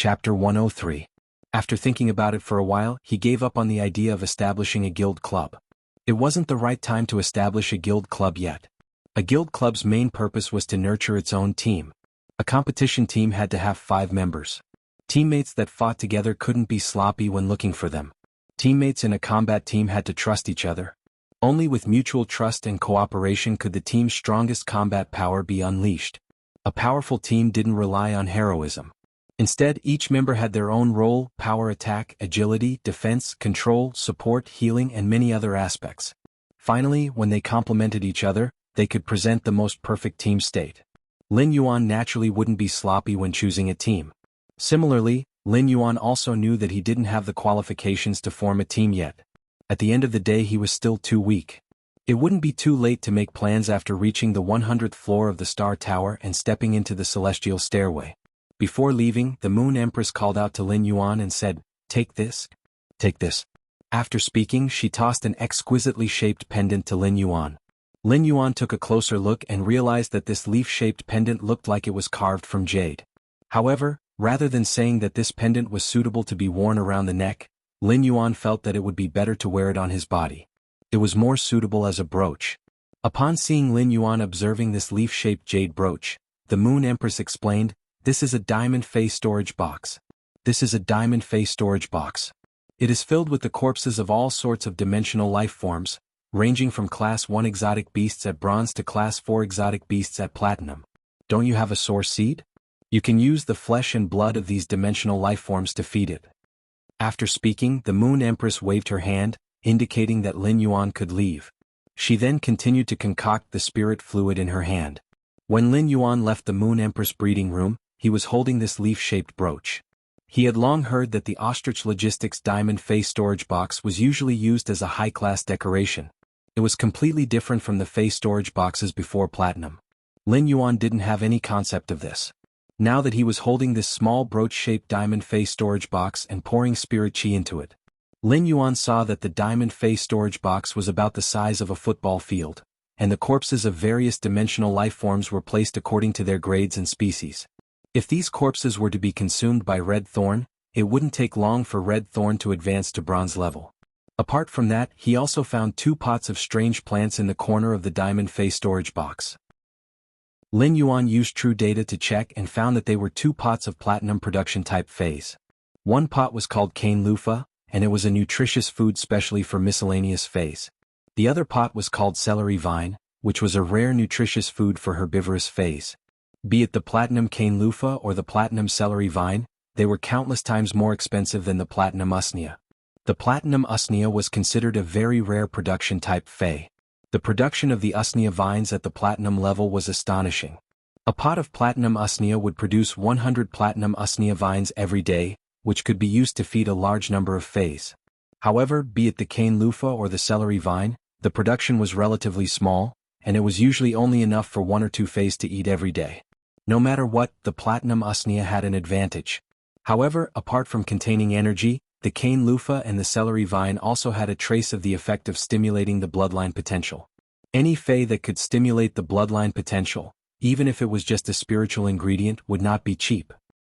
Chapter 103. After thinking about it for a while, he gave up on the idea of establishing a guild club. It wasn't the right time to establish a guild club yet. A guild club's main purpose was to nurture its own team. A competition team had to have 5 members. Teammates that fought together couldn't be sloppy when looking for them. Teammates in a combat team had to trust each other. Only with mutual trust and cooperation could the team's strongest combat power be unleashed. A powerful team didn't rely on heroism. Instead, each member had their own role: power, attack, agility, defense, control, support, healing, and many other aspects. Finally, when they complemented each other, they could present the most perfect team state. Lin Yuan naturally wouldn't be sloppy when choosing a team. Similarly, Lin Yuan also knew that he didn't have the qualifications to form a team yet. At the end of the day, he was still too weak. It wouldn't be too late to make plans after reaching the 100th floor of the Star Tower and stepping into the celestial stairway. Before leaving, the Moon Empress called out to Lin Yuan and said, "Take this. Take this." After speaking, she tossed an exquisitely shaped pendant to Lin Yuan. Lin Yuan took a closer look and realized that this leaf-shaped pendant looked like it was carved from jade. However, rather than saying that this pendant was suitable to be worn around the neck, Lin Yuan felt that it would be better to wear it on his body. It was more suitable as a brooch. Upon seeing Lin Yuan observing this leaf-shaped jade brooch, the Moon Empress explained, "This is a diamond face storage box. This is a diamond face storage box. It is filled with the corpses of all sorts of dimensional life forms, ranging from Class 1 exotic beasts at bronze to Class 4 exotic beasts at platinum. Don't you have a source seed? You can use the flesh and blood of these dimensional life forms to feed it." After speaking, the Moon Empress waved her hand, indicating that Lin Yuan could leave. She then continued to concoct the spirit fluid in her hand. When Lin Yuan left the Moon Empress breeding room, he was holding this leaf-shaped brooch. He had long heard that the Ostrich Logistics diamond face storage box was usually used as a high-class decoration. It was completely different from the face storage boxes before platinum. Lin Yuan didn't have any concept of this. Now that he was holding this small brooch-shaped diamond face storage box and pouring spirit chi into it, Lin Yuan saw that the diamond face storage box was about the size of a football field, and the corpses of various dimensional life forms were placed according to their grades and species. If these corpses were to be consumed by Red Thorn, it wouldn't take long for Red Thorn to advance to bronze level. Apart from that, he also found 2 pots of strange plants in the corner of the diamond face storage box. Lin Yuan used True Data to check and found that they were 2 pots of platinum production type phase. One pot was called cane loofah, and it was a nutritious food specially for miscellaneous phase. The other pot was called celery vine, which was a rare nutritious food for herbivorous phase. Be it the platinum cane loofah or the platinum celery vine, they were countless times more expensive than the platinum usnea. The platinum usnea was considered a very rare production type fei. The production of the usnea vines at the platinum level was astonishing. A pot of platinum usnea would produce 100 platinum usnea vines every day, which could be used to feed a large number of feis. However, be it the cane loofah or the celery vine, the production was relatively small, and it was usually only enough for 1 or 2 feis to eat every day. No matter what, the platinum usnea had an advantage. However, apart from containing energy, the cane loofah and the celery vine also had a trace of the effect of stimulating the bloodline potential. Any fei that could stimulate the bloodline potential, even if it was just a spiritual ingredient, would not be cheap.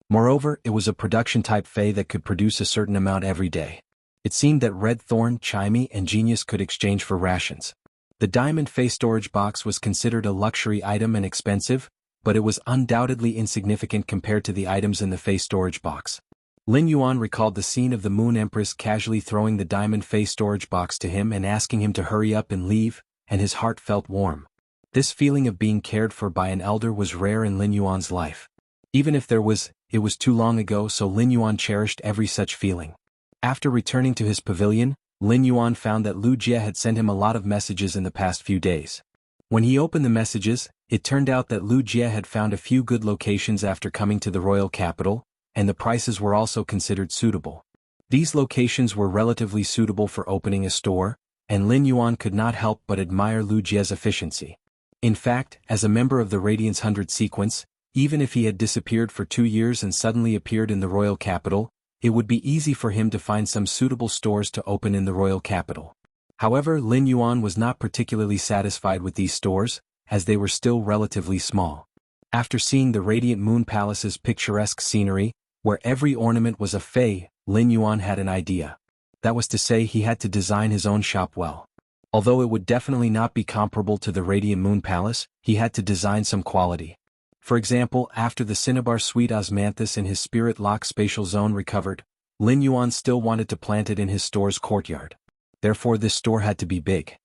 Moreover, it was a production-type fei that could produce a certain amount every day. It seemed that Red Thorn, Chimey, and Genius could exchange for rations. The diamond fei storage box was considered a luxury item and expensive, but it was undoubtedly insignificant compared to the items in the fei storage box. Lin Yuan recalled the scene of the Moon Empress casually throwing the diamond fei storage box to him and asking him to hurry up and leave, and his heart felt warm. This feeling of being cared for by an elder was rare in Lin Yuan's life. Even if there was, it was too long ago, so Lin Yuan cherished every such feeling. After returning to his pavilion, Lin Yuan found that Lu Jie had sent him a lot of messages in the past few days. When he opened the messages, it turned out that Lu Jie had found a few good locations after coming to the royal capital, and the prices were also considered suitable. These locations were relatively suitable for opening a store, and Lin Yuan could not help but admire Lu Jie's efficiency. In fact, as a member of the Radiance 100 sequence, even if he had disappeared for 2 years and suddenly appeared in the royal capital, it would be easy for him to find some suitable stores to open in the royal capital. However, Lin Yuan was not particularly satisfied with these stores, as they were still relatively small. After seeing the Radiant Moon Palace's picturesque scenery, Where every ornament was a fei, Lin Yuan had an idea. That was to say, he had to design his own shop well. Although it would definitely not be comparable to the Radiant Moon Palace, he had to design some quality. For example, after the cinnabar sweet osmanthus in his spirit lock spatial zone recovered, Lin Yuan still wanted to plant it in his store's courtyard. Therefore this store had to be big.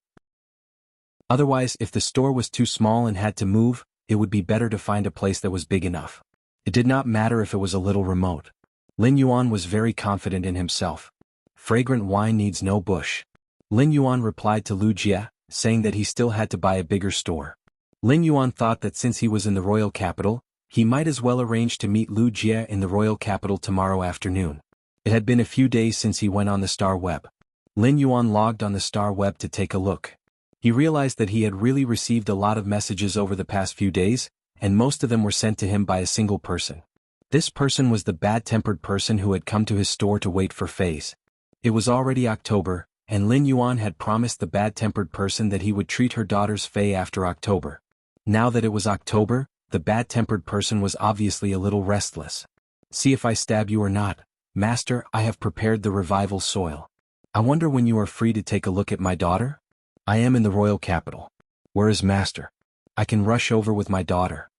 Otherwise, if the store was too small and had to move, it would be better to find a place that was big enough. It did not matter if it was a little remote. Lin Yuan was very confident in himself. Fragrant wine needs no bush. Lin Yuan replied to Lu Jie, saying that he still had to buy a bigger store. Lin Yuan thought that since he was in the royal capital, he might as well arrange to meet Lu Jie in the royal capital tomorrow afternoon. It had been a few days since he went on the star web. Lin Yuan logged on the star web to take a look. He realized that he had really received a lot of messages over the past few days, and most of them were sent to him by a single person. This person was the bad-tempered person who had come to his store to wait for feis. It was already October, and Lin Yuan had promised the bad-tempered person that he would treat her daughter's fei after October. Now that it was October, the bad-tempered person was obviously a little restless. "See if I stab you or not, Master. I have prepared the revival soil. I wonder when you are free to take a look at my daughter? I am in the royal capital. Where is Master? I can rush over with my daughter."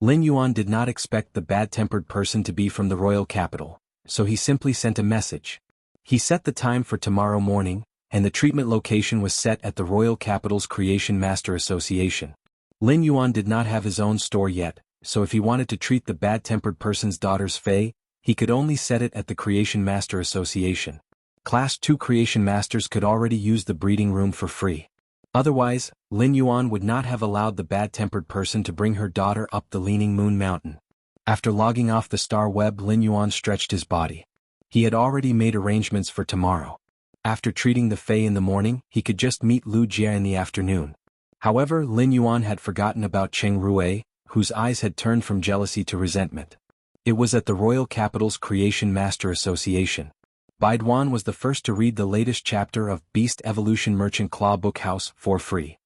Lin Yuan did not expect the bad-tempered person to be from the royal capital, so he simply sent a message. He set the time for tomorrow morning, and the treatment location was set at the royal capital's Creation Master Association. Lin Yuan did not have his own store yet, so if he wanted to treat the bad-tempered person's daughter's fei, he could only set it at the Creation Master Association. Class 2 Creation Masters could already use the breeding room for free. Otherwise, Lin Yuan would not have allowed the bad-tempered person to bring her daughter up the Leaning Moon Mountain. After logging off the star web, Lin Yuan stretched his body. He had already made arrangements for tomorrow. After treating the fei in the morning, he could just meet Lu Jie in the afternoon. However, Lin Yuan had forgotten about Cheng Rui, whose eyes had turned from jealousy to resentment. It was at the royal capital's Creation Master Association. Baiduan was the first to read the latest chapter of Beast Evolution Merchant Claw Book House for free.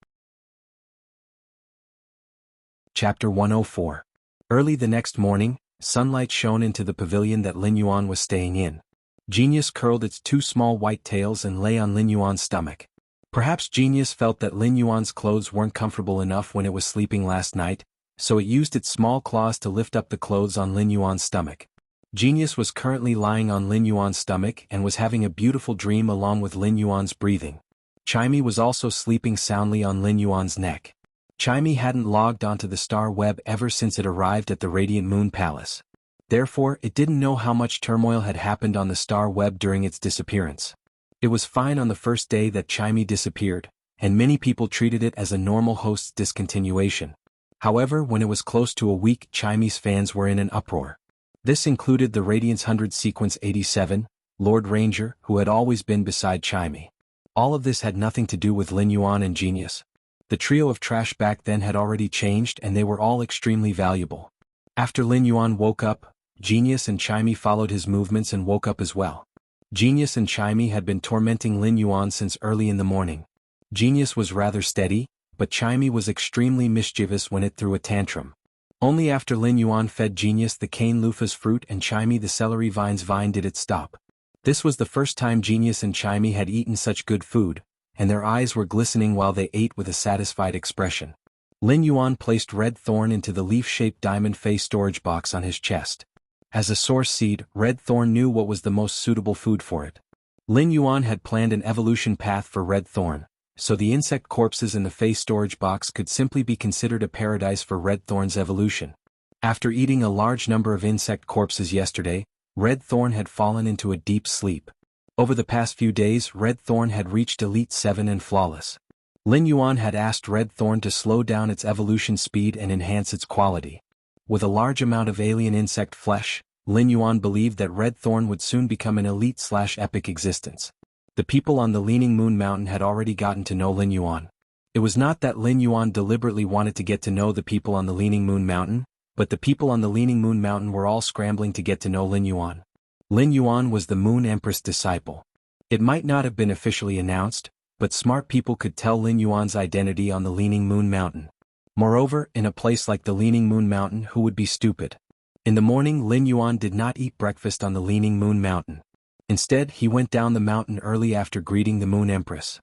Chapter 104. Early the next morning, sunlight shone into the pavilion that Lin Yuan was staying in. Genius curled its two small white tails and lay on Lin Yuan's stomach. Perhaps Genius felt that Lin Yuan's clothes weren't comfortable enough when it was sleeping last night, so it used its small claws to lift up the clothes on Lin Yuan's stomach. Genius was currently lying on Lin Yuan's stomach and was having a beautiful dream along with Lin Yuan's breathing. Chimey was also sleeping soundly on Lin Yuan's neck. Chimey hadn't logged onto the star web ever since it arrived at the Radiant Moon Palace. Therefore, it didn't know how much turmoil had happened on the star web during its disappearance. It was fine on the first day that Chimey disappeared, and many people treated it as a normal host's discontinuation. However, when it was close to a week, Chimey's fans were in an uproar. This included the Radiance 100 Sequence 87, Lord Ranger, who had always been beside Chimey. All of this had nothing to do with Lin Yuan and Genius. The trio of trash back then had already changed and they were all extremely valuable. After Lin Yuan woke up, Genius and Chimey followed his movements and woke up as well. Genius and Chimey had been tormenting Lin Yuan since early in the morning. Genius was rather steady, but Chimey was extremely mischievous when it threw a tantrum. Only after Lin Yuan fed Genius the cane loofah's fruit and Chimey the celery vine's vine did it stop. This was the first time Genius and Chimey had eaten such good food, and their eyes were glistening while they ate with a satisfied expression. Lin Yuan placed Red Thorn into the leaf-shaped diamond face storage box on his chest. As a source seed, Red Thorn knew what was the most suitable food for it. Lin Yuan had planned an evolution path for Red Thorn, so the insect corpses in the face storage box could simply be considered a paradise for Red Thorn's evolution. After eating a large number of insect corpses yesterday, Red Thorn had fallen into a deep sleep. Over the past few days, Red Thorn had reached Elite 7 and Flawless. Lin Yuan had asked Red Thorn to slow down its evolution speed and enhance its quality. With a large amount of alien insect flesh, Lin Yuan believed that Red Thorn would soon become an elite/epic existence. The people on the Leaning Moon Mountain had already gotten to know Lin Yuan. It was not that Lin Yuan deliberately wanted to get to know the people on the Leaning Moon Mountain, but the people on the Leaning Moon Mountain were all scrambling to get to know Lin Yuan. Lin Yuan was the Moon Empress disciple. It might not have been officially announced, but smart people could tell Lin Yuan's identity on the Leaning Moon Mountain. Moreover, in a place like the Leaning Moon Mountain, who would be stupid? In the morning, Lin Yuan did not eat breakfast on the Leaning Moon Mountain. Instead, he went down the mountain early after greeting the Moon Empress.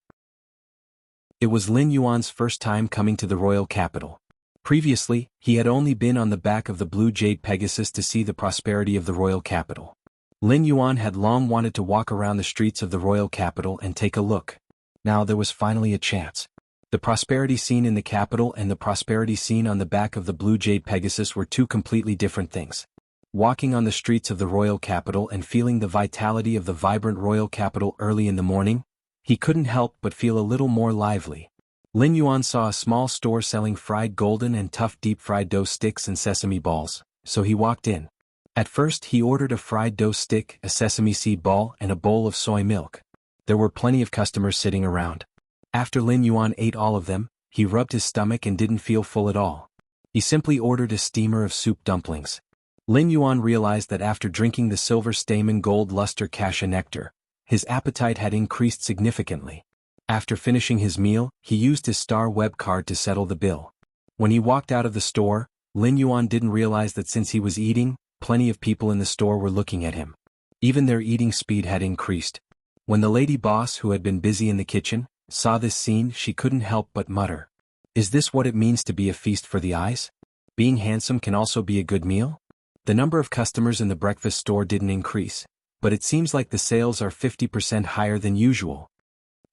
It was Lin Yuan's first time coming to the royal capital. Previously, he had only been on the back of the blue jade Pegasus to see the prosperity of the royal capital. Lin Yuan had long wanted to walk around the streets of the royal capital and take a look. Now there was finally a chance. The prosperity seen in the capital and the prosperity seen on the back of the blue jade Pegasus were two completely different things. Walking on the streets of the royal capital and feeling the vitality of the vibrant royal capital early in the morning, he couldn't help but feel a little more lively. Lin Yuan saw a small store selling fried golden and tough deep-fried dough sticks and sesame balls, so he walked in. At first he ordered a fried dough stick, a sesame seed ball, and a bowl of soy milk. There were plenty of customers sitting around. After Lin Yuan ate all of them, he rubbed his stomach and didn't feel full at all. He simply ordered a steamer of soup dumplings. Lin Yuan realized that after drinking the silver stamen gold luster cassia nectar, his appetite had increased significantly. After finishing his meal, he used his star web card to settle the bill. When he walked out of the store, Lin Yuan didn't realize that since he was eating, plenty of people in the store were looking at him. Even their eating speed had increased. When the lady boss, who had been busy in the kitchen, saw this scene, she couldn't help but mutter, "Is this what it means to be a feast for the eyes? Being handsome can also be a good meal?" The number of customers in the breakfast store didn't increase, but it seems like the sales are 50% higher than usual.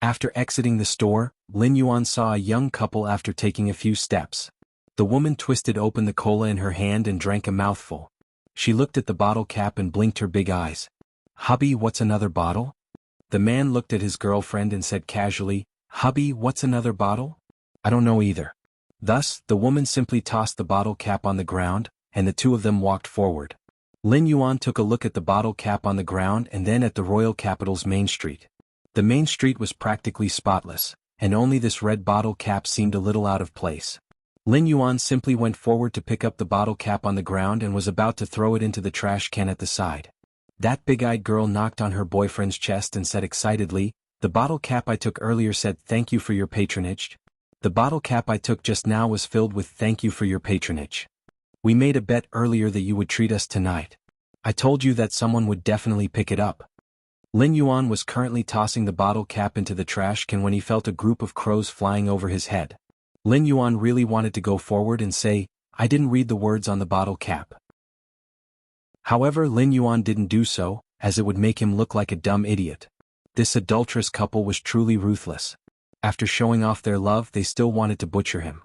After exiting the store, Lin Yuan saw a young couple after taking a few steps. The woman twisted open the cola in her hand and drank a mouthful. She looked at the bottle cap and blinked her big eyes. "Hubby, what's another bottle?" The man looked at his girlfriend and said casually, "Hubby, what's another bottle?" "I don't know either." Thus, the woman simply tossed the bottle cap on the ground, and the two of them walked forward. Lin Yuan took a look at the bottle cap on the ground and then at the royal capital's main street. The main street was practically spotless, and only this red bottle cap seemed a little out of place. Lin Yuan simply went forward to pick up the bottle cap on the ground and was about to throw it into the trash can at the side. That big-eyed girl knocked on her boyfriend's chest and said excitedly, "The bottle cap I took earlier said thank you for your patronage. The bottle cap I took just now was filled with thank you for your patronage. We made a bet earlier that you would treat us tonight. I told you that someone would definitely pick it up." Lin Yuan was currently tossing the bottle cap into the trash can when he felt a group of crows flying over his head. Lin Yuan really wanted to go forward and say, "I didn't read the words on the bottle cap." However, Lin Yuan didn't do so, as it would make him look like a dumb idiot. This adulterous couple was truly ruthless. After showing off their love, they still wanted to butcher him.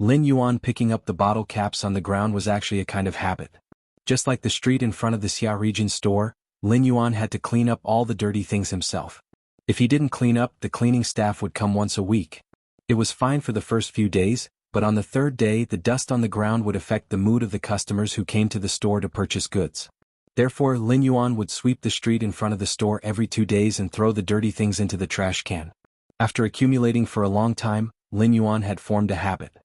Lin Yuan picking up the bottle caps on the ground was actually a kind of habit. Just like the street in front of the Xia region store, Lin Yuan had to clean up all the dirty things himself. If he didn't clean up, the cleaning staff would come once a week. It was fine for the first few days, but on the third day the dust on the ground would affect the mood of the customers who came to the store to purchase goods. Therefore, Lin Yuan would sweep the street in front of the store every 2 days and throw the dirty things into the trash can. After accumulating for a long time, Lin Yuan had formed a habit.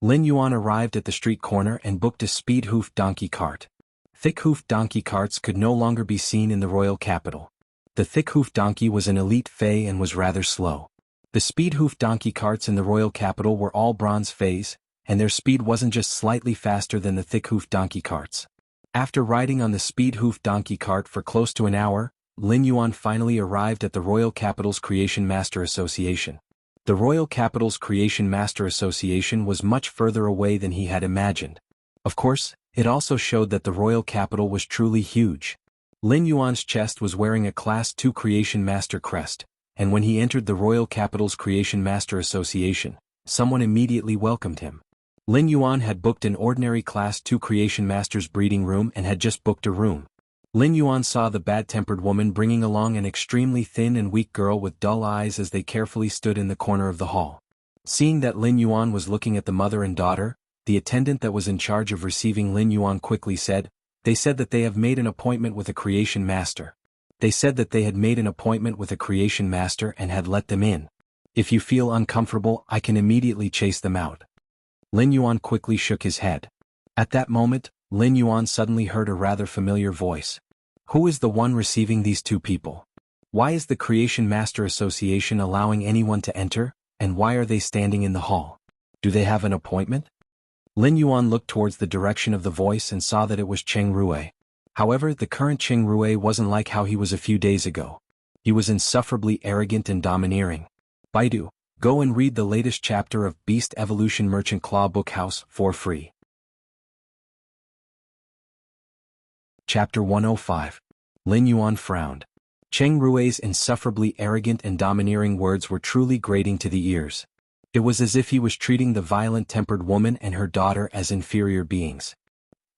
Lin Yuan arrived at the street corner and booked a speed-hoofed donkey cart. Thick-hoofed donkey carts could no longer be seen in the royal capital. The thick-hoofed donkey was an elite fei and was rather slow. The speed-hoofed donkey carts in the royal capital were all bronze feis, and their speed wasn't just slightly faster than the thick-hoofed donkey carts. After riding on the speed-hoofed donkey cart for close to an hour, Lin Yuan finally arrived at the Royal Capital's Creation Master Association. The Royal Capital's Creation Master Association was much further away than he had imagined. Of course, it also showed that the Royal Capital was truly huge. Lin Yuan's chest was wearing a Class 2 Creation Master crest, and when he entered the Royal Capital's Creation Master Association, someone immediately welcomed him. Lin Yuan had booked an ordinary Class 2 Creation Master's breeding room and had just booked a room. Lin Yuan saw the bad-tempered woman bringing along an extremely thin and weak girl with dull eyes as they carefully stood in the corner of the hall. Seeing that Lin Yuan was looking at the mother and daughter, the attendant that was in charge of receiving Lin Yuan quickly said, "They said that they have made an appointment with a Creation Master. They said that they had made an appointment with a Creation Master and had let them in. If you feel uncomfortable, I can immediately chase them out." Lin Yuan quickly shook his head. At that moment, Lin Yuan suddenly heard a rather familiar voice. Who is the one receiving these two people? Why is the Creation Master Association allowing anyone to enter, and why are they standing in the hall? Do they have an appointment? Lin Yuan looked towards the direction of the voice and saw that it was Cheng Rui. However, the current Cheng Rui wasn't like how he was a few days ago. He was insufferably arrogant and domineering. Baidu, go and read the latest chapter of Beast Evolution Merchant Claw Bookhouse for free. Chapter 105. Lin Yuan frowned. Cheng Rui's insufferably arrogant and domineering words were truly grating to the ears. It was as if he was treating the violent-tempered woman and her daughter as inferior beings.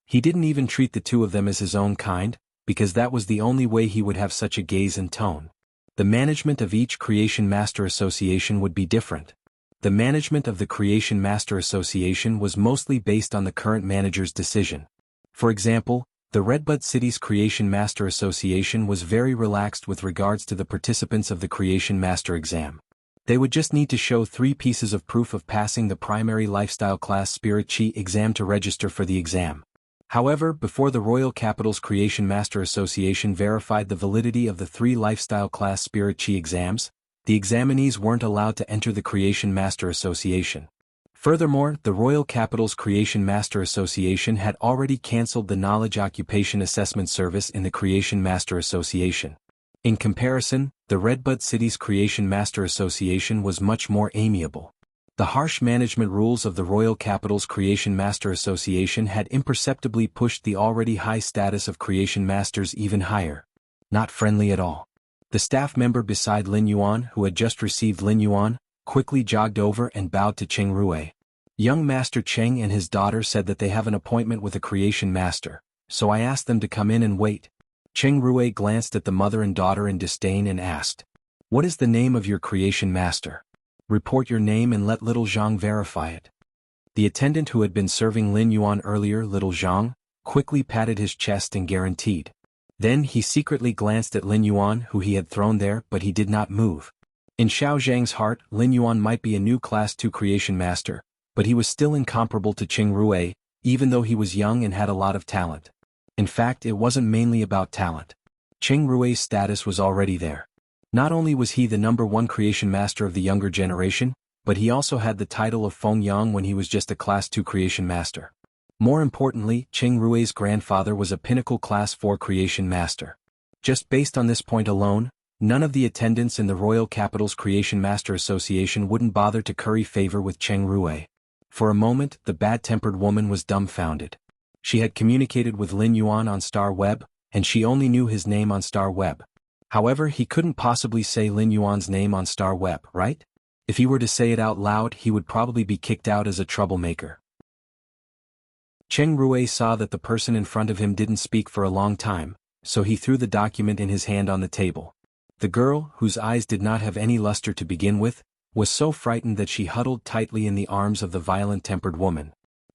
He didn't even treat the two of them as his own kind, because that was the only way he would have such a gaze and tone. The management of each Creation Master Association would be different. The management of the Creation Master Association was mostly based on the current manager's decision. For example, the Redbud City's Creation Master Association was very relaxed with regards to the participants of the Creation Master exam. They would just need to show 3 pieces of proof of passing the primary lifestyle class Spirit Chi exam to register for the exam. However, before the Royal Capital's Creation Master Association verified the validity of the 3 lifestyle class Spirit Chi exams, the examinees weren't allowed to enter the Creation Master Association. Furthermore, the Royal Capital's Creation Master Association had already cancelled the Knowledge Occupation Assessment Service in the Creation Master Association. In comparison, the Redbud City's Creation Master Association was much more amiable. The harsh management rules of the Royal Capital's Creation Master Association had imperceptibly pushed the already high status of Creation Masters even higher. Not friendly at all. The staff member beside Lin Yuan, who had just received Lin Yuan, quickly jogged over and bowed to Cheng Rui. Young Master Cheng and his daughter said that they have an appointment with a Creation Master, so I asked them to come in and wait. Cheng Rui glanced at the mother and daughter in disdain and asked, "What is the name of your Creation Master? Report your name and let little Zhang verify it." The attendant who had been serving Lin Yuan earlier, little Zhang, quickly patted his chest and guaranteed. Then he secretly glanced at Lin Yuan, who he had thrown there, but he did not move. In Xiao Zhang's heart, Lin Yuan might be a new Class 2 Creation Master, but he was still incomparable to Cheng Rui, even though he was young and had a lot of talent. In fact, it wasn't mainly about talent. Cheng Rui's status was already there. Not only was he the #1 Creation Master of the younger generation, but he also had the title of Feng Yang when he was just a Class 2 Creation Master. More importantly, Cheng Rui's grandfather was a pinnacle Class 4 Creation Master. Just based on this point alone, none of the attendants in the Royal Capital's Creation Master Association wouldn't bother to curry favor with Cheng Rui. For a moment, the bad-tempered woman was dumbfounded. She had communicated with Lin Yuan on Star Web, and she only knew his name on Star Web. However, he couldn't possibly say Lin Yuan's name on Star Web, right? If he were to say it out loud, he would probably be kicked out as a troublemaker. Cheng Rui saw that the person in front of him didn't speak for a long time, so he threw the document in his hand on the table. The girl, whose eyes did not have any luster to begin with, was so frightened that she huddled tightly in the arms of the violent-tempered woman.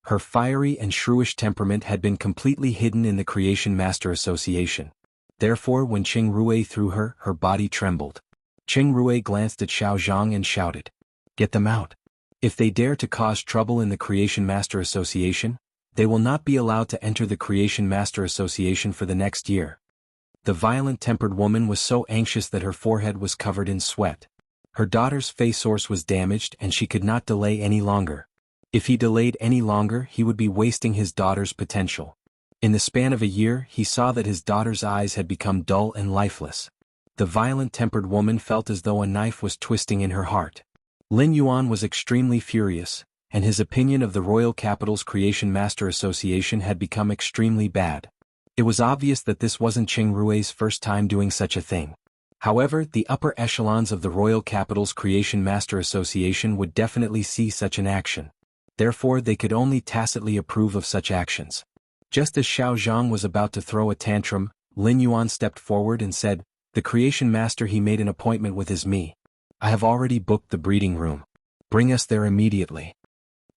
Her fiery and shrewish temperament had been completely hidden in the Creation Master Association. Therefore, when Cheng Rui threw her, her body trembled. Cheng Rui glanced at Xiao Zhang and shouted, "Get them out. If they dare to cause trouble in the Creation Master Association, they will not be allowed to enter the Creation Master Association for the next year." The violent-tempered woman was so anxious that her forehead was covered in sweat. Her daughter's face source was damaged and she could not delay any longer. If he delayed any longer, he would be wasting his daughter's potential. In the span of a year, he saw that his daughter's eyes had become dull and lifeless. The violent-tempered woman felt as though a knife was twisting in her heart. Lin Yuan was extremely furious, and his opinion of the Royal Capital's Creation Master Association had become extremely bad. It was obvious that this wasn't Cheng Rui's first time doing such a thing. However, the upper echelons of the Royal Capital's Creation Master Association would definitely see such an action. Therefore, they could only tacitly approve of such actions. Just as Xiao Zhang was about to throw a tantrum, Lin Yuan stepped forward and said, "The Creation Master he made an appointment with is me. I have already booked the breeding room. Bring us there immediately."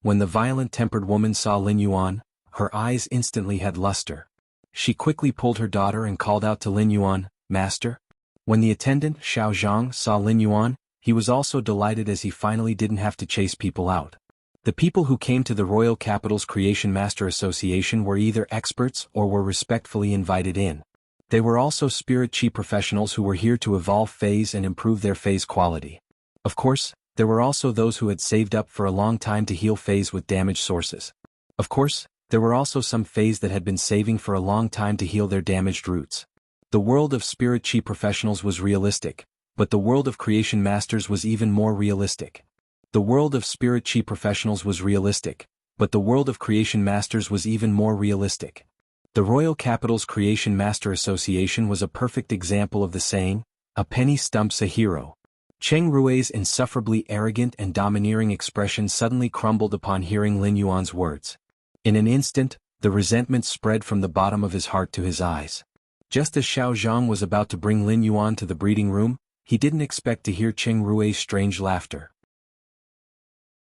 When the violent-tempered woman saw Lin Yuan, her eyes instantly had luster. She quickly pulled her daughter and called out to Lin Yuan, "Master?" When the attendant, Xiao Zhang, saw Lin Yuan, he was also delighted as he finally didn't have to chase people out. The people who came to the Royal Capital's Creation Master Association were either experts or were respectfully invited in. They were also Spirit Chi professionals who were here to evolve phase and improve their phase quality. Of course, there were also those who had saved up for a long time to heal phase with damaged sources. Of course, there were also some Fays that had been saving for a long time to heal their damaged roots. The world of spirit chi professionals was realistic, but the world of creation masters was even more realistic. The world of spirit chi professionals was realistic, but the world of creation masters was even more realistic. The Royal Capital's Creation Master Association was a perfect example of the saying, "A penny stumps a hero." Cheng Rui's insufferably arrogant and domineering expression suddenly crumbled upon hearing Lin Yuan's words. In an instant, the resentment spread from the bottom of his heart to his eyes. Just as Xiao Zhang was about to bring Lin Yuan to the breeding room, he didn't expect to hear Cheng Rui's strange laughter.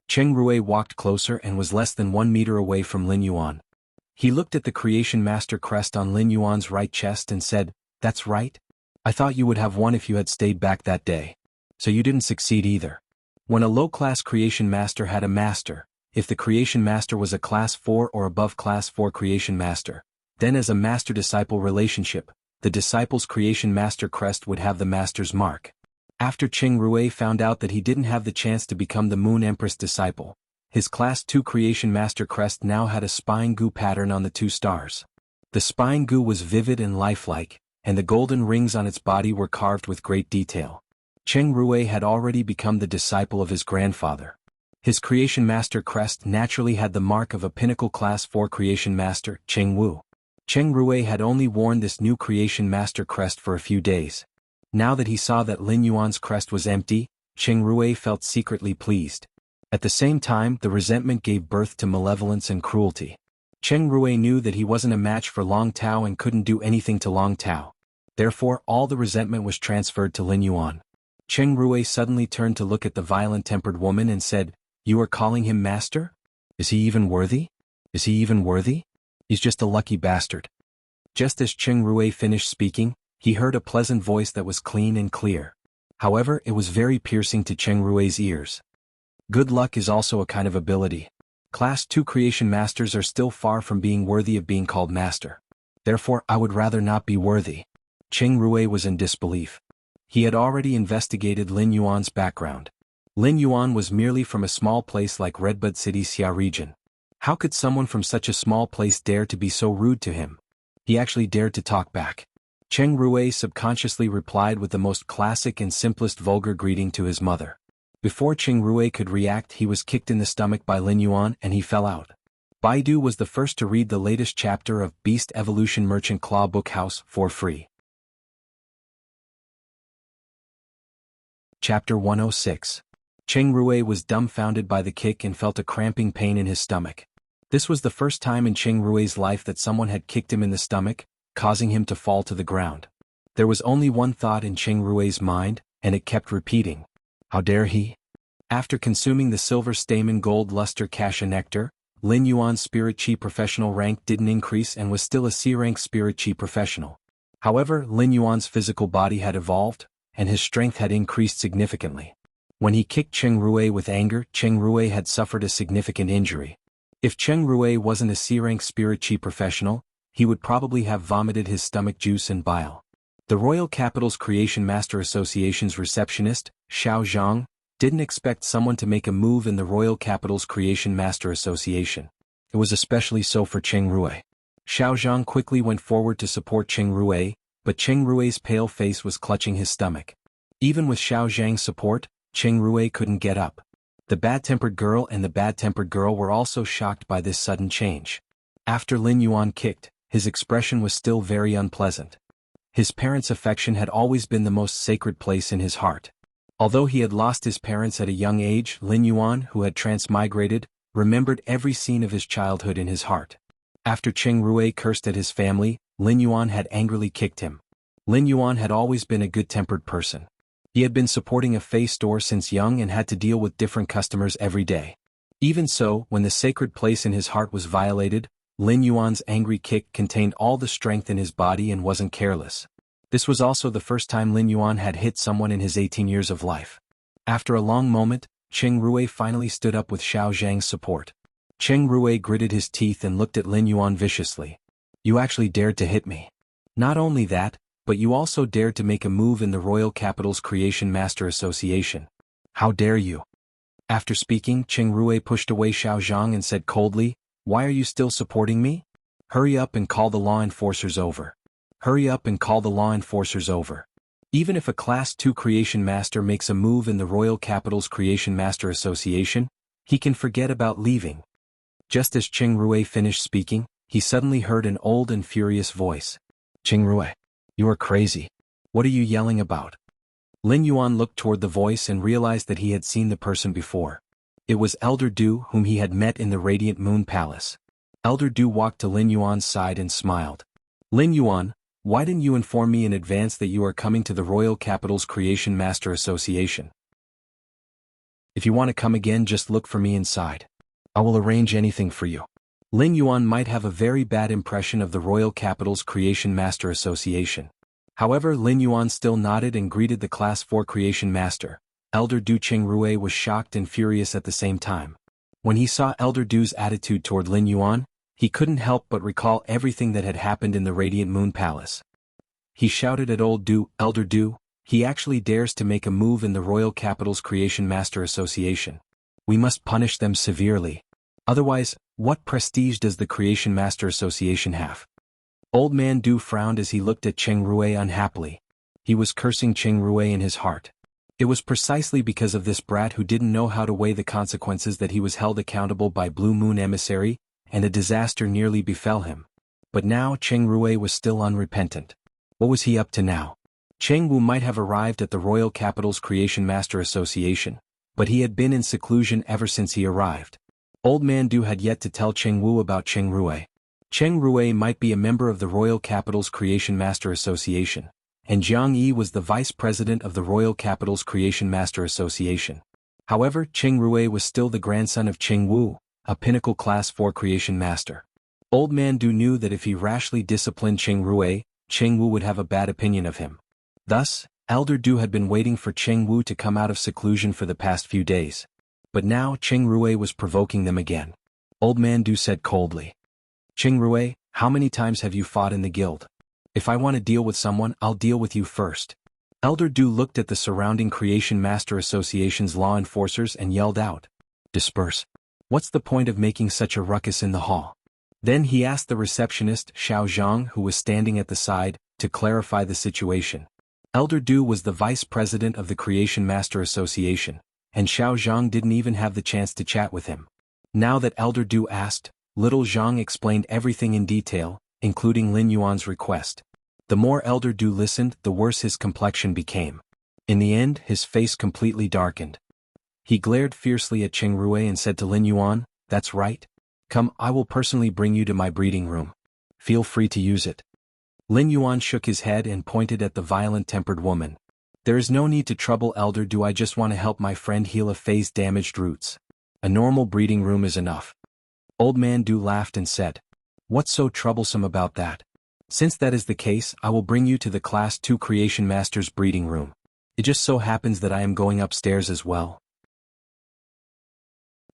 Cheng Rui walked closer and was less than 1 meter away from Lin Yuan. He looked at the Creation Master crest on Lin Yuan's right chest and said, "That's right. I thought you would have won if you had stayed back that day. So you didn't succeed either." When a low-class Creation Master had a master, if the Creation Master was a Class 4 or above Class 4 Creation Master, then as a master-disciple relationship, the disciple's Creation Master crest would have the master's mark. After Cheng Rui found out that he didn't have the chance to become the Moon Empress disciple, his Class 2 Creation Master crest now had a spine goo pattern on the 2 stars. The spine goo was vivid and lifelike, and the golden rings on its body were carved with great detail. Cheng Rui had already become the disciple of his grandfather. His Creation Master crest naturally had the mark of a pinnacle Class 4 Creation Master, Cheng Wu. Cheng Rui had only worn this new Creation Master crest for a few days. Now that he saw that Lin Yuan's crest was empty, Cheng Rui felt secretly pleased. At the same time, the resentment gave birth to malevolence and cruelty. Cheng Rui knew that he wasn't a match for Long Tao and couldn't do anything to Long Tao. Therefore, all the resentment was transferred to Lin Yuan. Cheng Rui suddenly turned to look at the violent-tempered woman and said, "You are calling him master? Is he even worthy? Is he even worthy? He's just a lucky bastard." Just as Cheng Rui finished speaking, he heard a pleasant voice that was clean and clear. However, it was very piercing to Cheng Rui's ears. Good luck is also a kind of ability. Class 2 Creation Masters are still far from being worthy of being called master. Therefore, I would rather not be worthy. Cheng Rui was in disbelief. He had already investigated Lin Yuan's background. Lin Yuan was merely from a small place like Redbud City's Xia region. How could someone from such a small place dare to be so rude to him? He actually dared to talk back. Cheng Rui subconsciously replied with the most classic and simplest vulgar greeting to his mother. Before Cheng Rui could react, he was kicked in the stomach by Lin Yuan and he fell out. Baidu was the first to read the latest chapter of Beast Evolution Merchant Claw Book House for free. Chapter 106. Cheng Rui was dumbfounded by the kick and felt a cramping pain in his stomach. This was the first time in Cheng Rui's life that someone had kicked him in the stomach, causing him to fall to the ground. There was only one thought in Cheng Rui's mind, and it kept repeating. How dare he? After consuming the silver stamen gold luster cassia nectar, Lin Yuan's spirit chi professional rank didn't increase and was still a C-rank spirit chi professional. However, Lin Yuan's physical body had evolved, and his strength had increased significantly. When he kicked Cheng Rui with anger, Cheng Rui had suffered a significant injury. If Cheng Rui wasn't a C-rank spirit chi professional, he would probably have vomited his stomach juice and bile. The Royal Capital's Creation Master Association's receptionist, Xiao Zhang, didn't expect someone to make a move in the Royal Capital's Creation Master Association. It was especially so for Cheng Rui. Xiao Zhang quickly went forward to support Cheng Rui, but Cheng Rui's pale face was clutching his stomach. Even with Xiao Zhang's support, Cheng Rui couldn't get up. The bad-tempered girl and the bad-tempered girl were also shocked by this sudden change. After Lin Yuan kicked, his expression was still very unpleasant. His parents' affection had always been the most sacred place in his heart. Although he had lost his parents at a young age, Lin Yuan, who had transmigrated, remembered every scene of his childhood in his heart. After Cheng Rui cursed at his family, Lin Yuan had angrily kicked him. Lin Yuan had always been a good-tempered person. He had been supporting a Fei store since young and had to deal with different customers every day. Even so, when the sacred place in his heart was violated, Lin Yuan's angry kick contained all the strength in his body and wasn't careless. This was also the first time Lin Yuan had hit someone in his 18 years of life. After a long moment, Cheng Rui finally stood up with Xiao Zhang's support. Cheng Rui gritted his teeth and looked at Lin Yuan viciously. "You actually dared to hit me. Not only that, but you also dared to make a move in the Royal Capital's Creation Master Association. How dare you?" After speaking, Cheng Rui pushed away Xiao Zhang and said coldly, Why are you still supporting me? Hurry up and call the law enforcers over. Hurry up and call the law enforcers over. Even if a Class 2 Creation Master makes a move in the Royal Capital's Creation Master Association, he can forget about leaving. Just as Cheng Rui finished speaking, he suddenly heard an old and furious voice. Cheng Rui, you are crazy. What are you yelling about? Lin Yuan looked toward the voice and realized that he had seen the person before. It was Elder Du, whom he had met in the Radiant Moon Palace. Elder Du walked to Lin Yuan's side and smiled. Lin Yuan, why didn't you inform me in advance that you are coming to the Royal Capital's Creation Master Association? If you want to come again, just look for me inside. I will arrange anything for you. Lin Yuan might have a very bad impression of the Royal Capital's Creation Master Association. However, Lin Yuan still nodded and greeted the Class 4 Creation Master. Elder Du. Cheng Rui was shocked and furious at the same time. When he saw Elder Du's attitude toward Lin Yuan, he couldn't help but recall everything that had happened in the Radiant Moon Palace. He shouted at Old Du, Elder Du, he actually dares to make a move in the Royal Capital's Creation Master Association. We must punish them severely. Otherwise, what prestige does the Creation Master Association have? Old Man Du frowned as he looked at Cheng Rui unhappily. He was cursing Cheng Rui in his heart. It was precisely because of this brat who didn't know how to weigh the consequences that he was held accountable by Blue Moon Emissary, and a disaster nearly befell him. But now Cheng Rui was still unrepentant. What was he up to now? Cheng Wu might have arrived at the Royal Capital's Creation Master Association, but he had been in seclusion ever since he arrived. Old Man Du had yet to tell Cheng Wu about Cheng Rui. Cheng Rui might be a member of the Royal Capital's Creation Master Association, and Jiang Yi was the vice president of the Royal Capital's Creation Master Association. However, Cheng Rui was still the grandson of Cheng Wu, a pinnacle Class 4 Creation Master. Old Man Du knew that if he rashly disciplined Cheng Rui, Cheng Wu would have a bad opinion of him. Thus, Elder Du had been waiting for Cheng Wu to come out of seclusion for the past few days. But now Cheng Rui was provoking them again. Old Man Du said coldly. Cheng Rui, how many times have you fought in the guild? If I want to deal with someone, I'll deal with you first. Elder Du looked at the surrounding Creation Master Association's law enforcers and yelled out. Disperse. What's the point of making such a ruckus in the hall? Then he asked the receptionist, Xiao Zhang, who was standing at the side, to clarify the situation. Elder Du was the vice president of the Creation Master Association, and Xiao Zhang didn't even have the chance to chat with him. Now that Elder Du asked, little Zhang explained everything in detail, including Lin Yuan's request. The more Elder Du listened, the worse his complexion became. In the end, his face completely darkened. He glared fiercely at Cheng Rui and said to Lin Yuan, That's right. Come, I will personally bring you to my breeding room. Feel free to use it. Lin Yuan shook his head and pointed at the violent-tempered woman. There is no need to trouble Elder Du. I just want to help my friend heal a Fei's damaged roots. A normal breeding room is enough. Old Man Du laughed and said, What's so troublesome about that? Since that is the case, I will bring you to the Class 2 Creation Master's breeding room. It just so happens that I am going upstairs as well.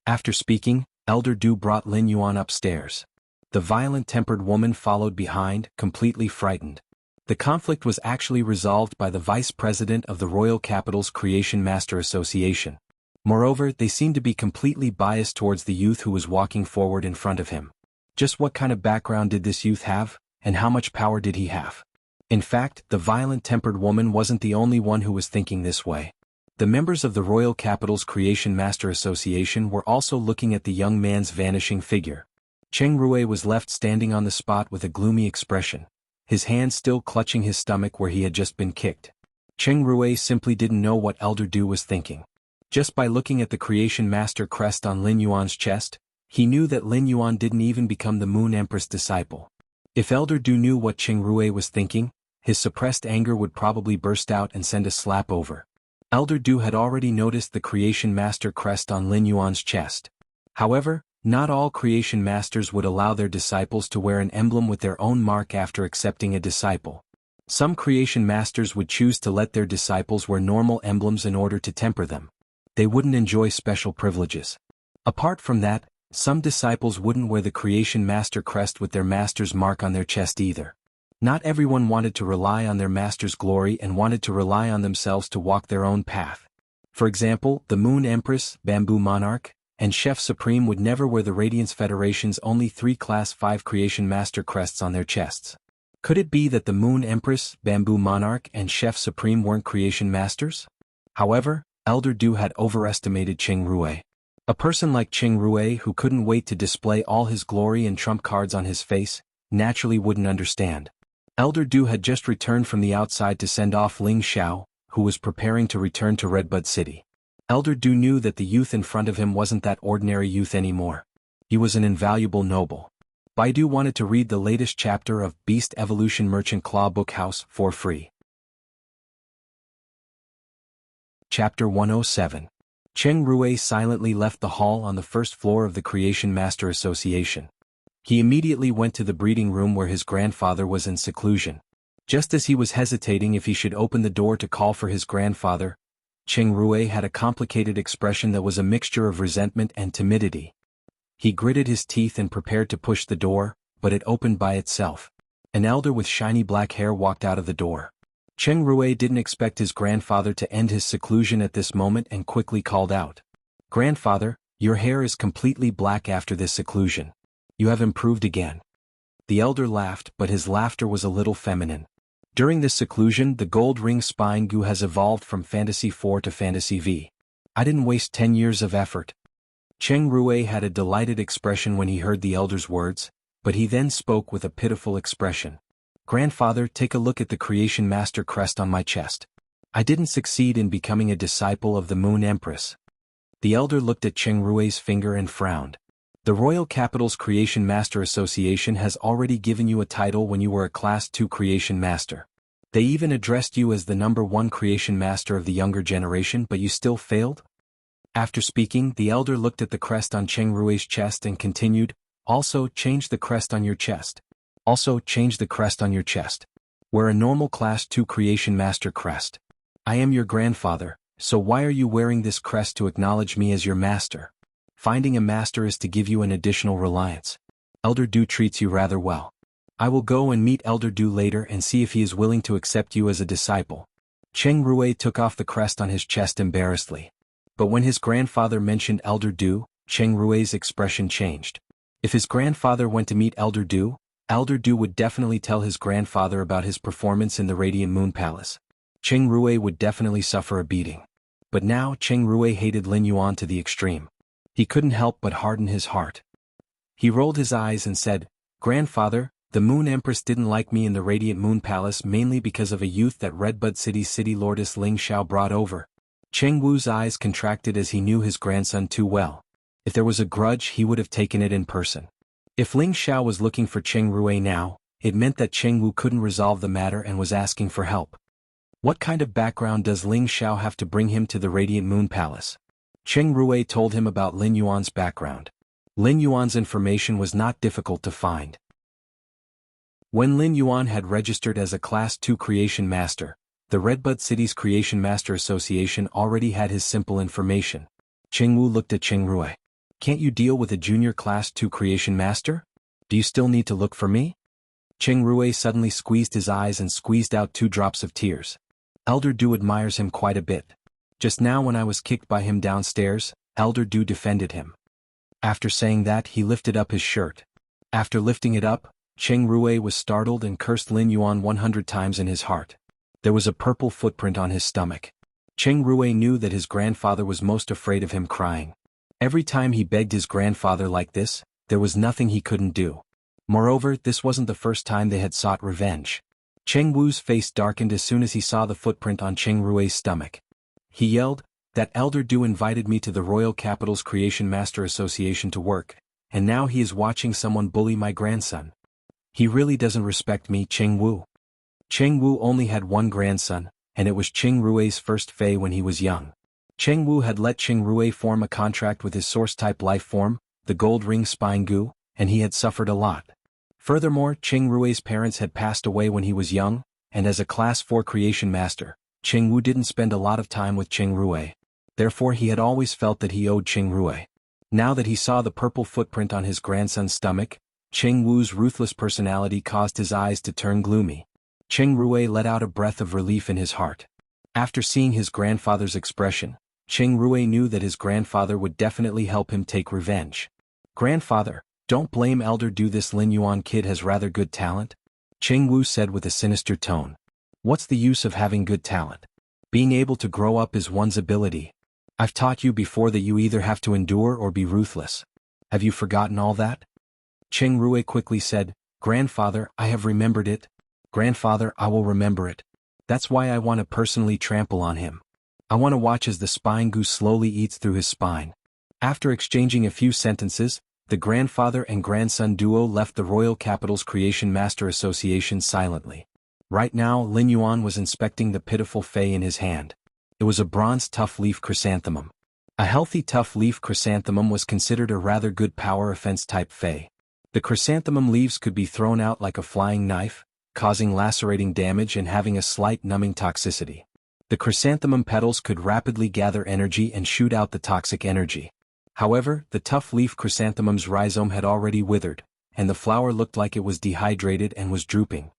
After speaking, Elder Du brought Lin Yuan upstairs. The violent-tempered woman followed behind, completely frightened. The conflict was actually resolved by the vice president of the Royal Capital's Creation Master Association. Moreover, they seemed to be completely biased towards the youth who was walking forward in front of him. Just what kind of background did this youth have, and how much power did he have? In fact, the violent-tempered woman wasn't the only one who was thinking this way. The members of the Royal Capital's Creation Master Association were also looking at the young man's vanishing figure. Cheng Rui was left standing on the spot with a gloomy expression, his hand still clutching his stomach where he had just been kicked. Cheng Rui simply didn't know what Elder Du was thinking. Just by looking at the Creation Master crest on Lin Yuan's chest, he knew that Lin Yuan didn't even become the Moon Empress disciple. If Elder Du knew what Cheng Rui was thinking, his suppressed anger would probably burst out and send a slap over. Elder Du had already noticed the Creation Master crest on Lin Yuan's chest. However, not all Creation Masters would allow their disciples to wear an emblem with their own mark after accepting a disciple. Some Creation Masters would choose to let their disciples wear normal emblems in order to temper them. They wouldn't enjoy special privileges. Apart from that, some disciples wouldn't wear the Creation Master crest with their master's mark on their chest either. Not everyone wanted to rely on their master's glory and wanted to rely on themselves to walk their own path. For example, the Moon Empress, Bamboo Monarch, and Chef Supreme would never wear the Radiance Federation's only 3 Class 5 Creation Master crests on their chests. Could it be that the Moon Empress, Bamboo Monarch, and Chef Supreme weren't Creation Masters? However, Elder Du had overestimated Qing Rue. A person like Qing Rue, who couldn't wait to display all his glory and trump cards on his face, naturally wouldn't understand. Elder Du had just returned from the outside to send off Ling Xiao, who was preparing to return to Redbud City. Elder Du knew that the youth in front of him wasn't that ordinary youth anymore. He was an invaluable noble. Baidu wanted to read the latest chapter of Beast Evolution Merchant Claw Bookhouse for free. Chapter 107. Cheng Rue silently left the hall on the first floor of the Creation Master Association. He immediately went to the breeding room where his grandfather was in seclusion. Just as he was hesitating if he should open the door to call for his grandfather, Cheng Rue had a complicated expression that was a mixture of resentment and timidity. He gritted his teeth and prepared to push the door, but it opened by itself. An elder with shiny black hair walked out of the door. Cheng Rue didn't expect his grandfather to end his seclusion at this moment and quickly called out, "Grandfather, your hair is completely black after this seclusion. You have improved again." The elder laughed, but his laughter was a little feminine. During this seclusion, the gold ring spine goo has evolved from Fantasy 4 to Fantasy V. I didn't waste 10 years of effort. Cheng Rue had a delighted expression when he heard the elder's words, but he then spoke with a pitiful expression. "Grandfather, take a look at the Creation Master crest on my chest. I didn't succeed in becoming a disciple of the Moon Empress." The elder looked at Cheng Rue's finger and frowned. "The Royal Capital's Creation Master Association has already given you a title when you were a Class 2 Creation Master. They even addressed you as the #1 Creation Master of the younger generation, but you still failed?" After speaking, the elder looked at the crest on Cheng Rue's chest and continued, "Also, change the crest on your chest. Also, change the crest on your chest. Wear a normal Class 2 Creation Master crest. I am your grandfather, so why are you wearing this crest to acknowledge me as your master? Finding a master is to give you an additional reliance. Elder Du treats you rather well. I will go and meet Elder Du later and see if he is willing to accept you as a disciple." Cheng Rue took off the crest on his chest embarrassedly. But when his grandfather mentioned Elder Du, Cheng Rue's expression changed. If his grandfather went to meet Elder Du would definitely tell his grandfather about his performance in the Radiant Moon Palace. Cheng Rue would definitely suffer a beating. But now Cheng Rue hated Lin Yuan to the extreme. He couldn't help but harden his heart. He rolled his eyes and said, "Grandfather, the Moon Empress didn't like me in the Radiant Moon Palace mainly because of a youth that Redbud City's City Lordess Ling Xiao brought over." Cheng Wu's eyes contracted as he knew his grandson too well. If there was a grudge, he would have taken it in person. If Ling Xiao was looking for Cheng Rue now, it meant that Cheng Wu couldn't resolve the matter and was asking for help. What kind of background does Ling Xiao have to bring him to the Radiant Moon Palace? Cheng Rue told him about Lin Yuan's background. Lin Yuan's information was not difficult to find. When Lin Yuan had registered as a Class 2 Creation Master, the Redbud City's Creation Master Association already had his simple information. Cheng Wu looked at Cheng Rue. "Can't you deal with a junior Class 2 Creation Master? Do you still need to look for me?" Cheng Rue suddenly squeezed his eyes and squeezed out 2 drops of tears. Elder Du admires him quite a bit. Just now when I was kicked by him downstairs, Elder Du defended him. After saying that, he lifted up his shirt. After lifting it up, Cheng Rue was startled and cursed Lin Yuan 100 times in his heart. There was a purple footprint on his stomach. Cheng Rue knew that his grandfather was most afraid of him crying. Every time he begged his grandfather like this, there was nothing he couldn't do. Moreover, this wasn't the first time they had sought revenge. Cheng Wu's face darkened as soon as he saw the footprint on Cheng Rue's stomach. He yelled, "That Elder Du invited me to the Royal Capital's Creation Master Association to work, and now he is watching someone bully my grandson. He really doesn't respect me, Cheng Wu." Cheng Wu only had one grandson, and it was Cheng Rue's first fei when he was young. Cheng Wu had let Cheng Rue form a contract with his source-type life form, the gold ring spine goo, and he had suffered a lot. Furthermore, Cheng Rue's parents had passed away when he was young, and as a Class 4 Creation Master, Cheng Wu didn't spend a lot of time with Cheng Rue. Therefore he had always felt that he owed Cheng Rue. Now that he saw the purple footprint on his grandson's stomach, Cheng Wu's ruthless personality caused his eyes to turn gloomy. Cheng Rue let out a breath of relief in his heart. After seeing his grandfather's expression, Cheng Rui knew that his grandfather would definitely help him take revenge. "Grandfather, don't blame Elder Du, this Lin Yuan kid has rather good talent," Cheng Wu said with a sinister tone. "What's the use of having good talent? Being able to grow up is one's ability. I've taught you before that you either have to endure or be ruthless. Have you forgotten all that?" Cheng Rui quickly said, "Grandfather, I have remembered it. Grandfather, I will remember it. That's why I want to personally trample on him. I want to watch as the spine goose slowly eats through his spine." After exchanging a few sentences, the grandfather and grandson duo left the Royal Capital's Creation Master Association silently. Right now, Lin Yuan was inspecting the pitiful fei in his hand. It was a bronze tough leaf chrysanthemum. A healthy tough leaf chrysanthemum was considered a rather good power offense type fei. The chrysanthemum leaves could be thrown out like a flying knife, causing lacerating damage and having a slight numbing toxicity. The chrysanthemum petals could rapidly gather energy and shoot out the toxic energy. However, the tough leaf chrysanthemum's rhizome had already withered, and the flower looked like it was dehydrated and was drooping.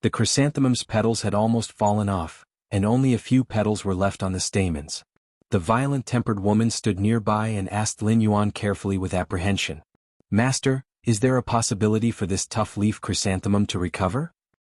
The chrysanthemum's petals had almost fallen off, and only a few petals were left on the stamens. The violent-tempered woman stood nearby and asked Lin Yuan carefully with apprehension, "Master, is there a possibility for this tough leaf chrysanthemum to recover?"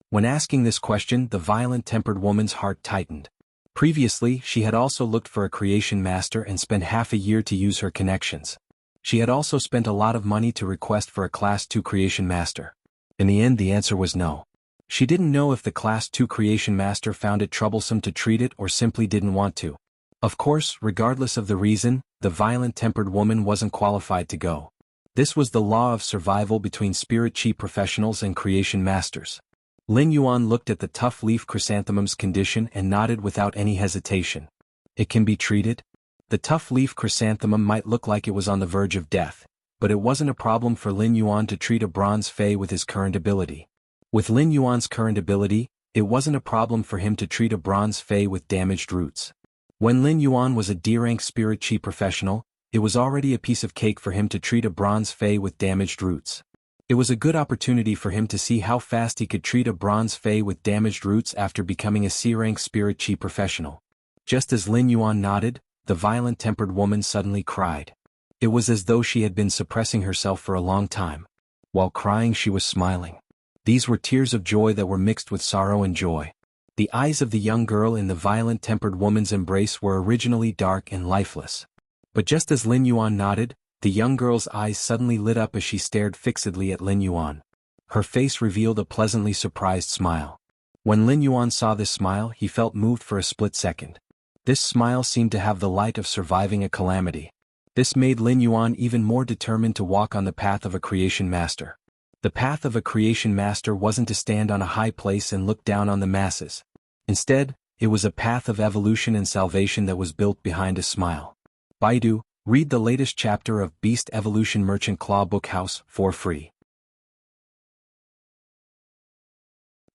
When asking this question, the violent-tempered woman's heart tightened. Previously, she had also looked for a creation master and spent half a year to use her connections. She had also spent a lot of money to request for a Class 2 creation master. In the end, the answer was no. She didn't know if the Class 2 creation master found it troublesome to treat it or simply didn't want to. Of course, regardless of the reason, the violent-tempered woman wasn't qualified to go. This was the law of survival between spirit chi professionals and creation masters. Lin Yuan looked at the tough leaf chrysanthemum's condition and nodded without any hesitation. "It can be treated?" The tough leaf chrysanthemum might look like it was on the verge of death, but it wasn't a problem for Lin Yuan to treat a bronze fei with his current ability. With Lin Yuan's current ability, it wasn't a problem for him to treat a bronze fei with damaged roots. When Lin Yuan was a D-rank spirit chi professional, it was already a piece of cake for him to treat a bronze fei with damaged roots. It was a good opportunity for him to see how fast he could treat a bronze fei with damaged roots after becoming a C-rank spirit chi professional. Just as Lin Yuan nodded, the violent-tempered woman suddenly cried. It was as though she had been suppressing herself for a long time. While crying, she was smiling. These were tears of joy that were mixed with sorrow and joy. The eyes of the young girl in the violent-tempered woman's embrace were originally dark and lifeless. But just as Lin Yuan nodded, the young girl's eyes suddenly lit up as she stared fixedly at Lin Yuan. Her face revealed a pleasantly surprised smile. When Lin Yuan saw this smile, he felt moved for a split second. This smile seemed to have the light of surviving a calamity. This made Lin Yuan even more determined to walk on the path of a creation master. The path of a creation master wasn't to stand on a high place and look down on the masses. Instead, it was a path of evolution and salvation that was built behind a smile. Baidu, read the latest chapter of Beast Evolution Merchant Claw Bookhouse for free.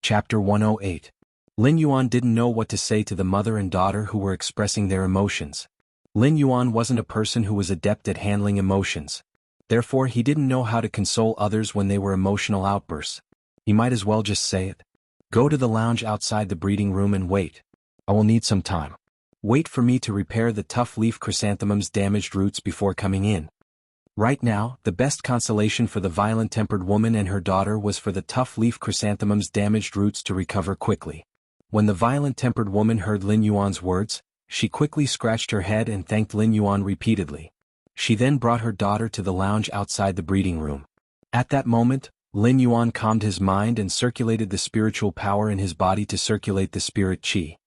Chapter 108. Lin Yuan didn't know what to say to the mother and daughter who were expressing their emotions. Lin Yuan wasn't a person who was adept at handling emotions. Therefore, he didn't know how to console others when they were emotional outbursts. He might as well just say it. "Go to the lounge outside the breeding room and wait. I will need some time. Wait for me to repair the tough leaf chrysanthemum's damaged roots before coming in." Right now, the best consolation for the violent-tempered woman and her daughter was for the tough leaf chrysanthemum's damaged roots to recover quickly. When the violent-tempered woman heard Lin Yuan's words, she quickly scratched her head and thanked Lin Yuan repeatedly. She then brought her daughter to the lounge outside the breeding room. At that moment, Lin Yuan calmed his mind and circulated the spiritual power in his body to circulate the spirit chi.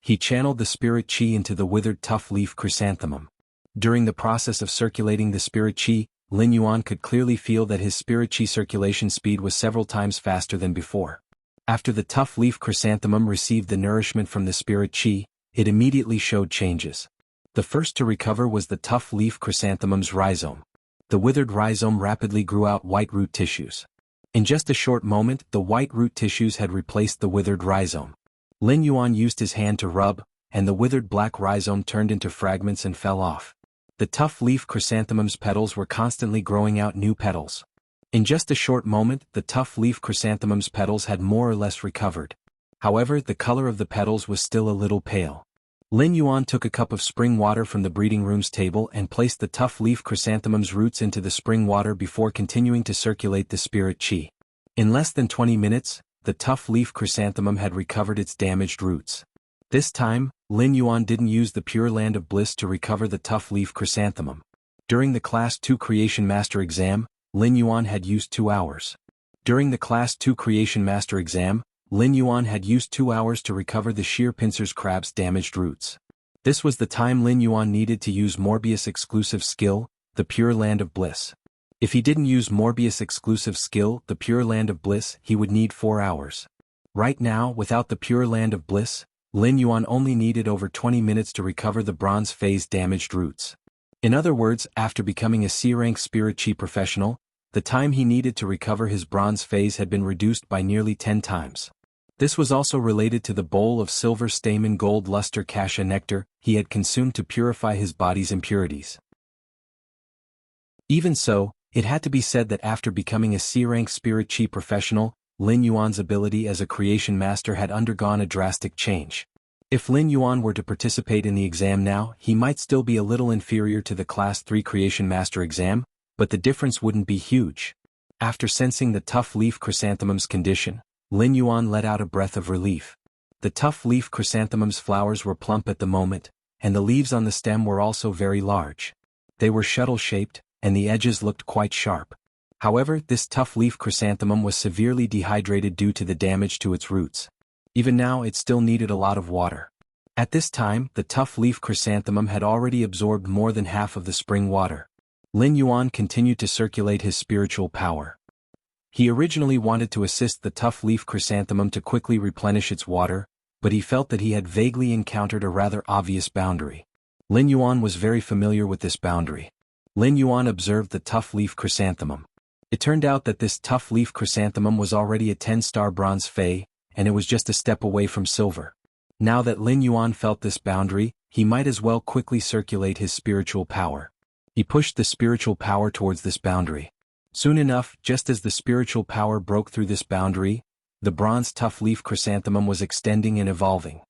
He channeled the spirit chi into the withered tough leaf chrysanthemum. During the process of circulating the spirit chi, Lin Yuan could clearly feel that his spirit chi circulation speed was several times faster than before. After the tough leaf chrysanthemum received the nourishment from the spirit chi, it immediately showed changes. The first to recover was the tough leaf chrysanthemum's rhizome. The withered rhizome rapidly grew out white root tissues. In just a short moment, the white root tissues had replaced the withered rhizome. Lin Yuan used his hand to rub, and the withered black rhizome turned into fragments and fell off. The tough leaf chrysanthemum's petals were constantly growing out new petals. In just a short moment, the tough leaf chrysanthemum's petals had more or less recovered. However, the color of the petals was still a little pale. Lin Yuan took a cup of spring water from the breeding room's table and placed the tough leaf chrysanthemum's roots into the spring water before continuing to circulate the spirit qi. In less than 20 minutes, the tough leaf chrysanthemum had recovered its damaged roots. This time, Lin Yuan didn't use the Pure Land of Bliss to recover the tough leaf chrysanthemum. During the Class 2 Creation Master exam, Lin Yuan had used 2 hours. During the Class 2 Creation Master exam, Lin Yuan had used 2 hours to recover the sheer pincer's crab's damaged roots. This was the time Lin Yuan needed to use Morbius' exclusive skill, the Pure Land of Bliss. If he didn't use Morbius' exclusive skill, the Pure Land of Bliss, he would need 4 hours. Right now, without the Pure Land of Bliss, Lin Yuan only needed over 20 minutes to recover the Bronze Phase damaged roots. In other words, after becoming a C-rank Spirit Chi professional, the time he needed to recover his Bronze Phase had been reduced by nearly 10 times. This was also related to the bowl of silver stamen gold luster cassia nectar he had consumed to purify his body's impurities. Even so, it had to be said that after becoming a C-rank Spirit Chi professional, Lin Yuan's ability as a creation master had undergone a drastic change. If Lin Yuan were to participate in the exam now, he might still be a little inferior to the Class 3 Creation Master exam, but the difference wouldn't be huge. After sensing the tough leaf chrysanthemum's condition, Lin Yuan let out a breath of relief. The tough leaf chrysanthemum's flowers were plump at the moment, and the leaves on the stem were also very large. They were shuttle-shaped, and the edges looked quite sharp. However, this tough leaf chrysanthemum was severely dehydrated due to the damage to its roots. Even now it still needed a lot of water. At this time, the tough leaf chrysanthemum had already absorbed more than half of the spring water. Lin Yuan continued to circulate his spiritual power. He originally wanted to assist the tough leaf chrysanthemum to quickly replenish its water, but he felt that he had vaguely encountered a rather obvious boundary. Lin Yuan was very familiar with this boundary. Lin Yuan observed the tough leaf chrysanthemum. It turned out that this tough leaf chrysanthemum was already a 10-star Bronze Fei, and it was just a step away from silver. Now that Lin Yuan felt this boundary, he might as well quickly circulate his spiritual power. He pushed the spiritual power towards this boundary. Soon enough, just as the spiritual power broke through this boundary, the bronze tough leaf chrysanthemum was extending and evolving.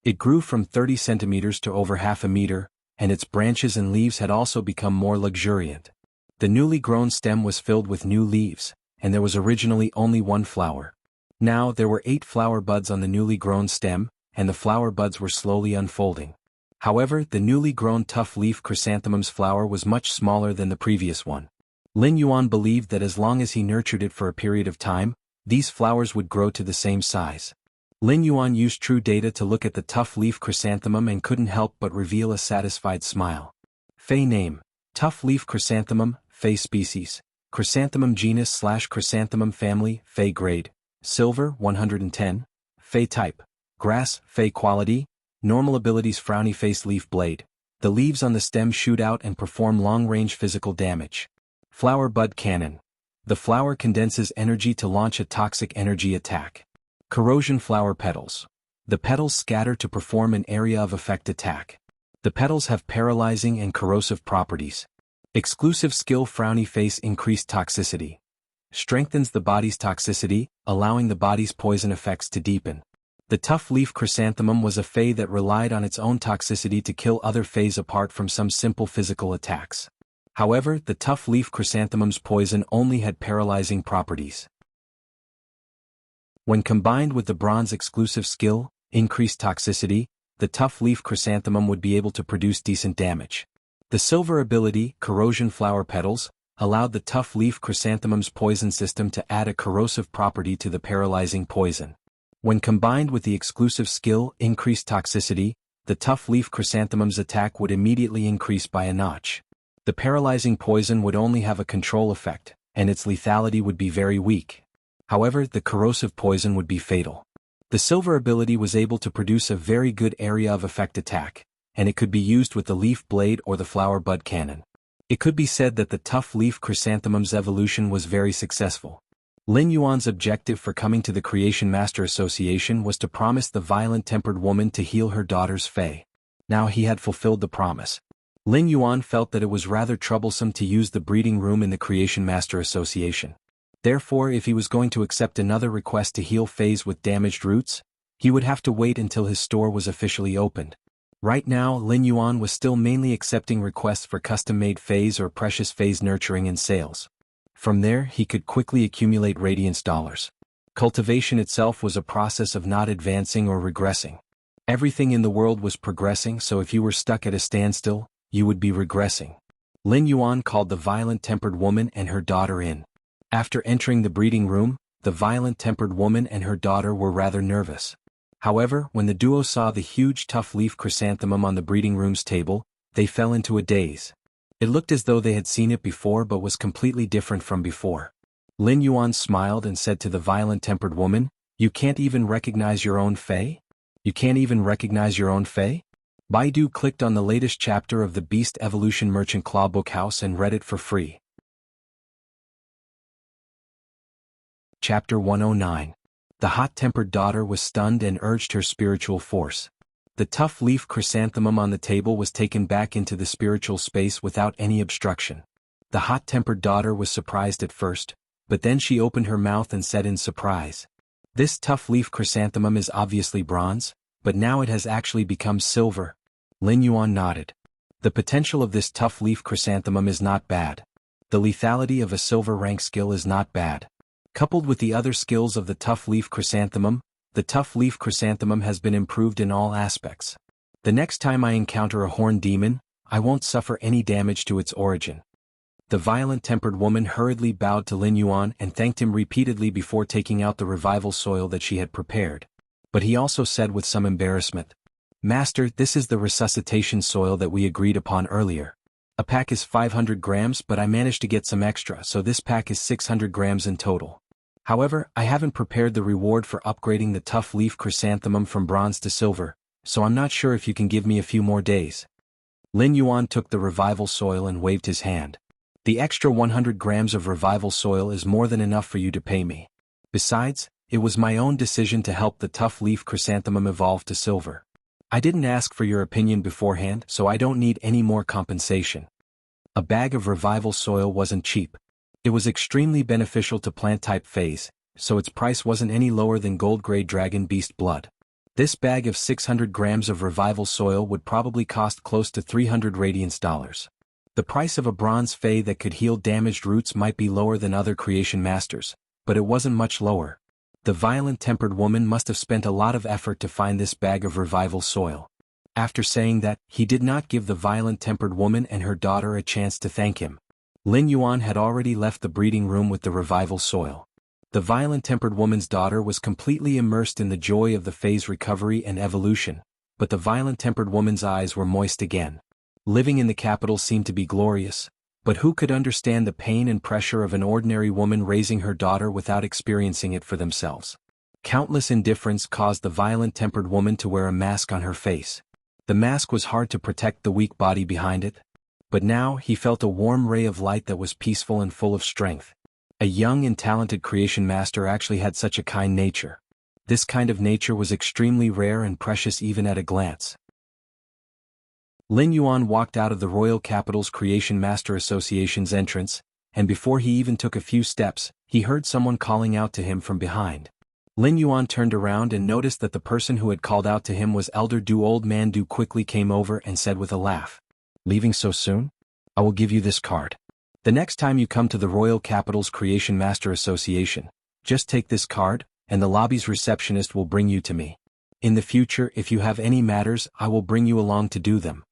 It grew from 30 centimeters to over half a meter, and its branches and leaves had also become more luxuriant. The newly grown stem was filled with new leaves, and there was originally only 1 flower. Now there were 8 flower buds on the newly grown stem, and the flower buds were slowly unfolding. However, the newly grown tough leaf chrysanthemum's flower was much smaller than the previous one. Lin Yuan believed that as long as he nurtured it for a period of time, these flowers would grow to the same size. Lin Yuan used true data to look at the tough leaf chrysanthemum and couldn't help but reveal a satisfied smile. Fei name: tough leaf chrysanthemum, Fei species, chrysanthemum genus/chrysanthemum family, Fei grade, silver 110, Fei type, grass, Fei quality, normal abilities frowny face leaf blade. The leaves on the stem shoot out and perform long-range physical damage. Flower bud cannon. The flower condenses energy to launch a toxic energy attack. Corrosion flower petals. The petals scatter to perform an area of effect attack. The petals have paralyzing and corrosive properties. Exclusive skill frowny face increased toxicity. Strengthens the body's toxicity, allowing the body's poison effects to deepen. The tough leaf chrysanthemum was a Fei that relied on its own toxicity to kill other Feis apart from some simple physical attacks. However, the tough leaf chrysanthemum's poison only had paralyzing properties. When combined with the bronze exclusive skill, increased toxicity, the tough leaf chrysanthemum would be able to produce decent damage. The silver ability, corrosion flower petals, allowed the tough leaf chrysanthemum's poison system to add a corrosive property to the paralyzing poison. When combined with the exclusive skill, increased toxicity, the tough leaf chrysanthemum's attack would immediately increase by a notch. The paralyzing poison would only have a control effect, and its lethality would be very weak. However, the corrosive poison would be fatal. The silver ability was able to produce a very good area of effect attack, and it could be used with the leaf blade or the flower bud cannon. It could be said that the tough leaf chrysanthemum's evolution was very successful. Lin Yuan's objective for coming to the Creation Master Association was to promise the violent-tempered woman to heal her daughter's Fei. Now he had fulfilled the promise. Lin Yuan felt that it was rather troublesome to use the breeding room in the Creation Master Association. Therefore, if he was going to accept another request to heal Feis with damaged roots, he would have to wait until his store was officially opened. Right now, Lin Yuan was still mainly accepting requests for custom-made phase or precious phase nurturing and sales. From there, he could quickly accumulate radiance dollars. Cultivation itself was a process of not advancing or regressing. Everything in the world was progressing, so if you were stuck at a standstill, you would be regressing. Lin Yuan called the violent-tempered woman and her daughter in. After entering the breeding room, the violent-tempered woman and her daughter were rather nervous. However, when the duo saw the huge tough leaf chrysanthemum on the breeding room's table, they fell into a daze. It looked as though they had seen it before but was completely different from before. Lin Yuan smiled and said to the violent-tempered woman, "You can't even recognize your own Fae? You can't even recognize your own Fae?" Baidu clicked on the latest chapter of the Beast Evolution Merchant Claw Book House and read it for free. Chapter 109. The hot-tempered daughter was stunned and urged her spiritual force. The tough leaf chrysanthemum on the table was taken back into the spiritual space without any obstruction. The hot-tempered daughter was surprised at first, but then she opened her mouth and said in surprise, "This tough leaf chrysanthemum is obviously bronze, but now it has actually become silver." Lin Yuan nodded. The potential of this tough leaf chrysanthemum is not bad. The lethality of a silver rank skill is not bad. Coupled with the other skills of the tough leaf chrysanthemum, the tough leaf chrysanthemum has been improved in all aspects. The next time I encounter a horned demon, I won't suffer any damage to its origin. The violent-tempered woman hurriedly bowed to Lin Yuan and thanked him repeatedly before taking out the revival soil that she had prepared. But he also said with some embarrassment, "Master, this is the resuscitation soil that we agreed upon earlier. A pack is 500 grams, but I managed to get some extra, so this pack is 600 grams in total. However, I haven't prepared the reward for upgrading the tough leaf chrysanthemum from bronze to silver, so I'm not sure if you can give me a few more days." Lin Yuan took the revival soil and waved his hand. "The extra 100 grams of revival soil is more than enough for you to pay me. Besides, it was my own decision to help the tough leaf chrysanthemum evolve to silver. I didn't ask for your opinion beforehand, so I don't need any more compensation." A bag of revival soil wasn't cheap. It was extremely beneficial to plant-type phase, so its price wasn't any lower than gold-grade dragon beast blood. This bag of 600 grams of revival soil would probably cost close to 300 radiance dollars. The price of a bronze Fae that could heal damaged roots might be lower than other creation masters, but it wasn't much lower. The violent-tempered woman must have spent a lot of effort to find this bag of revival soil. After saying that, he did not give the violent-tempered woman and her daughter a chance to thank him. Lin Yuan had already left the breeding room with the revival soil. The violent-tempered woman's daughter was completely immersed in the joy of the Fae's recovery and evolution, but the violent-tempered woman's eyes were moist again. Living in the capital seemed to be glorious, but who could understand the pain and pressure of an ordinary woman raising her daughter without experiencing it for themselves? Countless indifference caused the violent-tempered woman to wear a mask on her face. The mask was hard to protect the weak body behind it, but now he felt a warm ray of light that was peaceful and full of strength. A young and talented creation master actually had such a kind nature. This kind of nature was extremely rare and precious even at a glance. Lin Yuan walked out of the Royal Capital's Creation Master Association's entrance, and before he even took a few steps, he heard someone calling out to him from behind. Lin Yuan turned around and noticed that the person who had called out to him was Elder Du. Old Man Du quickly came over and said with a laugh, "Leaving so soon? I will give you this card. The next time you come to the Royal Capital's Creation Master Association, just take this card, and the lobby's receptionist will bring you to me. In the future, if you have any matters, I will bring you along to do them."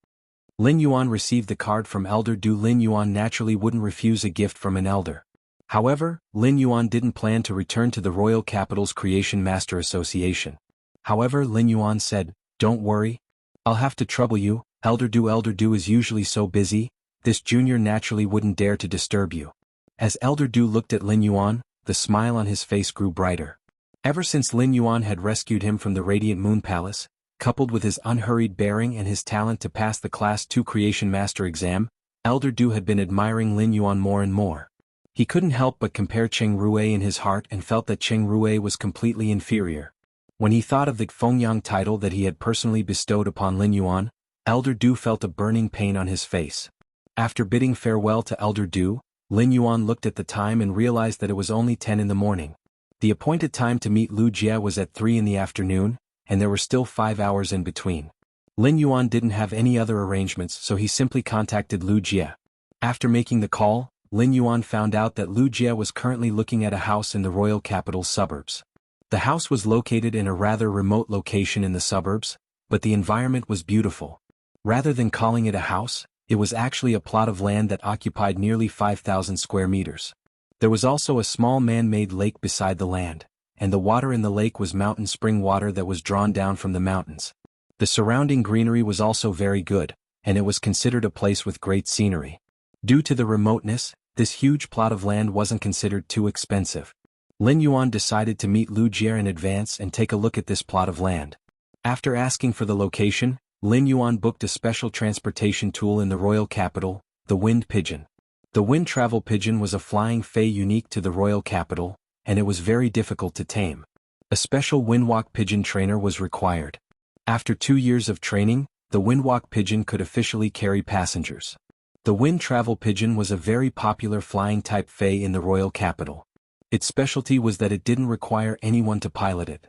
Lin Yuan received the card from Elder Du. Lin Yuan naturally wouldn't refuse a gift from an elder. However, Lin Yuan didn't plan to return to the Royal Capital's Creation Master Association. However, Lin Yuan said, "Don't worry. I'll have to trouble you, Elder Du. Elder Du is usually so busy, this junior naturally wouldn't dare to disturb you." As Elder Du looked at Lin Yuan, the smile on his face grew brighter. Ever since Lin Yuan had rescued him from the Radiant Moon Palace, coupled with his unhurried bearing and his talent to pass the Class 2 Creation Master exam, Elder Du had been admiring Lin Yuan more and more. He couldn't help but compare Cheng Rue in his heart and felt that Cheng Rue was completely inferior. When he thought of the Fengyang title that he had personally bestowed upon Lin Yuan, Elder Du felt a burning pain on his face. After bidding farewell to Elder Du, Lin Yuan looked at the time and realized that it was only 10 in the morning. The appointed time to meet Lu Jie was at 3 in the afternoon, and there were still 5 hours in between. Lin Yuan didn't have any other arrangements, so he simply contacted Lu Jie. After making the call, Lin Yuan found out that Lu Jie was currently looking at a house in the royal capital's suburbs. The house was located in a rather remote location in the suburbs, but the environment was beautiful. Rather than calling it a house, it was actually a plot of land that occupied nearly 5,000 square meters. There was also a small man-made lake beside the land, and the water in the lake was mountain spring water that was drawn down from the mountains. The surrounding greenery was also very good, and it was considered a place with great scenery. Due to the remoteness, this huge plot of land wasn't considered too expensive. Lin Yuan decided to meet Lu Jie in advance and take a look at this plot of land. After asking for the location, Lin Yuan booked a special transportation tool in the royal capital, the Wind Pigeon. The Wind Travel Pigeon was a flying fae unique to the royal capital, and it was very difficult to tame. A special Windwalk Pigeon trainer was required. After 2 years of training, the Windwalk Pigeon could officially carry passengers. The Wind Travel Pigeon was a very popular flying type fae in the royal capital. Its specialty was that it didn't require anyone to pilot it.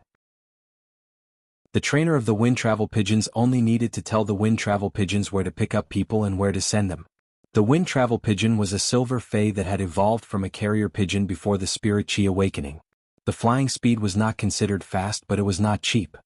The trainer of the Wind Travel Pigeons only needed to tell the Wind Travel Pigeons where to pick up people and where to send them. The Wind Travel Pigeon was a silver fae that had evolved from a carrier pigeon before the Spirit Chi awakening. The flying speed was not considered fast, but it was not cheap.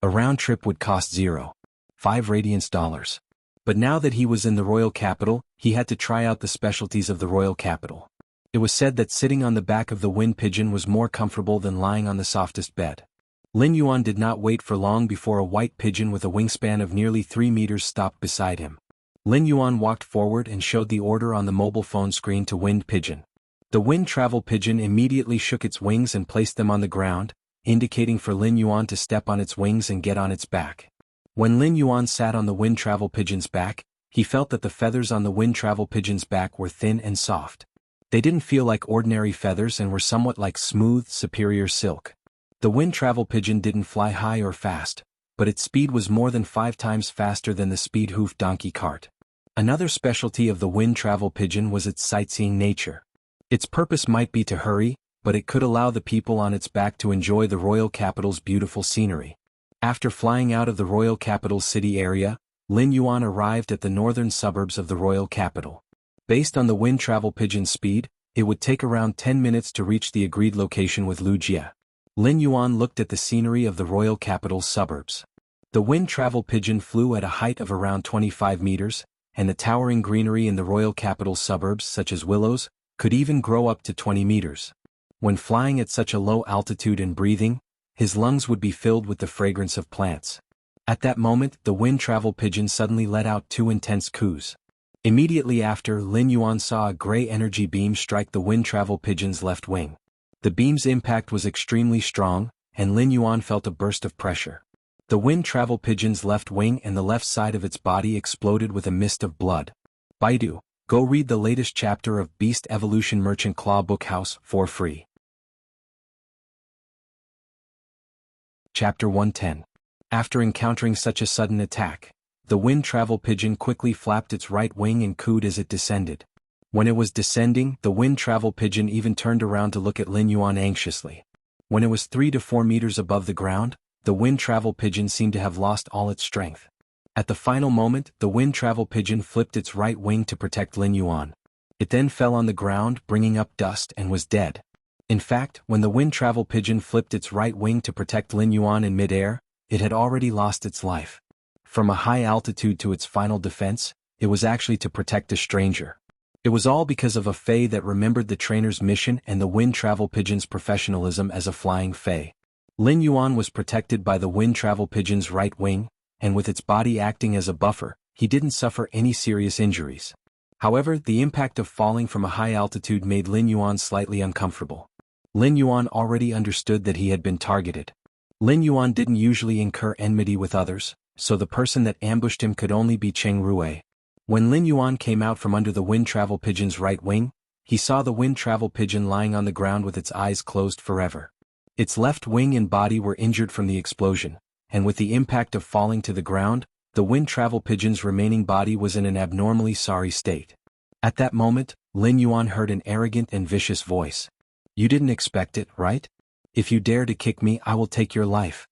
A round trip would cost 0.5 radiance dollars. But now that he was in the royal capital, he had to try out the specialties of the royal capital. It was said that sitting on the back of the wind pigeon was more comfortable than lying on the softest bed. Lin Yuan did not wait for long before a white pigeon with a wingspan of nearly 3 meters stopped beside him. Lin Yuan walked forward and showed the order on the mobile phone screen to Wind Pigeon. The Wind Travel Pigeon immediately shook its wings and placed them on the ground, indicating for Lin Yuan to step on its wings and get on its back. When Lin Yuan sat on the Wind Travel Pigeon's back, he felt that the feathers on the Wind Travel Pigeon's back were thin and soft. They didn't feel like ordinary feathers and were somewhat like smooth, superior silk. The Wind Travel Pigeon didn't fly high or fast, but its speed was more than 5 times faster than the speed-hoofed donkey cart. Another specialty of the Wind Travel Pigeon was its sightseeing nature. Its purpose might be to hurry, but it could allow the people on its back to enjoy the royal capital's beautiful scenery. After flying out of the royal capital's city area, Lin Yuan arrived at the northern suburbs of the royal capital. Based on the Wind Travel Pigeon's speed, it would take around 10 minutes to reach the agreed location with Lu Jie. Lin Yuan looked at the scenery of the royal capital's suburbs. The Wind Travel Pigeon flew at a height of around 25 meters, and the towering greenery in the royal capital's suburbs, such as willows, could even grow up to 20 meters. When flying at such a low altitude and breathing, his lungs would be filled with the fragrance of plants. At that moment, the Wind Travel Pigeon suddenly let out 2 intense coos. Immediately after, Lin Yuan saw a gray energy beam strike the Wind Travel Pigeon's left wing. The beam's impact was extremely strong, and Lin Yuan felt a burst of pressure. The Wind Travel Pigeon's left wing and the left side of its body exploded with a mist of blood. Baidu, go read the latest chapter of Beast Evolution Merchant Claw Bookhouse for free. Chapter 110. After encountering such a sudden attack, the Wind Travel Pigeon quickly flapped its right wing and cooed as it descended. When it was descending, the Wind Travel Pigeon even turned around to look at Lin Yuan anxiously. When it was 3 to 4 meters above the ground, the Wind Travel Pigeon seemed to have lost all its strength. At the final moment, the Wind Travel Pigeon flipped its right wing to protect Lin Yuan. It then fell on the ground, bringing up dust, and was dead. In fact, when the Wind Travel Pigeon flipped its right wing to protect Lin Yuan in midair, it had already lost its life. From a high altitude to its final defense, it was actually to protect a stranger. It was all because of a fae that remembered the trainer's mission and the Wind Travel Pigeon's professionalism as a flying fae. Lin Yuan was protected by the Wind Travel Pigeon's right wing, and with its body acting as a buffer, he didn't suffer any serious injuries. However, the impact of falling from a high altitude made Lin Yuan slightly uncomfortable. Lin Yuan already understood that he had been targeted. Lin Yuan didn't usually incur enmity with others, so the person that ambushed him could only be Cheng Rui. When Lin Yuan came out from under the Wind Travel Pigeon's right wing, he saw the Wind Travel Pigeon lying on the ground with its eyes closed forever. Its left wing and body were injured from the explosion, and with the impact of falling to the ground, the Wind Travel Pigeon's remaining body was in an abnormally sorry state. At that moment, Lin Yuan heard an arrogant and vicious voice. "You didn't expect it, right? If you dare to kick me, I will take your life."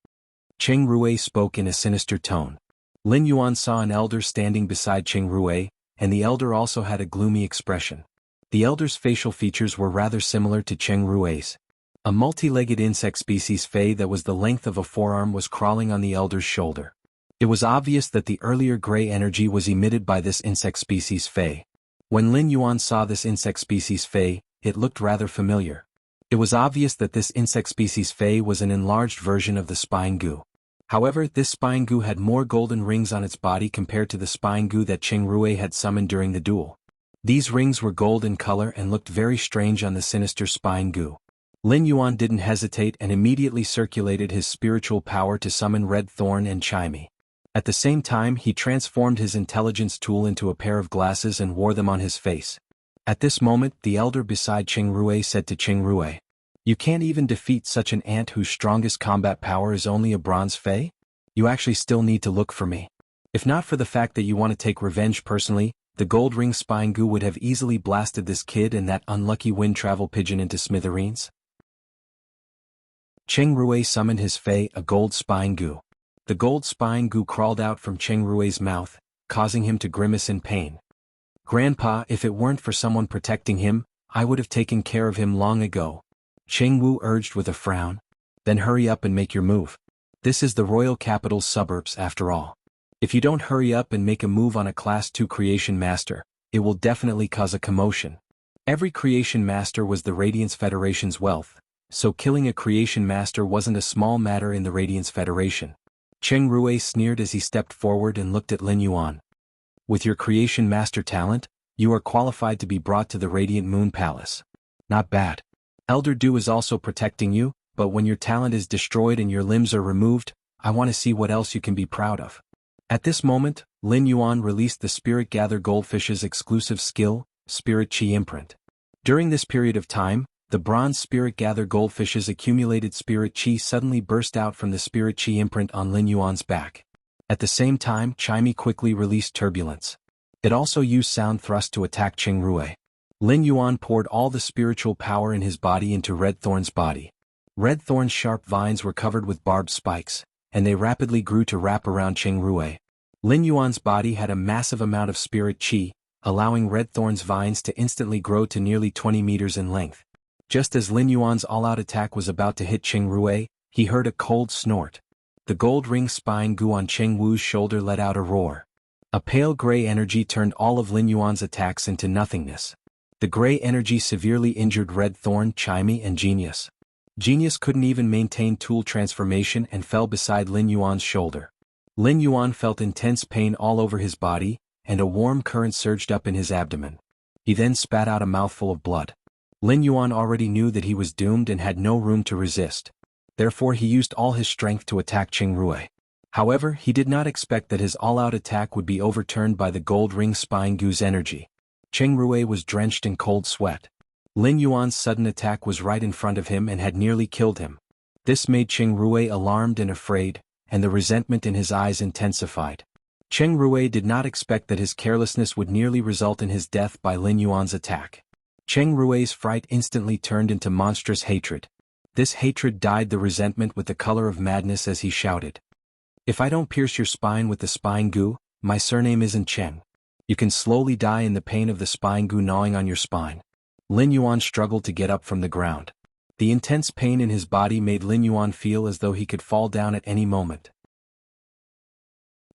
Cheng Rui spoke in a sinister tone. Lin Yuan saw an elder standing beside Cheng Rui, and the elder also had a gloomy expression. The elder's facial features were rather similar to Cheng Rui's. A multi-legged insect species fey that was the length of a forearm was crawling on the elder's shoulder. It was obvious that the earlier gray energy was emitted by this insect species fey. When Lin Yuan saw this insect species fey, it looked rather familiar. It was obvious that this insect species fey was an enlarged version of the spine goo. However, this spine goo had more golden rings on its body compared to the spine goo that Cheng Rui had summoned during the duel. These rings were gold in color and looked very strange on the sinister spine goo. Lin Yuan didn't hesitate and immediately circulated his spiritual power to summon Red Thorn and Chimey. At the same time, he transformed his intelligence tool into a pair of glasses and wore them on his face. At this moment, the elder beside Cheng Rui said to Cheng Rui, "You can't even defeat such an ant whose strongest combat power is only a bronze fey? You actually still need to look for me. If not for the fact that you want to take revenge personally, the gold ring spine goo would have easily blasted this kid and that unlucky wind travel pigeon into smithereens." Cheng Rui summoned his fey, a gold spine goo. The gold spine goo crawled out from Cheng Rui's mouth, causing him to grimace in pain. "Grandpa, if it weren't for someone protecting him, I would have taken care of him long ago," Cheng Wu urged with a frown. "Then hurry up and make your move. This is the royal capital's suburbs after all. If you don't hurry up and make a move on a Class 2 creation master, it will definitely cause a commotion." Every creation master was the Radiance Federation's wealth, so killing a creation master wasn't a small matter in the Radiance Federation. Cheng Rui sneered as he stepped forward and looked at Lin Yuan. "With your creation master talent, you are qualified to be brought to the Radiant Moon Palace. Not bad. Elder Du is also protecting you, but when your talent is destroyed and your limbs are removed, I want to see what else you can be proud of." At this moment, Lin Yuan released the Spirit Gather Goldfish's exclusive skill, Spirit Chi Imprint. During this period of time, the bronze Spirit Gather Goldfish's accumulated Spirit Chi suddenly burst out from the Spirit Chi imprint on Lin Yuan's back. At the same time, Chimey quickly released Turbulence. It also used Sound Thrust to attack Cheng Rui. Lin Yuan poured all the spiritual power in his body into Red Thorn's body. Red Thorn's sharp vines were covered with barbed spikes, and they rapidly grew to wrap around Cheng Rui. Lin Yuan's body had a massive amount of Spirit Chi, allowing Red Thorn's vines to instantly grow to nearly 20 meters in length. Just as Lin Yuan's all-out attack was about to hit Cheng Rui, he heard a cold snort. The gold ring spine goo on Cheng Wu's shoulder let out a roar. A pale gray energy turned all of Lin Yuan's attacks into nothingness. The gray energy severely injured Red Thorn, Chimey, and Genius. Genius couldn't even maintain tool transformation and fell beside Lin Yuan's shoulder. Lin Yuan felt intense pain all over his body, and a warm current surged up in his abdomen. He then spat out a mouthful of blood. Lin Yuan already knew that he was doomed and had no room to resist. Therefore he used all his strength to attack Cheng Rui. However, he did not expect that his all-out attack would be overturned by the gold ring spine goo's energy. Cheng Rui was drenched in cold sweat. Lin Yuan's sudden attack was right in front of him and had nearly killed him. This made Cheng Rui alarmed and afraid, and the resentment in his eyes intensified. Cheng Rui did not expect that his carelessness would nearly result in his death by Lin Yuan's attack. Cheng Rui's fright instantly turned into monstrous hatred. This hatred dyed the resentment with the color of madness as he shouted, "If I don't pierce your spine with the spine goo, my surname isn't Cheng. You can slowly die in the pain of the spine goo gnawing on your spine." Lin Yuan struggled to get up from the ground. The intense pain in his body made Lin Yuan feel as though he could fall down at any moment.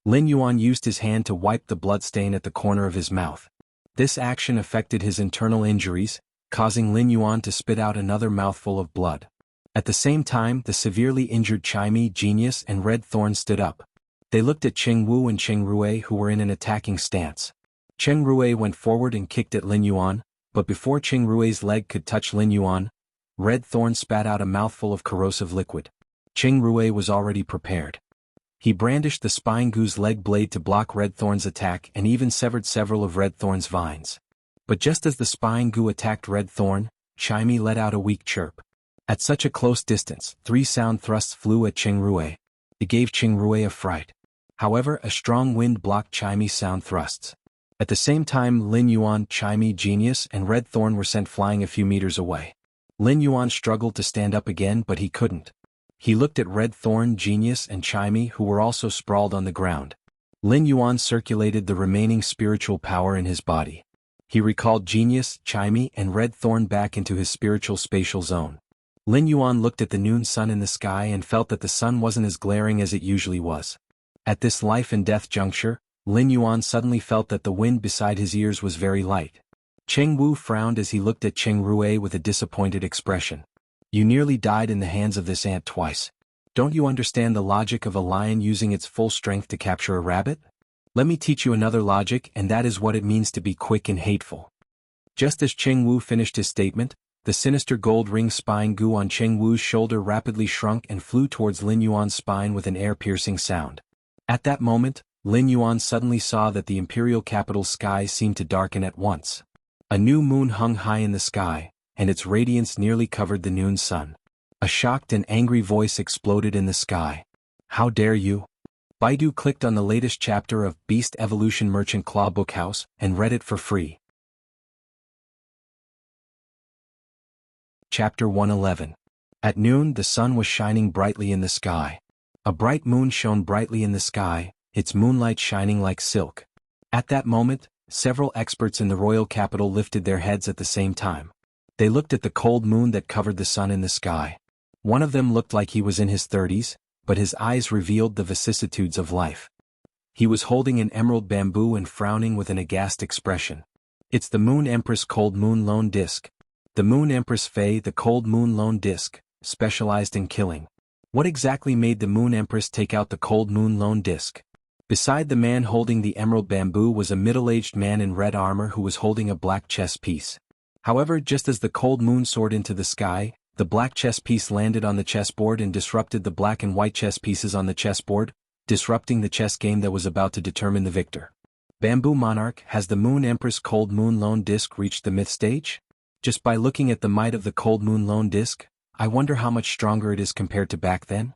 Lin Yuan used his hand to wipe the blood stain at the corner of his mouth. This action affected his internal injuries, causing Lin Yuan to spit out another mouthful of blood. At the same time, the severely injured Chimey, Genius, and Red Thorn stood up. They looked at Cheng Wu and Cheng Rui, who were in an attacking stance. Cheng Rui went forward and kicked at Lin Yuan, but before Cheng Rui's leg could touch Lin Yuan, Red Thorn spat out a mouthful of corrosive liquid. Cheng Rui was already prepared. He brandished the spine goo's leg blade to block Red Thorn's attack and even severed several of Red Thorn's vines. But just as the spine goo attacked Red Thorn, Chimey let out a weak chirp. At such a close distance, 3 sound thrusts flew at Cheng Rui. It gave Cheng Rui a fright. However, a strong wind blocked Chimey's sound thrusts. At the same time, Lin Yuan, Chimey, Genius, and Red Thorn were sent flying a few meters away. Lin Yuan struggled to stand up again, but he couldn't. He looked at Red Thorn, Genius, and Chimey, who were also sprawled on the ground. Lin Yuan circulated the remaining spiritual power in his body. He recalled Genius, Chimey, and Red Thorn back into his spiritual spatial zone. Lin Yuan looked at the noon sun in the sky and felt that the sun wasn't as glaring as it usually was. At this life and death juncture, Lin Yuan suddenly felt that the wind beside his ears was very light. Cheng Wu frowned as he looked at Cheng Rue with a disappointed expression. You nearly died in the hands of this ant twice. Don't you understand the logic of a lion using its full strength to capture a rabbit? Let me teach you another logic, and that is what it means to be quick and hateful. Just as Cheng Wu finished his statement, the sinister gold ring spine goo on Cheng Wu's shoulder rapidly shrunk and flew towards Lin Yuan's spine with an air-piercing sound. At that moment, Lin Yuan suddenly saw that the imperial capital's sky seemed to darken at once. A new moon hung high in the sky, and its radiance nearly covered the noon sun. A shocked and angry voice exploded in the sky. How dare you? Baidu clicked on the latest chapter of Beast Evolution Merchant Claw Bookhouse and read it for free. Chapter 111. At noon the sun was shining brightly in the sky. A bright moon shone brightly in the sky, its moonlight shining like silk. At that moment, several experts in the royal capital lifted their heads at the same time. They looked at the cold moon that covered the sun in the sky. One of them looked like he was in his 30s, but his eyes revealed the vicissitudes of life. He was holding an emerald bamboo and frowning with an aghast expression. It's the Moon Empress Cold Moon Lone Disc. The Moon Empress Faye, the Cold Moon Lone Disc, specialized in killing. What exactly made the Moon Empress take out the Cold Moon Lone Disc? Beside the man holding the emerald bamboo was a middle-aged man in red armor who was holding a black chess piece. However, just as the cold moon soared into the sky, the black chess piece landed on the chessboard and disrupted the black and white chess pieces on the chessboard, disrupting the chess game that was about to determine the victor. Bamboo Monarch, has the Moon Empress Cold Moon Lone Disc reached the myth stage? Just by looking at the might of the Cold Moon Lone Disc, I wonder how much stronger it is compared to back then?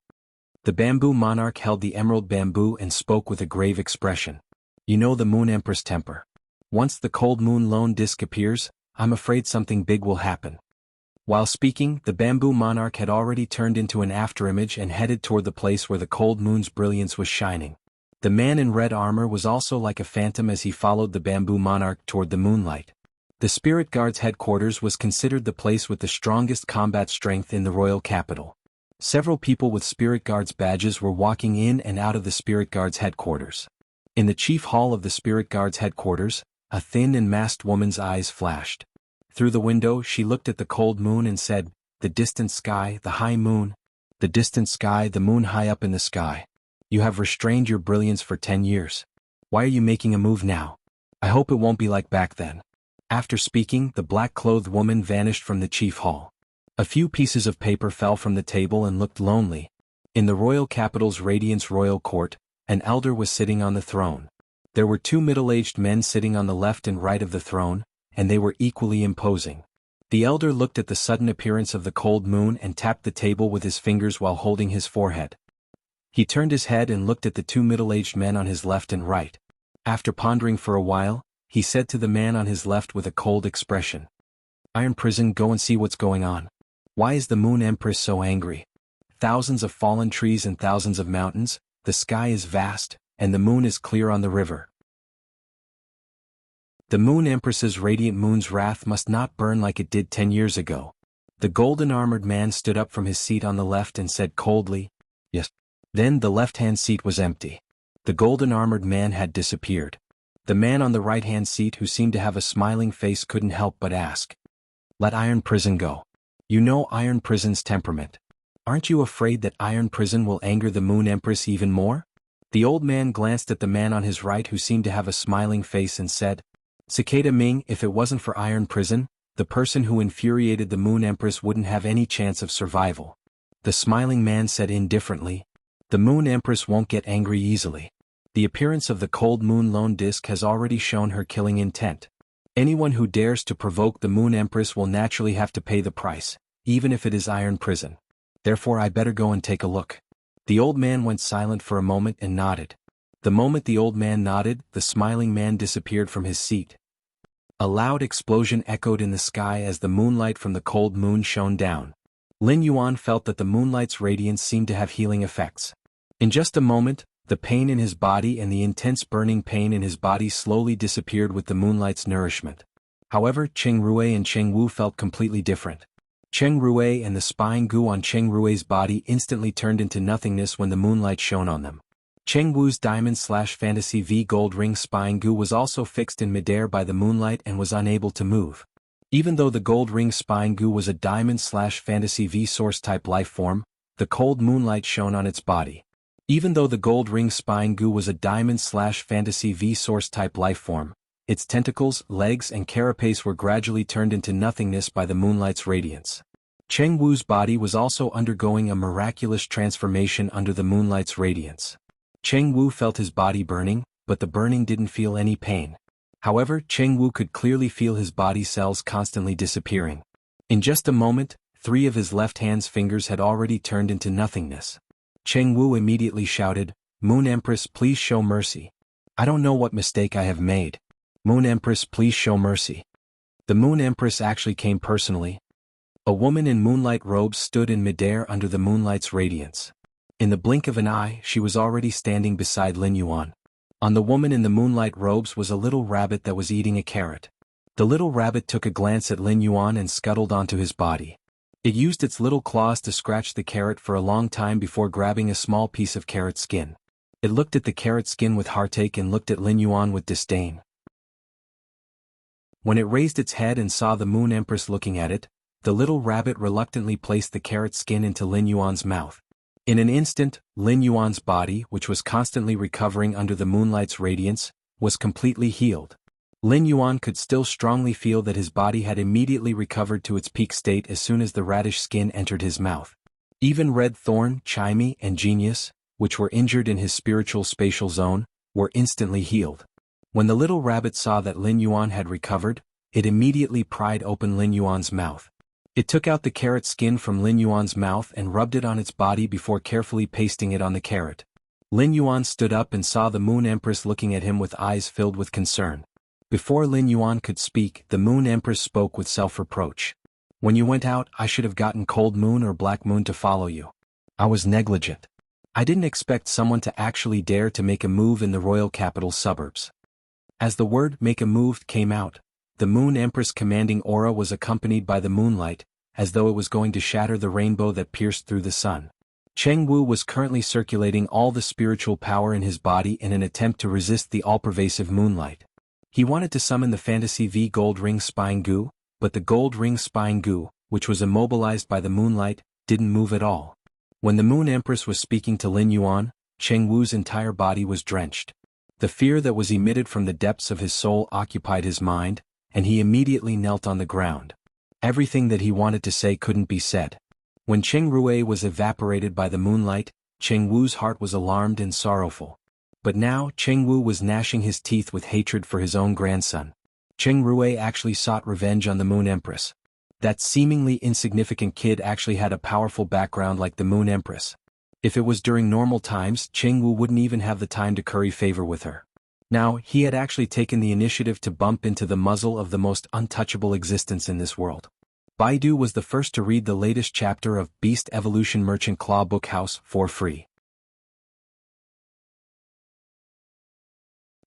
The Bamboo Monarch held the emerald bamboo and spoke with a grave expression. You know the Moon Empress temper. Once the Cold Moon Lone Disc appears, I'm afraid something big will happen. While speaking, the Bamboo Monarch had already turned into an afterimage and headed toward the place where the cold moon's brilliance was shining. The man in red armor was also like a phantom as he followed the Bamboo Monarch toward the moonlight. The Spirit Guard's headquarters was considered the place with the strongest combat strength in the royal capital. Several people with Spirit Guards badges were walking in and out of the Spirit Guard's headquarters. In the chief hall of the Spirit Guard's headquarters, a thin and masked woman's eyes flashed. Through the window she looked at the cold moon and said, "The distant sky, the high moon. The distant sky, the moon high up in the sky. You have restrained your brilliance for 10 years. Why are you making a move now? I hope it won't be like back then." After speaking, the black-clothed woman vanished from the chief hall. A few pieces of paper fell from the table and looked lonely. In the royal capital's Radiance Royal Court, an elder was sitting on the throne. There were two middle-aged men sitting on the left and right of the throne, and they were equally imposing. The elder looked at the sudden appearance of the cold moon and tapped the table with his fingers while holding his forehead. He turned his head and looked at the two middle-aged men on his left and right. After pondering for a while, he said to the man on his left with a cold expression, "Iron Prison, go and see what's going on. Why is the Moon Empress so angry? Thousands of fallen trees and thousands of mountains, the sky is vast, and the moon is clear on the river. The Moon Empress's radiant moon's wrath must not burn like it did 10 years ago." The golden-armored man stood up from his seat on the left and said coldly, "Yes." Then the left-hand seat was empty. The golden-armored man had disappeared. The man on the right-hand seat, who seemed to have a smiling face, couldn't help but ask, "Let Iron Prison go. You know Iron Prison's temperament. Aren't you afraid that Iron Prison will anger the Moon Empress even more?" The old man glanced at the man on his right, who seemed to have a smiling face, and said, "Cicada Ming, if it wasn't for Iron Prison, the person who infuriated the Moon Empress wouldn't have any chance of survival." The smiling man said indifferently, "The Moon Empress won't get angry easily. The appearance of the Cold Moon Lone Disc has already shown her killing intent. Anyone who dares to provoke the Moon Empress will naturally have to pay the price, even if it is Iron Prison. Therefore I better go and take a look." The old man went silent for a moment and nodded. The moment the old man nodded, the smiling man disappeared from his seat. A loud explosion echoed in the sky as the moonlight from the cold moon shone down. Lin Yuan felt that the moonlight's radiance seemed to have healing effects. In just a moment, The pain in his body and the intense burning pain in his body slowly disappeared with the moonlight's nourishment. However, Cheng Rui and Cheng Wu felt completely different. Cheng Rui and the spine goo on Cheng Rui's body instantly turned into nothingness when the moonlight shone on them. Cheng Wu's diamond/fantasy V gold ring spine goo was also fixed in midair by the moonlight and was unable to move. Even though the gold ring spine goo was a diamond/fantasy V source type life form, the cold moonlight shone on its body. Even though the gold ring spine goo was a diamond/fantasy V source type life form, its tentacles, legs and carapace were gradually turned into nothingness by the moonlight's radiance. Cheng Wu's body was also undergoing a miraculous transformation under the moonlight's radiance. Cheng Wu felt his body burning, but the burning didn't feel any pain. However, Cheng Wu could clearly feel his body cells constantly disappearing. In just a moment, 3 of his left hand's fingers had already turned into nothingness. Cheng Wu immediately shouted, "Moon Empress, please show mercy. I don't know what mistake I have made. Moon Empress, please show mercy." The Moon Empress actually came personally. A woman in moonlight robes stood in midair under the moonlight's radiance. In the blink of an eye, she was already standing beside Lin Yuan. On the woman in the moonlight robes was a little rabbit that was eating a carrot. The little rabbit took a glance at Lin Yuan and scuttled onto his body. It used its little claws to scratch the carrot for a long time before grabbing a small piece of carrot skin. It looked at the carrot skin with heartache and looked at Lin Yuan with disdain. When it raised its head and saw the Moon Empress looking at it, the little rabbit reluctantly placed the carrot skin into Lin Yuan's mouth. In an instant, Lin Yuan's body, which was constantly recovering under the moonlight's radiance, was completely healed. Lin Yuan could still strongly feel that his body had immediately recovered to its peak state as soon as the radish skin entered his mouth. Even Red Thorn, Chimey, and Genius, which were injured in his spiritual spatial zone, were instantly healed. When the little rabbit saw that Lin Yuan had recovered, it immediately pried open Lin Yuan's mouth. It took out the carrot skin from Lin Yuan's mouth and rubbed it on its body before carefully pasting it on the carrot. Lin Yuan stood up and saw the Moon Empress looking at him with eyes filled with concern. Before Lin Yuan could speak, the Moon Empress spoke with self-reproach. "When you went out, I should have gotten Cold Moon or Black Moon to follow you. I was negligent. I didn't expect someone to actually dare to make a move in the royal capital suburbs." As the word "make a move" came out, the Moon Empress' commanding aura was accompanied by the moonlight, as though it was going to shatter the rainbow that pierced through the sun. Cheng Wu was currently circulating all the spiritual power in his body in an attempt to resist the all-pervasive moonlight. He wanted to summon the Fantasy V Gold Ring Spine Goo, but the Gold Ring Spine Goo, which was immobilized by the moonlight, didn't move at all. When the Moon Empress was speaking to Lin Yuan, Cheng Wu's entire body was drenched. The fear that was emitted from the depths of his soul occupied his mind, and he immediately knelt on the ground. Everything that he wanted to say couldn't be said. When Cheng Rui was evaporated by the moonlight, Cheng Wu's heart was alarmed and sorrowful. But now Cheng Wu was gnashing his teeth with hatred for his own grandson. Cheng Rui actually sought revenge on the Moon Empress. That seemingly insignificant kid actually had a powerful background like the Moon Empress. If it was during normal times, Cheng Wu wouldn't even have the time to curry favor with her. Now, he had actually taken the initiative to bump into the muzzle of the most untouchable existence in this world. Baidu was the first to read the latest chapter of Beast Evolution Merchant Claw Book House for free.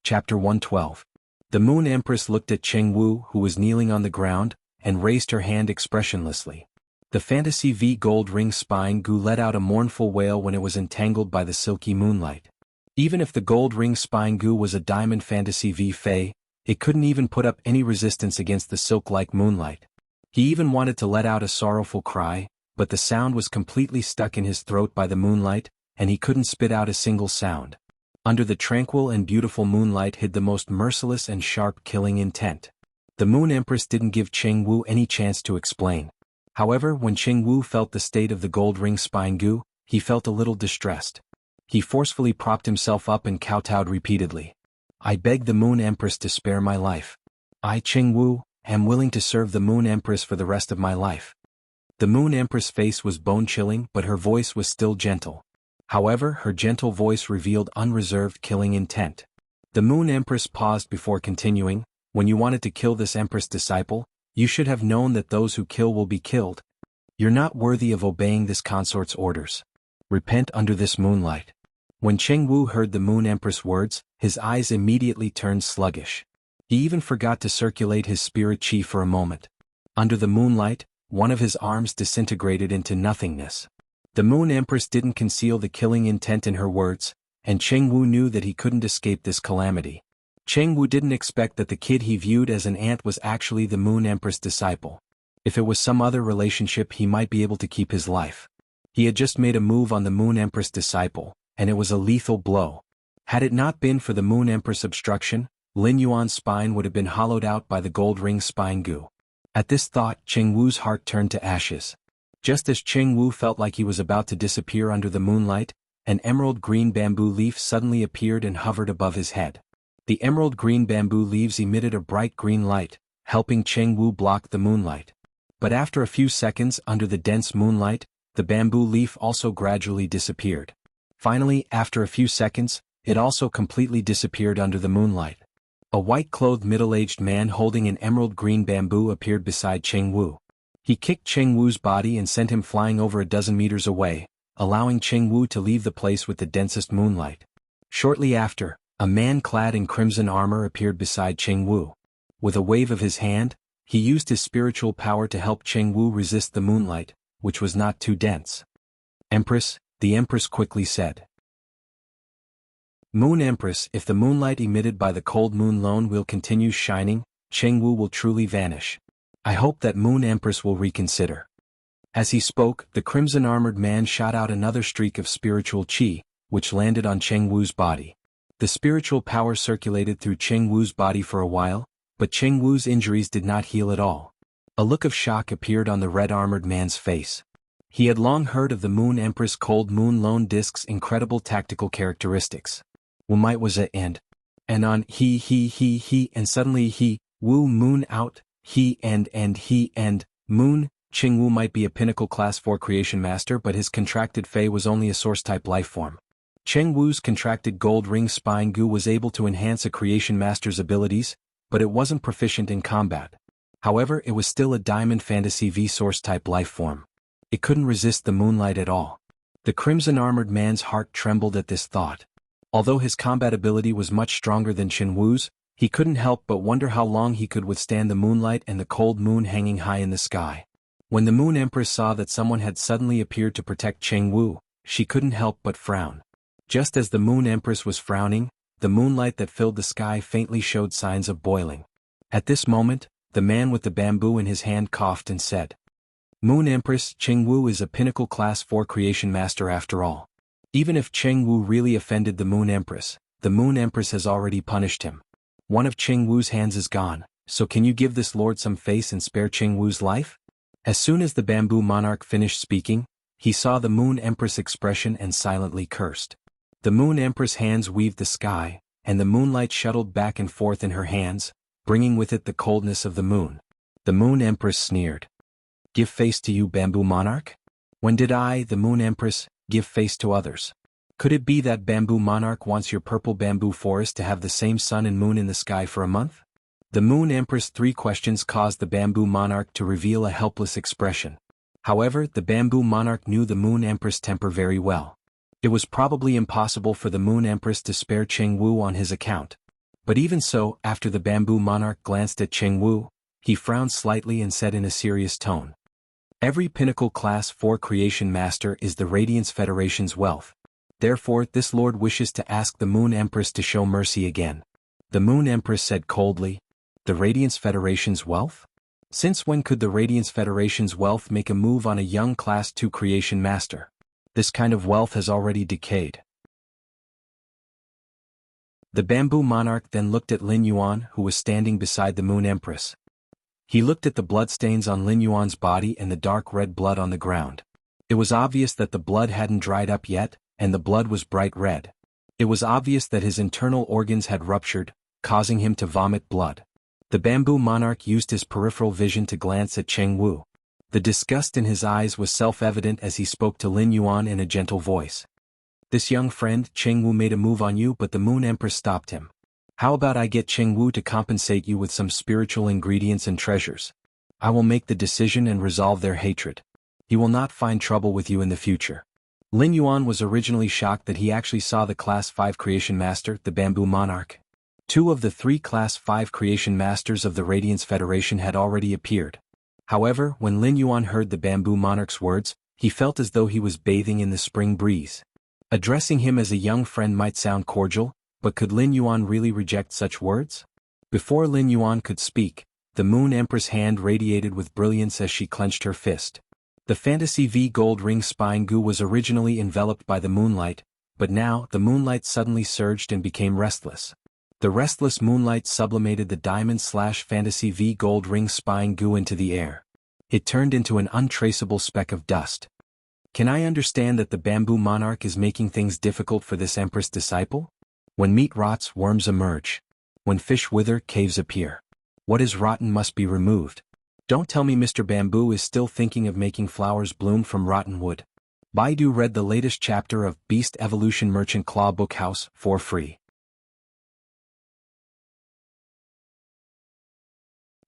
Chapter 112. The Moon Empress looked at Cheng Wu, who was kneeling on the ground, and raised her hand expressionlessly. The Fantasy V Gold Ring Spine Goo let out a mournful wail when it was entangled by the silky moonlight. Even if the Gold Ring Spine Goo was a Diamond Fantasy V Fey, it couldn't even put up any resistance against the silk-like moonlight. He even wanted to let out a sorrowful cry, but the sound was completely stuck in his throat by the moonlight, and he couldn't spit out a single sound. Under the tranquil and beautiful moonlight hid the most merciless and sharp killing intent. The Moon Empress didn't give Cheng Wu any chance to explain. However, when Cheng Wu felt the state of the Gold Ring Spine Goo, he felt a little distressed. He forcefully propped himself up and kowtowed repeatedly. "I beg the Moon Empress to spare my life. I, Cheng Wu, am willing to serve the Moon Empress for the rest of my life." The Moon Empress' face was bone-chilling, but her voice was still gentle. However, her gentle voice revealed unreserved killing intent. The Moon Empress paused before continuing, "When you wanted to kill this Empress disciple, you should have known that those who kill will be killed. You're not worthy of obeying this consort's orders. Repent under this moonlight." When Cheng Wu heard the Moon Empress' words, his eyes immediately turned sluggish. He even forgot to circulate his spirit chi for a moment. Under the moonlight, one of his arms disintegrated into nothingness. The Moon Empress didn't conceal the killing intent in her words, and Cheng Wu knew that he couldn't escape this calamity. Cheng Wu didn't expect that the kid he viewed as an ant was actually the Moon Empress disciple. If it was some other relationship, he might be able to keep his life. He had just made a move on the Moon Empress disciple, and it was a lethal blow. Had it not been for the Moon Empress obstruction, Lin Yuan's spine would have been hollowed out by the gold ring spine goo. At this thought, Cheng Wu's heart turned to ashes. Just as Cheng Wu felt like he was about to disappear under the moonlight, an emerald green bamboo leaf suddenly appeared and hovered above his head. The emerald green bamboo leaves emitted a bright green light, helping Cheng Wu block the moonlight. But after a few seconds under the dense moonlight, the bamboo leaf also gradually disappeared. Finally, after a few seconds, it also completely disappeared under the moonlight. A white-clothed middle-aged man holding an emerald green bamboo appeared beside Cheng Wu. He kicked Cheng Wu's body and sent him flying over a dozen meters away, allowing Cheng Wu to leave the place with the densest moonlight. Shortly after, a man clad in crimson armor appeared beside Cheng Wu. With a wave of his hand, he used his spiritual power to help Cheng Wu resist the moonlight, which was not too dense. "Empress," the Empress quickly said. "Moon Empress, if the moonlight emitted by the cold moon alone will continue shining, Cheng Wu will truly vanish. I hope that Moon Empress will reconsider." As he spoke, the crimson-armored man shot out another streak of spiritual chi, which landed on Cheng Wu's body. The spiritual power circulated through Cheng Wu's body for a while, but Cheng Wu's injuries did not heal at all. A look of shock appeared on the red-armored man's face. He had long heard of the Moon Empress Cold Moon Lone Disk's incredible tactical characteristics. Wu might was a and on he, and suddenly he, Wu Moon out, he and Moon. Cheng Wu might be a pinnacle class 4 creation master, but his contracted Fei was only a source-type lifeform. Cheng Wu's contracted gold ring spine goo was able to enhance a creation master's abilities, but it wasn't proficient in combat. However, it was still a Diamond Fantasy V source-type lifeform. It couldn't resist the moonlight at all. The crimson-armored man's heart trembled at this thought. Although his combat ability was much stronger than Cheng Wu's, he couldn't help but wonder how long he could withstand the moonlight and the cold moon hanging high in the sky. When the Moon Empress saw that someone had suddenly appeared to protect Cheng Wu, she couldn't help but frown. Just as the Moon Empress was frowning, the moonlight that filled the sky faintly showed signs of boiling. At this moment, the man with the bamboo in his hand coughed and said, "Moon Empress, Cheng Wu is a pinnacle class 4 creation master after all. Even if Cheng Wu really offended the Moon Empress has already punished him. One of Cheng Wu's hands is gone, so can you give this lord some face and spare Cheng Wu's life?" As soon as the bamboo monarch finished speaking, he saw the Moon Empress' expression and silently cursed. The Moon Empress' hands weaved the sky, and the moonlight shuttled back and forth in her hands, bringing with it the coldness of the moon. The Moon Empress sneered. "Give face to you, bamboo monarch? When did I, the Moon Empress, give face to others? Could it be that bamboo monarch wants your purple bamboo forest to have the same sun and moon in the sky for a month?" The Moon Empress' 3 questions caused the bamboo monarch to reveal a helpless expression. However, the bamboo monarch knew the Moon Empress' temper very well. It was probably impossible for the Moon Empress to spare Cheng Wu on his account. But even so, after the bamboo monarch glanced at Cheng Wu, he frowned slightly and said in a serious tone, "Every pinnacle class 4 creation master is the Radiance Federation's wealth. Therefore, this lord wishes to ask the Moon Empress to show mercy again." The Moon Empress said coldly, "The Radiance Federation's wealth? Since when could the Radiance Federation's wealth make a move on a young Class 2 creation master? This kind of wealth has already decayed." The bamboo monarch then looked at Lin Yuan, who was standing beside the Moon Empress. He looked at the bloodstains on Lin Yuan's body and the dark red blood on the ground. It was obvious that the blood hadn't dried up yet, and the blood was bright red. It was obvious that his internal organs had ruptured, causing him to vomit blood. The bamboo monarch used his peripheral vision to glance at Cheng Wu. The disgust in his eyes was self-evident as he spoke to Lin Yuan in a gentle voice. "This young friend, Cheng Wu, made a move on you, but the Moon Empress stopped him. How about I get Cheng Wu to compensate you with some spiritual ingredients and treasures? I will make the decision and resolve their hatred. He will not find trouble with you in the future." Lin Yuan was originally shocked that he actually saw the Class 5 Creation Master, the Bamboo Monarch. Two of the three Class 5 Creation Masters of the Radiance Federation had already appeared. However, when Lin Yuan heard the Bamboo Monarch's words, he felt as though he was bathing in the spring breeze. Addressing him as a young friend might sound cordial, but could Lin Yuan really reject such words? Before Lin Yuan could speak, the Moon Empress' hand radiated with brilliance as she clenched her fist. The Fantasy V Gold Ring Spine Goo was originally enveloped by the moonlight, but now the moonlight suddenly surged and became restless. The restless moonlight sublimated the Diamond/Fantasy V Gold Ring Spine Goo into the air. It turned into an untraceable speck of dust. Can I understand that the Bamboo Monarch is making things difficult for this Empress disciple? When meat rots, worms emerge. When fish wither, caves appear. What is rotten must be removed. Don't tell me Mr. Bamboo is still thinking of making flowers bloom from rotten wood. Baidu read the latest chapter of Beast Evolution Merchant Claw Bookhouse for free.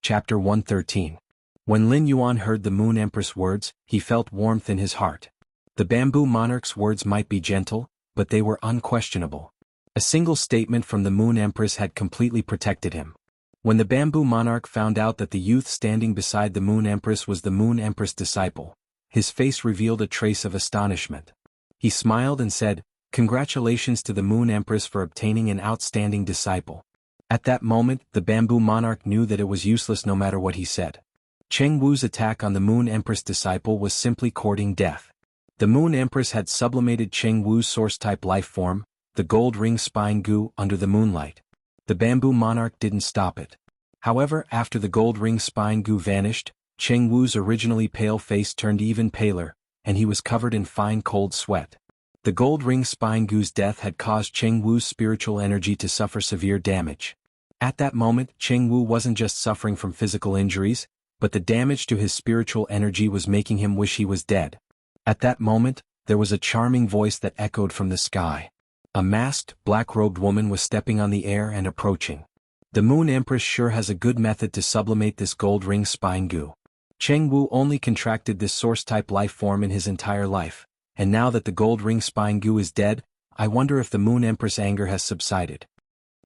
Chapter 113. When Lin Yuan heard the Moon Empress' words, he felt warmth in his heart. The Bamboo Monarch's words might be gentle, but they were unquestionable. A single statement from the Moon Empress had completely protected him. When the Bamboo Monarch found out that the youth standing beside the Moon Empress was the Moon Empress disciple, his face revealed a trace of astonishment. He smiled and said, "Congratulations to the Moon Empress for obtaining an outstanding disciple." At that moment, the Bamboo Monarch knew that it was useless no matter what he said. Cheng Wu's attack on the Moon Empress disciple was simply courting death. The Moon Empress had sublimated Cheng Wu's source-type life form, the Gold Ring Spine Goo, under the moonlight. The Bamboo Monarch didn't stop it. However, after the Gold Ring Spine Goo vanished, Cheng Wu's originally pale face turned even paler, and he was covered in fine cold sweat. The Gold Ring Spine Goo's death had caused Cheng Wu's spiritual energy to suffer severe damage. At that moment, Cheng Wu wasn't just suffering from physical injuries, but the damage to his spiritual energy was making him wish he was dead. At that moment, there was a charming voice that echoed from the sky. A masked, black-robed woman was stepping on the air and approaching. The Moon Empress sure has a good method to sublimate this Gold Ring Spine Goo. Cheng Wu only contracted this source-type life form in his entire life, and now that the Gold Ring Spine Goo is dead, I wonder if the Moon Empress' anger has subsided.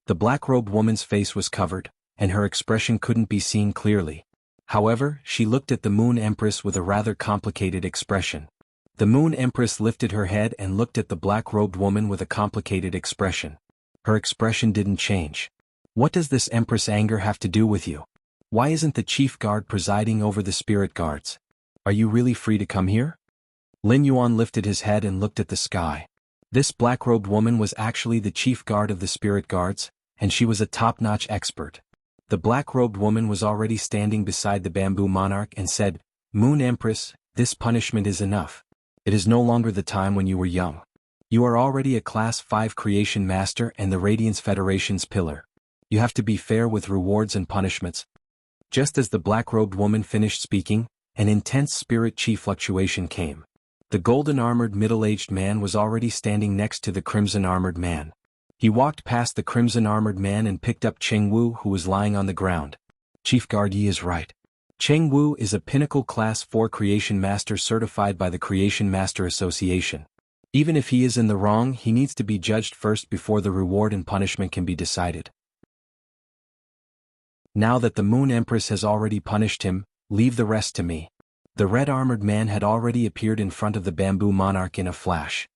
The black-robed woman's face was covered, and her expression couldn't be seen clearly. However, she looked at the Moon Empress with a rather complicated expression. The Moon Empress lifted her head and looked at the black-robed woman with a complicated expression. Her expression didn't change. What does this Empress' anger have to do with you? Why isn't the chief guard presiding over the spirit guards? Are you really free to come here? Lin Yuan lifted his head and looked at the sky. This black-robed woman was actually the chief guard of the spirit guards, and she was a top-notch expert. The black-robed woman was already standing beside the Bamboo Monarch and said, "Moon Empress, this punishment is enough. It is no longer the time when you were young. You are already a Class 5 Creation Master and the Radiance Federation's pillar. You have to be fair with rewards and punishments." Just as the black-robed woman finished speaking, an intense spirit-chi fluctuation came. The golden-armored middle-aged man was already standing next to the crimson-armored man. He walked past the crimson-armored man and picked up Cheng Wu, who was lying on the ground. "Chief Guard Yi is right. Cheng Wu is a pinnacle Class 4 Creation Master certified by the Creation Master Association. Even if he is in the wrong, he needs to be judged first before the reward and punishment can be decided. Now that the Moon Empress has already punished him, leave the rest to me." The red-armored man had already appeared in front of the Bamboo Monarch in a flash.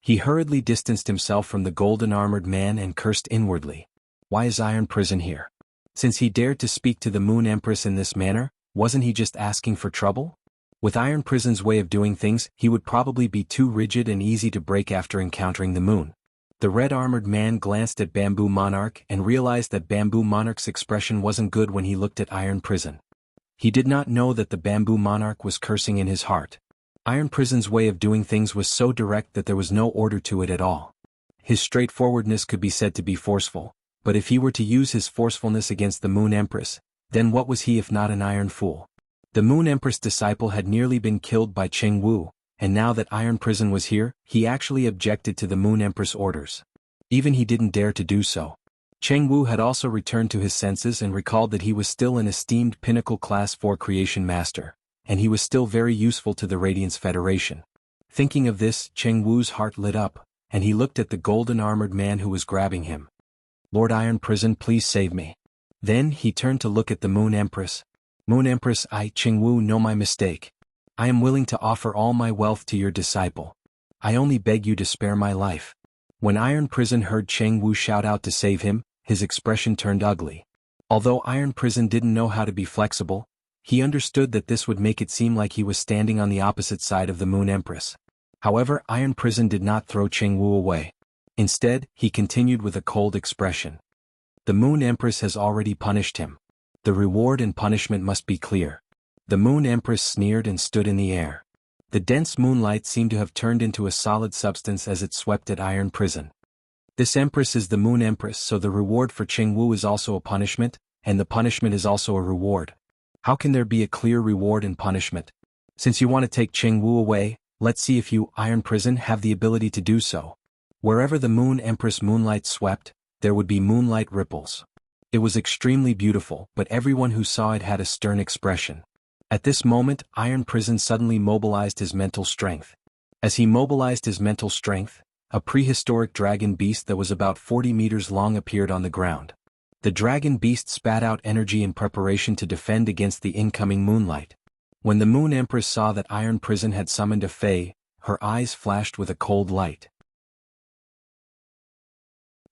He hurriedly distanced himself from the golden-armored man and cursed inwardly. Why is Iron Prison here? Since he dared to speak to the Moon Empress in this manner, wasn't he just asking for trouble? With Iron Prison's way of doing things, he would probably be too rigid and easy to break after encountering the moon. The red-armored man glanced at Bamboo Monarch and realized that Bamboo Monarch's expression wasn't good when he looked at Iron Prison. He did not know that the Bamboo Monarch was cursing in his heart. Iron Prison's way of doing things was so direct that there was no order to it at all. His straightforwardness could be said to be forceful, but if he were to use his forcefulness against the Moon Empress, then what was he if not an iron fool? The Moon Empress disciple had nearly been killed by Cheng Wu, and now that Iron Prison was here, he actually objected to the Moon Empress orders. Even he didn't dare to do so. Cheng Wu had also returned to his senses and recalled that he was still an esteemed pinnacle Class 4 Creation Master, and he was still very useful to the Radiance Federation. Thinking of this, Cheng Wu's heart lit up, and he looked at the golden-armored man who was grabbing him. "Lord Iron Prison, please save me." Then he turned to look at the Moon Empress. "Moon Empress, I, Cheng Wu, know my mistake. I am willing to offer all my wealth to your disciple. I only beg you to spare my life." When Iron Prison heard Cheng Wu shout out to save him, his expression turned ugly. Although Iron Prison didn't know how to be flexible, he understood that this would make it seem like he was standing on the opposite side of the Moon Empress. However, Iron Prison did not throw Cheng Wu away. Instead, he continued with a cold expression. "The Moon Empress has already punished him. The reward and punishment must be clear." The Moon Empress sneered and stood in the air. The dense moonlight seemed to have turned into a solid substance as it swept at Iron Prison. "This Empress is the Moon Empress, so the reward for Cheng Wu is also a punishment, and the punishment is also a reward. How can there be a clear reward and punishment? Since you want to take Cheng Wu away, let's see if you, Iron Prison, have the ability to do so." Wherever the Moon Empress moonlight swept, there would be moonlight ripples. It was extremely beautiful, but everyone who saw it had a stern expression. At this moment, Iron Prison suddenly mobilized his mental strength. As he mobilized his mental strength, a prehistoric dragon beast that was about 40 meters long appeared on the ground. The dragon beast spat out energy in preparation to defend against the incoming moonlight. When the Moon Empress saw that Iron Prison had summoned a Fae, her eyes flashed with a cold light.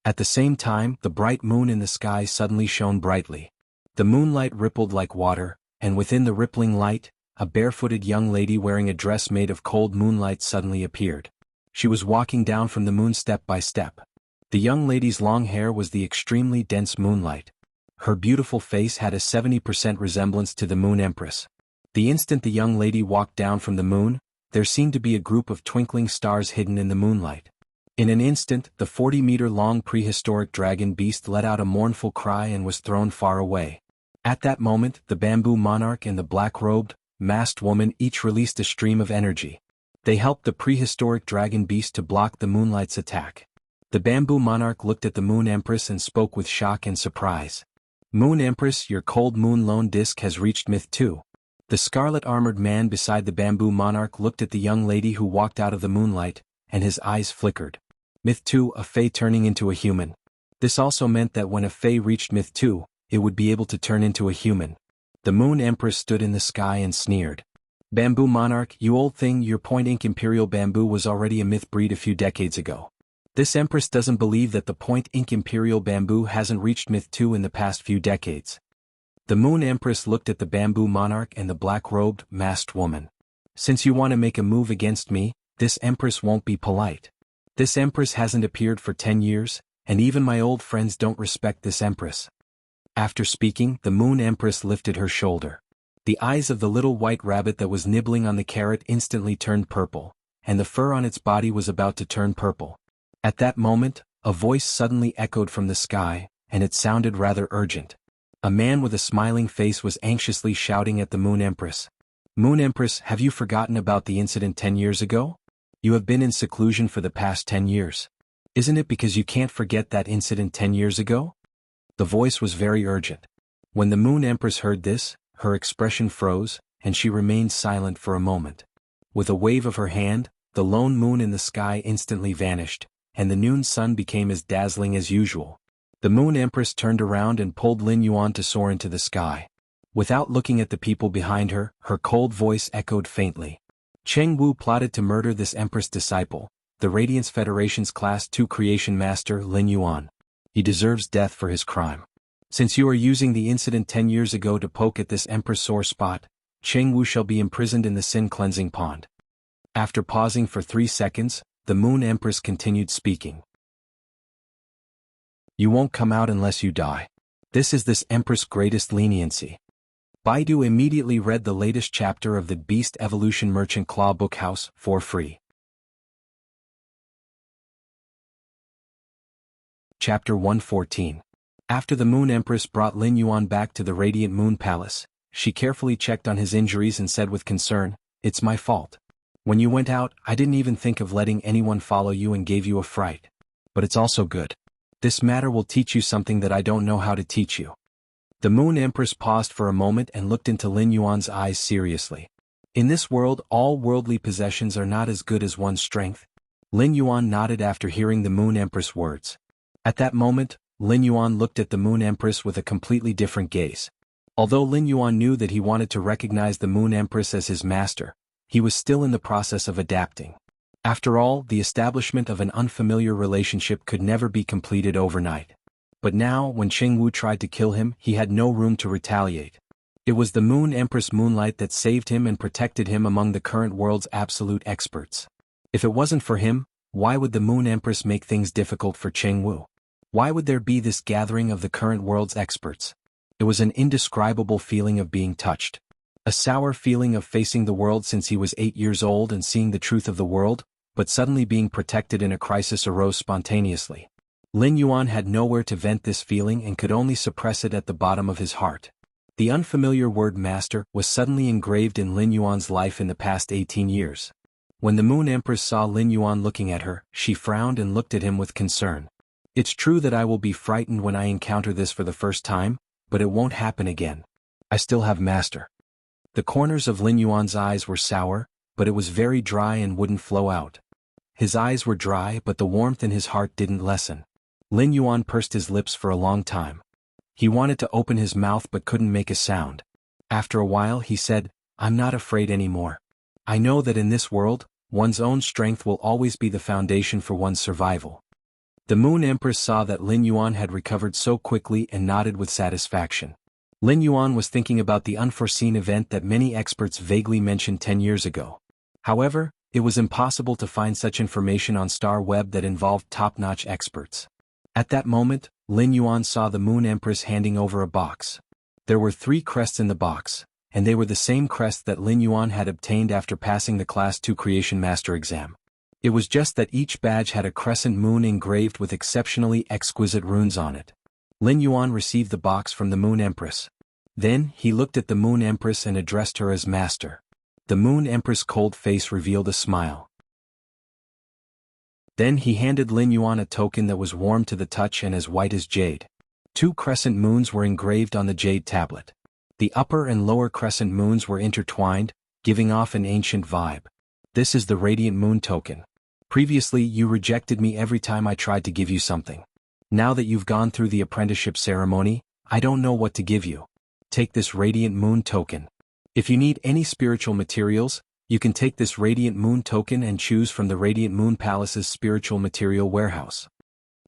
At the same time, the bright moon in the sky suddenly shone brightly. The moonlight rippled like water, and within the rippling light, a barefooted young lady wearing a dress made of cold moonlight suddenly appeared. She was walking down from the moon step by step. The young lady's long hair was the extremely dense moonlight. Her beautiful face had a 70% resemblance to the Moon Empress. The instant the young lady walked down from the moon, there seemed to be a group of twinkling stars hidden in the moonlight. In an instant, the 40-meter-long prehistoric dragon beast let out a mournful cry and was thrown far away. At that moment, the bamboo monarch and the black-robed, masked woman each released a stream of energy. They helped the prehistoric dragon beast to block the moonlight's attack. The bamboo monarch looked at the Moon Empress and spoke with shock and surprise. "Moon Empress, your cold moon lone disk has reached Myth 2. The scarlet-armored man beside the bamboo monarch looked at the young lady who walked out of the moonlight, and his eyes flickered. Myth 2, a Fae turning into a human. This also meant that when a Fae reached Myth 2, it would be able to turn into a human. The Moon Empress stood in the sky and sneered. "Bamboo Monarch, you old thing, your Point Inc. Imperial Bamboo was already a myth breed a few decades ago. This Empress doesn't believe that the Point Inc. Imperial Bamboo hasn't reached Myth 2 in the past few decades." The Moon Empress looked at the Bamboo Monarch and the black-robed, masked woman. "Since you want to make a move against me, this Empress won't be polite. This Empress hasn't appeared for 10 years, and even my old friends don't respect this Empress." After speaking, the Moon Empress lifted her shoulder. The eyes of the little white rabbit that was nibbling on the carrot instantly turned purple, and the fur on its body was about to turn purple. At that moment, a voice suddenly echoed from the sky, and it sounded rather urgent. A man with a smiling face was anxiously shouting at the Moon Empress. "Moon Empress, have you forgotten about the incident 10 years ago? You have been in seclusion for the past 10 years. Isn't it because you can't forget that incident 10 years ago?" The voice was very urgent. When the Moon Empress heard this, her expression froze, and she remained silent for a moment. With a wave of her hand, the lone moon in the sky instantly vanished, and the noon sun became as dazzling as usual. The Moon Empress turned around and pulled Lin Yuan to soar into the sky. Without looking at the people behind her, her cold voice echoed faintly. "Cheng Wu plotted to murder this Empress disciple, the Radiance Federation's Class 2 creation master Lin Yuan. He deserves death for his crime. Since you are using the incident 10 years ago to poke at this Empress sore spot, Cheng Wu shall be imprisoned in the sin-cleansing pond." After pausing for 3 seconds, the Moon Empress continued speaking. "You won't come out unless you die. This is this Empress' greatest leniency." Baidu immediately read the latest chapter of the Beast Evolution Merchant Claw Bookhouse for free. Chapter 114. After the Moon Empress brought Lin Yuan back to the Radiant Moon Palace, she carefully checked on his injuries and said with concern, "It's my fault. When you went out, I didn't even think of letting anyone follow you and gave you a fright. But it's also good. This matter will teach you something that I don't know how to teach you." The Moon Empress paused for a moment and looked into Lin Yuan's eyes seriously. In this world, all worldly possessions are not as good as one's strength. Lin Yuan nodded after hearing the Moon Empress' words. At that moment, Lin Yuan looked at the Moon Empress with a completely different gaze. Although Lin Yuan knew that he wanted to recognize the Moon Empress as his master, he was still in the process of adapting. After all, the establishment of an unfamiliar relationship could never be completed overnight. But now, when Cheng Wu tried to kill him, he had no room to retaliate. It was the Moon Empress Moonlight that saved him and protected him among the current world's absolute experts. If it wasn't for him, why would the Moon Empress make things difficult for Cheng Wu? Why would there be this gathering of the current world's experts? It was an indescribable feeling of being touched. A sour feeling of facing the world since he was 8 years old and seeing the truth of the world, but suddenly being protected in a crisis arose spontaneously. Lin Yuan had nowhere to vent this feeling and could only suppress it at the bottom of his heart. The unfamiliar word master was suddenly engraved in Lin Yuan's life in the past 18 years. When the Moon Empress saw Lin Yuan looking at her, she frowned and looked at him with concern. It's true that I will be frightened when I encounter this for the first time, but it won't happen again. I still have master. The corners of Lin Yuan's eyes were sour, but it was very dry and wouldn't flow out. His eyes were dry, but the warmth in his heart didn't lessen. Lin Yuan pursed his lips for a long time. He wanted to open his mouth but couldn't make a sound. After a while he said, I'm not afraid anymore. I know that in this world, one's own strength will always be the foundation for one's survival. The Moon Empress saw that Lin Yuan had recovered so quickly and nodded with satisfaction. Lin Yuan was thinking about the unforeseen event that many experts vaguely mentioned 10 years ago. However, it was impossible to find such information on Star Web that involved top-notch experts. At that moment, Lin Yuan saw the Moon Empress handing over a box. There were 3 crests in the box, and they were the same crests that Lin Yuan had obtained after passing the Class 2 Creation Master exam. It was just that each badge had a crescent moon engraved with exceptionally exquisite runes on it. Lin Yuan received the box from the Moon Empress. Then, he looked at the Moon Empress and addressed her as Master. The Moon Empress' cold face revealed a smile. Then he handed Lin Yuan a token that was warm to the touch and as white as jade. 2 crescent moons were engraved on the jade tablet. The upper and lower crescent moons were intertwined, giving off an ancient vibe. This is the Radiant Moon token. Previously you rejected me every time I tried to give you something. Now that you've gone through the apprenticeship ceremony, I don't know what to give you. Take this Radiant Moon token. If you need any spiritual materials, you can take this Radiant Moon token and choose from the Radiant Moon Palace's spiritual material warehouse.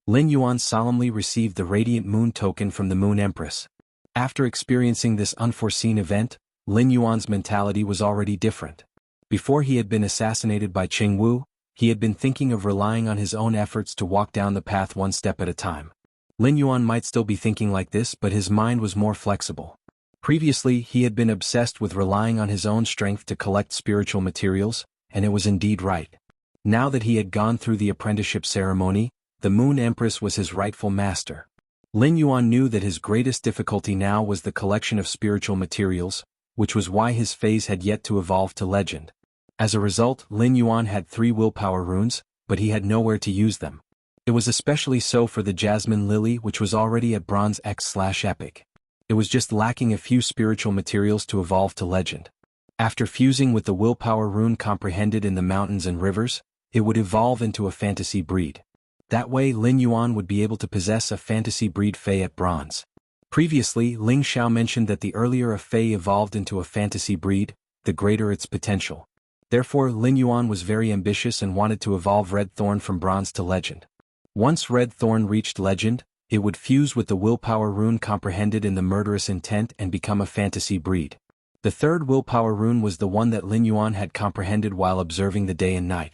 Lin Yuan solemnly received the Radiant Moon token from the Moon Empress. After experiencing this unforeseen event, Lin Yuan's mentality was already different. Before he had been assassinated by Cheng Wu, he had been thinking of relying on his own efforts to walk down the path one step at a time. Lin Yuan might still be thinking like this, but his mind was more flexible. Previously, he had been obsessed with relying on his own strength to collect spiritual materials, and it was indeed right. Now that he had gone through the apprenticeship ceremony, the Moon Empress was his rightful master. Lin Yuan knew that his greatest difficulty now was the collection of spiritual materials, which was why his phase had yet to evolve to legend. As a result, Lin Yuan had 3 willpower runes, but he had nowhere to use them. It was especially so for the Jasmine Lily, which was already at Bronze X/Epic. It was just lacking a few spiritual materials to evolve to legend. After fusing with the willpower rune comprehended in the mountains and rivers, it would evolve into a fantasy breed. That way Lin Yuan would be able to possess a fantasy breed Fey at bronze. Previously, Ling Xiao mentioned that the earlier a Fey evolved into a fantasy breed, the greater its potential. Therefore Lin Yuan was very ambitious and wanted to evolve Red Thorn from bronze to legend. Once Red Thorn reached legend, it would fuse with the willpower rune comprehended in the murderous intent and become a fantasy breed. The 3rd willpower rune was the one that Lin Yuan had comprehended while observing the day and night.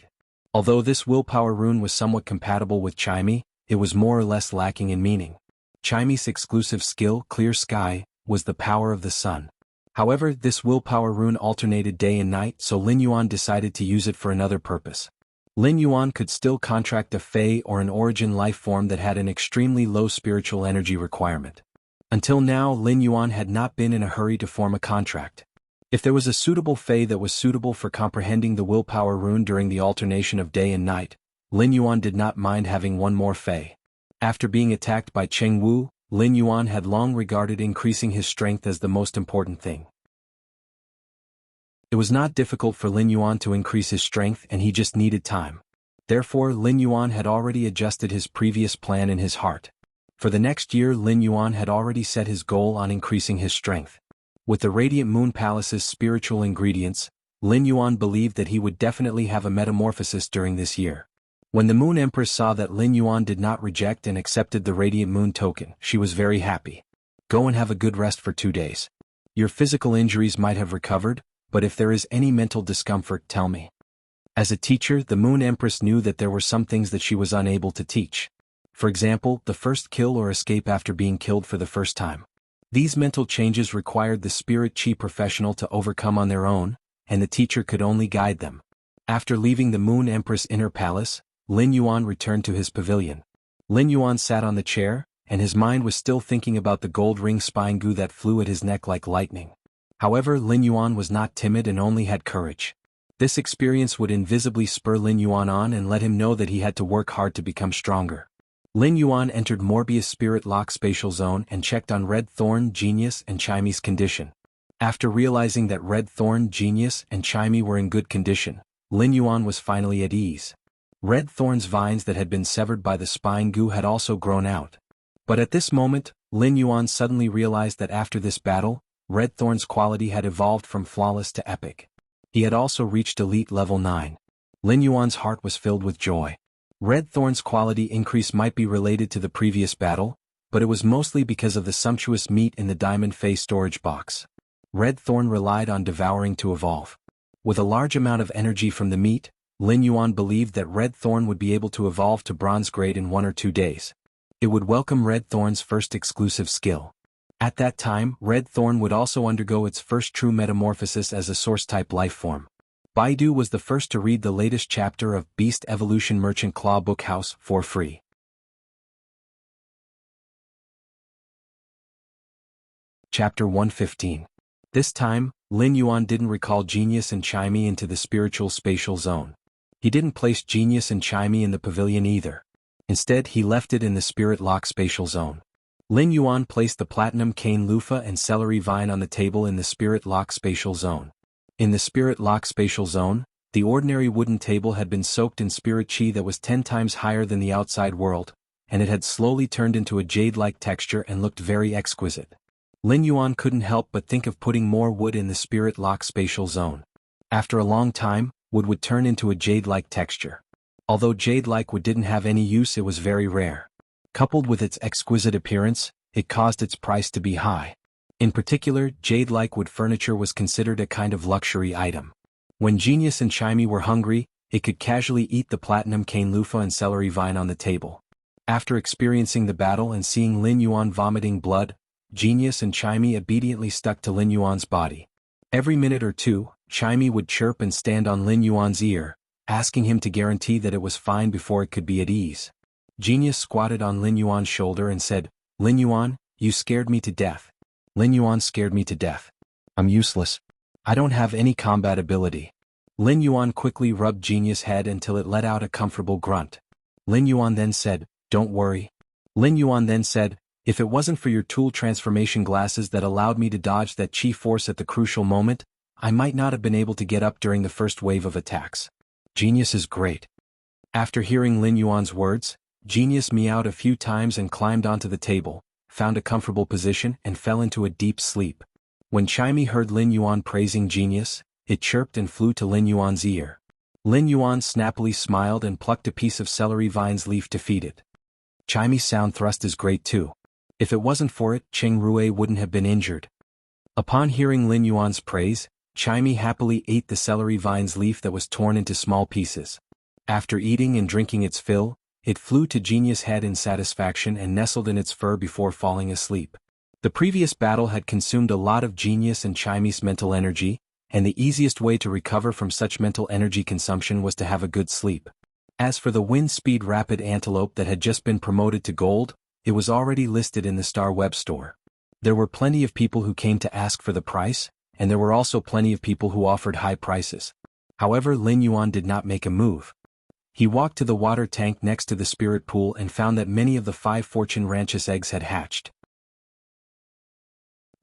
Although this willpower rune was somewhat compatible with Chimey, it was more or less lacking in meaning. Chimey's exclusive skill, Clear Sky, was the power of the sun. However, this willpower rune alternated day and night, so Lin Yuan decided to use it for another purpose. Lin Yuan could still contract a Fey or an origin life form that had an extremely low spiritual energy requirement. Until now, Lin Yuan had not been in a hurry to form a contract. If there was a suitable Fey that was suitable for comprehending the willpower rune during the alternation of day and night, Lin Yuan did not mind having one more Fey. After being attacked by Cheng Wu, Lin Yuan had long regarded increasing his strength as the most important thing. It was not difficult for Lin Yuan to increase his strength, and he just needed time. Therefore, Lin Yuan had already adjusted his previous plan in his heart. For the next year, Lin Yuan had already set his goal on increasing his strength. With the Radiant Moon Palace's spiritual ingredients, Lin Yuan believed that he would definitely have a metamorphosis during this year. When the Moon Empress saw that Lin Yuan did not reject and accepted the Radiant Moon token, she was very happy. Go and have a good rest for 2 days. Your physical injuries might have recovered, but if there is any mental discomfort, tell me. As a teacher, the Moon Empress knew that there were some things that she was unable to teach. For example, the first kill or escape after being killed for the first time. These mental changes required the spirit chi professional to overcome on their own, and the teacher could only guide them. After leaving the Moon Empress' inner palace, Lin Yuan returned to his pavilion. Lin Yuan sat on the chair, and his mind was still thinking about the gold ring spine goo that flew at his neck like lightning. However, Lin Yuan was not timid and only had courage. This experience would invisibly spur Lin Yuan on and let him know that he had to work hard to become stronger. Lin Yuan entered Morbius Spirit Lock Spatial Zone and checked on Red Thorn, Genius, and Chimy's condition. After realizing that Red Thorn, Genius, and Chimy were in good condition, Lin Yuan was finally at ease. Red Thorn's vines that had been severed by the spine goo had also grown out. But at this moment, Lin Yuan suddenly realized that after this battle, Red Thorn's quality had evolved from flawless to epic. He had also reached Elite Level 9. Lin Yuan's heart was filled with joy. Red Thorn's quality increase might be related to the previous battle, but it was mostly because of the sumptuous meat in the Diamond Face storage box. Red Thorn relied on devouring to evolve. With a large amount of energy from the meat, Lin Yuan believed that Red Thorn would be able to evolve to bronze grade in 1 or 2 days. It would welcome Red Thorn's first exclusive skill. At that time, Red Thorn would also undergo its first true metamorphosis as a source-type lifeform. Baidu was the first to read the latest chapter of Beast Evolution Merchant Claw Book House for free. Chapter 115. This time, Lin Yuan didn't recall Genius and Chimy into the spiritual spatial zone. He didn't place Genius and Chimy in the pavilion either. Instead, he left it in the Spirit Lock Spatial Zone. Lin Yuan placed the Platinum Cane Loofah and Celery Vine on the table in the Spirit Lock Spatial Zone. In the Spirit Lock Spatial Zone, the ordinary wooden table had been soaked in spirit chi that was 10 times higher than the outside world, and it had slowly turned into a jade-like texture and looked very exquisite. Lin Yuan couldn't help but think of putting more wood in the Spirit Lock Spatial Zone. After a long time, wood would turn into a jade-like texture. Although jade-like wood didn't have any use, it was very rare. Coupled with its exquisite appearance, it caused its price to be high. In particular, jade-like wood furniture was considered a kind of luxury item. When Genius and Chimy were hungry, it could casually eat the Platinum Cane Loofah and Celery Vine on the table. After experiencing the battle and seeing Lin Yuan vomiting blood, Genius and Chimy obediently stuck to Lin Yuan's body. Every minute or two, Chimy would chirp and stand on Lin Yuan's ear, asking him to guarantee that it was fine before it could be at ease. Genius squatted on Lin Yuan's shoulder and said, "Lin Yuan, you scared me to death." Lin Yuan scared me to death. I'm useless. I don't have any combat ability. Lin Yuan quickly rubbed Genius' head until it let out a comfortable grunt. Lin Yuan then said, "Don't worry." Lin Yuan then said, "If it wasn't for your tool transformation glasses that allowed me to dodge that chi force at the crucial moment, I might not have been able to get up during the first wave of attacks. Genius is great." After hearing Lin Yuan's words, Genius meowed a few times and climbed onto the table, found a comfortable position and fell into a deep sleep. When Chimy heard Lin Yuan praising Genius, it chirped and flew to Lin Yuan's ear. Lin Yuan snappily smiled and plucked a piece of Celery Vine's leaf to feed it. Chimy's sound thrust is great too. If it wasn't for it, Cheng Rui wouldn't have been injured. Upon hearing Lin Yuan's praise, Chimy happily ate the Celery Vine's leaf that was torn into small pieces. After eating and drinking its fill, it flew to Genius' head in satisfaction and nestled in its fur before falling asleep. The previous battle had consumed a lot of Genius and Chimy's mental energy, and the easiest way to recover from such mental energy consumption was to have a good sleep. As for the Wind Speed Rapid Antelope that had just been promoted to gold, it was already listed in the Star Web store. There were plenty of people who came to ask for the price, and there were also plenty of people who offered high prices. However, Lin Yuan did not make a move. He walked to the water tank next to the spirit pool and found that many of the 5 fortune ranches eggs had hatched.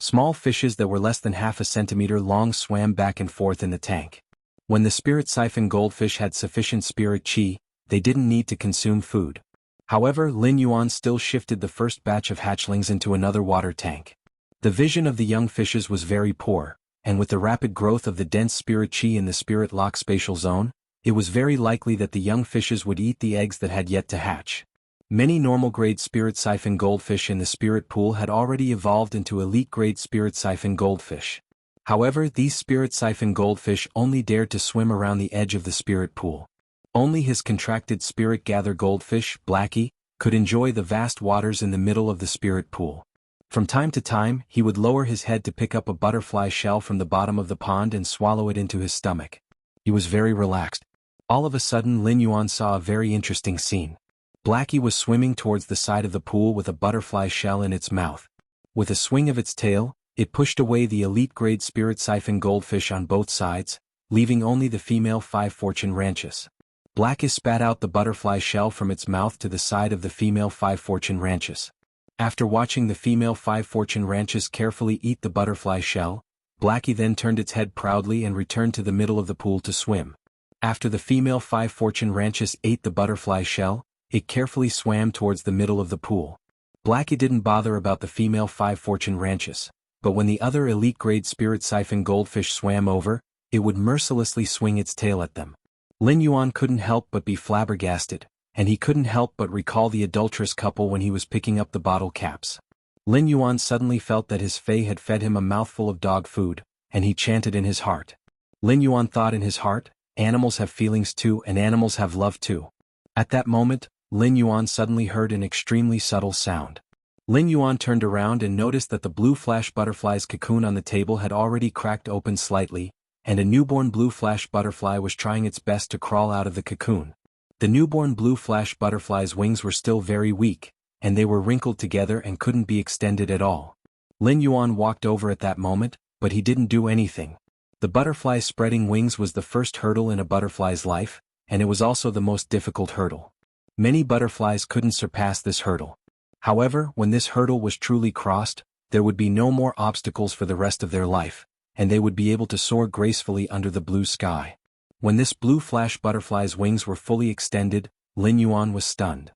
Small fishes that were less than half a centimeter long swam back and forth in the tank. When the spirit siphon goldfish had sufficient spirit chi, they didn't need to consume food. However, Lin Yuan still shifted the first batch of hatchlings into another water tank. The vision of the young fishes was very poor, and with the rapid growth of the dense spirit chi in the spirit lock spatial zone, it was very likely that the young fishes would eat the eggs that had yet to hatch. Many normal-grade spirit siphon goldfish in the spirit pool had already evolved into elite-grade spirit siphon goldfish. However, these spirit siphon goldfish only dared to swim around the edge of the spirit pool. Only his contracted spirit gather goldfish, Blackie, could enjoy the vast waters in the middle of the spirit pool. From time to time, he would lower his head to pick up a butterfly shell from the bottom of the pond and swallow it into his stomach. He was very relaxed. All of a sudden, Lin Yuan saw a very interesting scene. Blackie was swimming towards the side of the pool with a butterfly shell in its mouth. With a swing of its tail, it pushed away the elite-grade spirit siphon goldfish on both sides, leaving only the female 5 fortune ranches. Blackie spat out the butterfly shell from its mouth to the side of the female 5 fortune ranches. After watching the female 5 fortune ranches carefully eat the butterfly shell, Blackie then turned its head proudly and returned to the middle of the pool to swim. After the female 5 fortune ranches ate the butterfly shell, it carefully swam towards the middle of the pool. Blackie didn't bother about the female 5 fortune ranches, but when the other elite-grade spirit siphon goldfish swam over, it would mercilessly swing its tail at them. Lin Yuan couldn't help but be flabbergasted, and he couldn't help but recall the adulterous couple when he was picking up the bottle caps. Lin Yuan suddenly felt that his fae had fed him a mouthful of dog food, and he chanted in his heart. Lin Yuan thought in his heart, animals have feelings too and animals have love too. At that moment, Lin Yuan suddenly heard an extremely subtle sound. Lin Yuan turned around and noticed that the blue flash butterfly's cocoon on the table had already cracked open slightly, and a newborn blue flash butterfly was trying its best to crawl out of the cocoon. The newborn blue flash butterfly's wings were still very weak, and they were wrinkled together and couldn't be extended at all. Lin Yuan walked over at that moment, but he didn't do anything. The butterfly's spreading wings was the first hurdle in a butterfly's life, and it was also the most difficult hurdle. Many butterflies couldn't surpass this hurdle. However, when this hurdle was truly crossed, there would be no more obstacles for the rest of their life, and they would be able to soar gracefully under the blue sky. When this blue flash butterfly's wings were fully extended, Lin Yuan was stunned.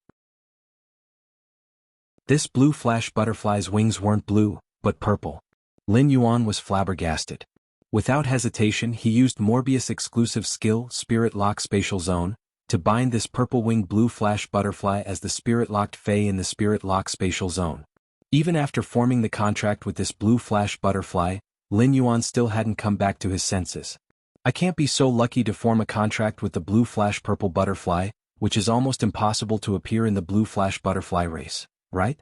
This blue flash butterfly's wings weren't blue, but purple. Lin Yuan was flabbergasted. Without hesitation, he used Morbius' exclusive skill, Spirit Lock Spatial Zone, to bind this purple-winged blue flash butterfly as the spirit-locked fae in the Spirit Lock Spatial Zone. Even after forming the contract with this blue flash butterfly, Lin Yuan still hadn't come back to his senses. I can't be so lucky to form a contract with the blue flash purple butterfly, which is almost impossible to appear in the blue flash butterfly race, right?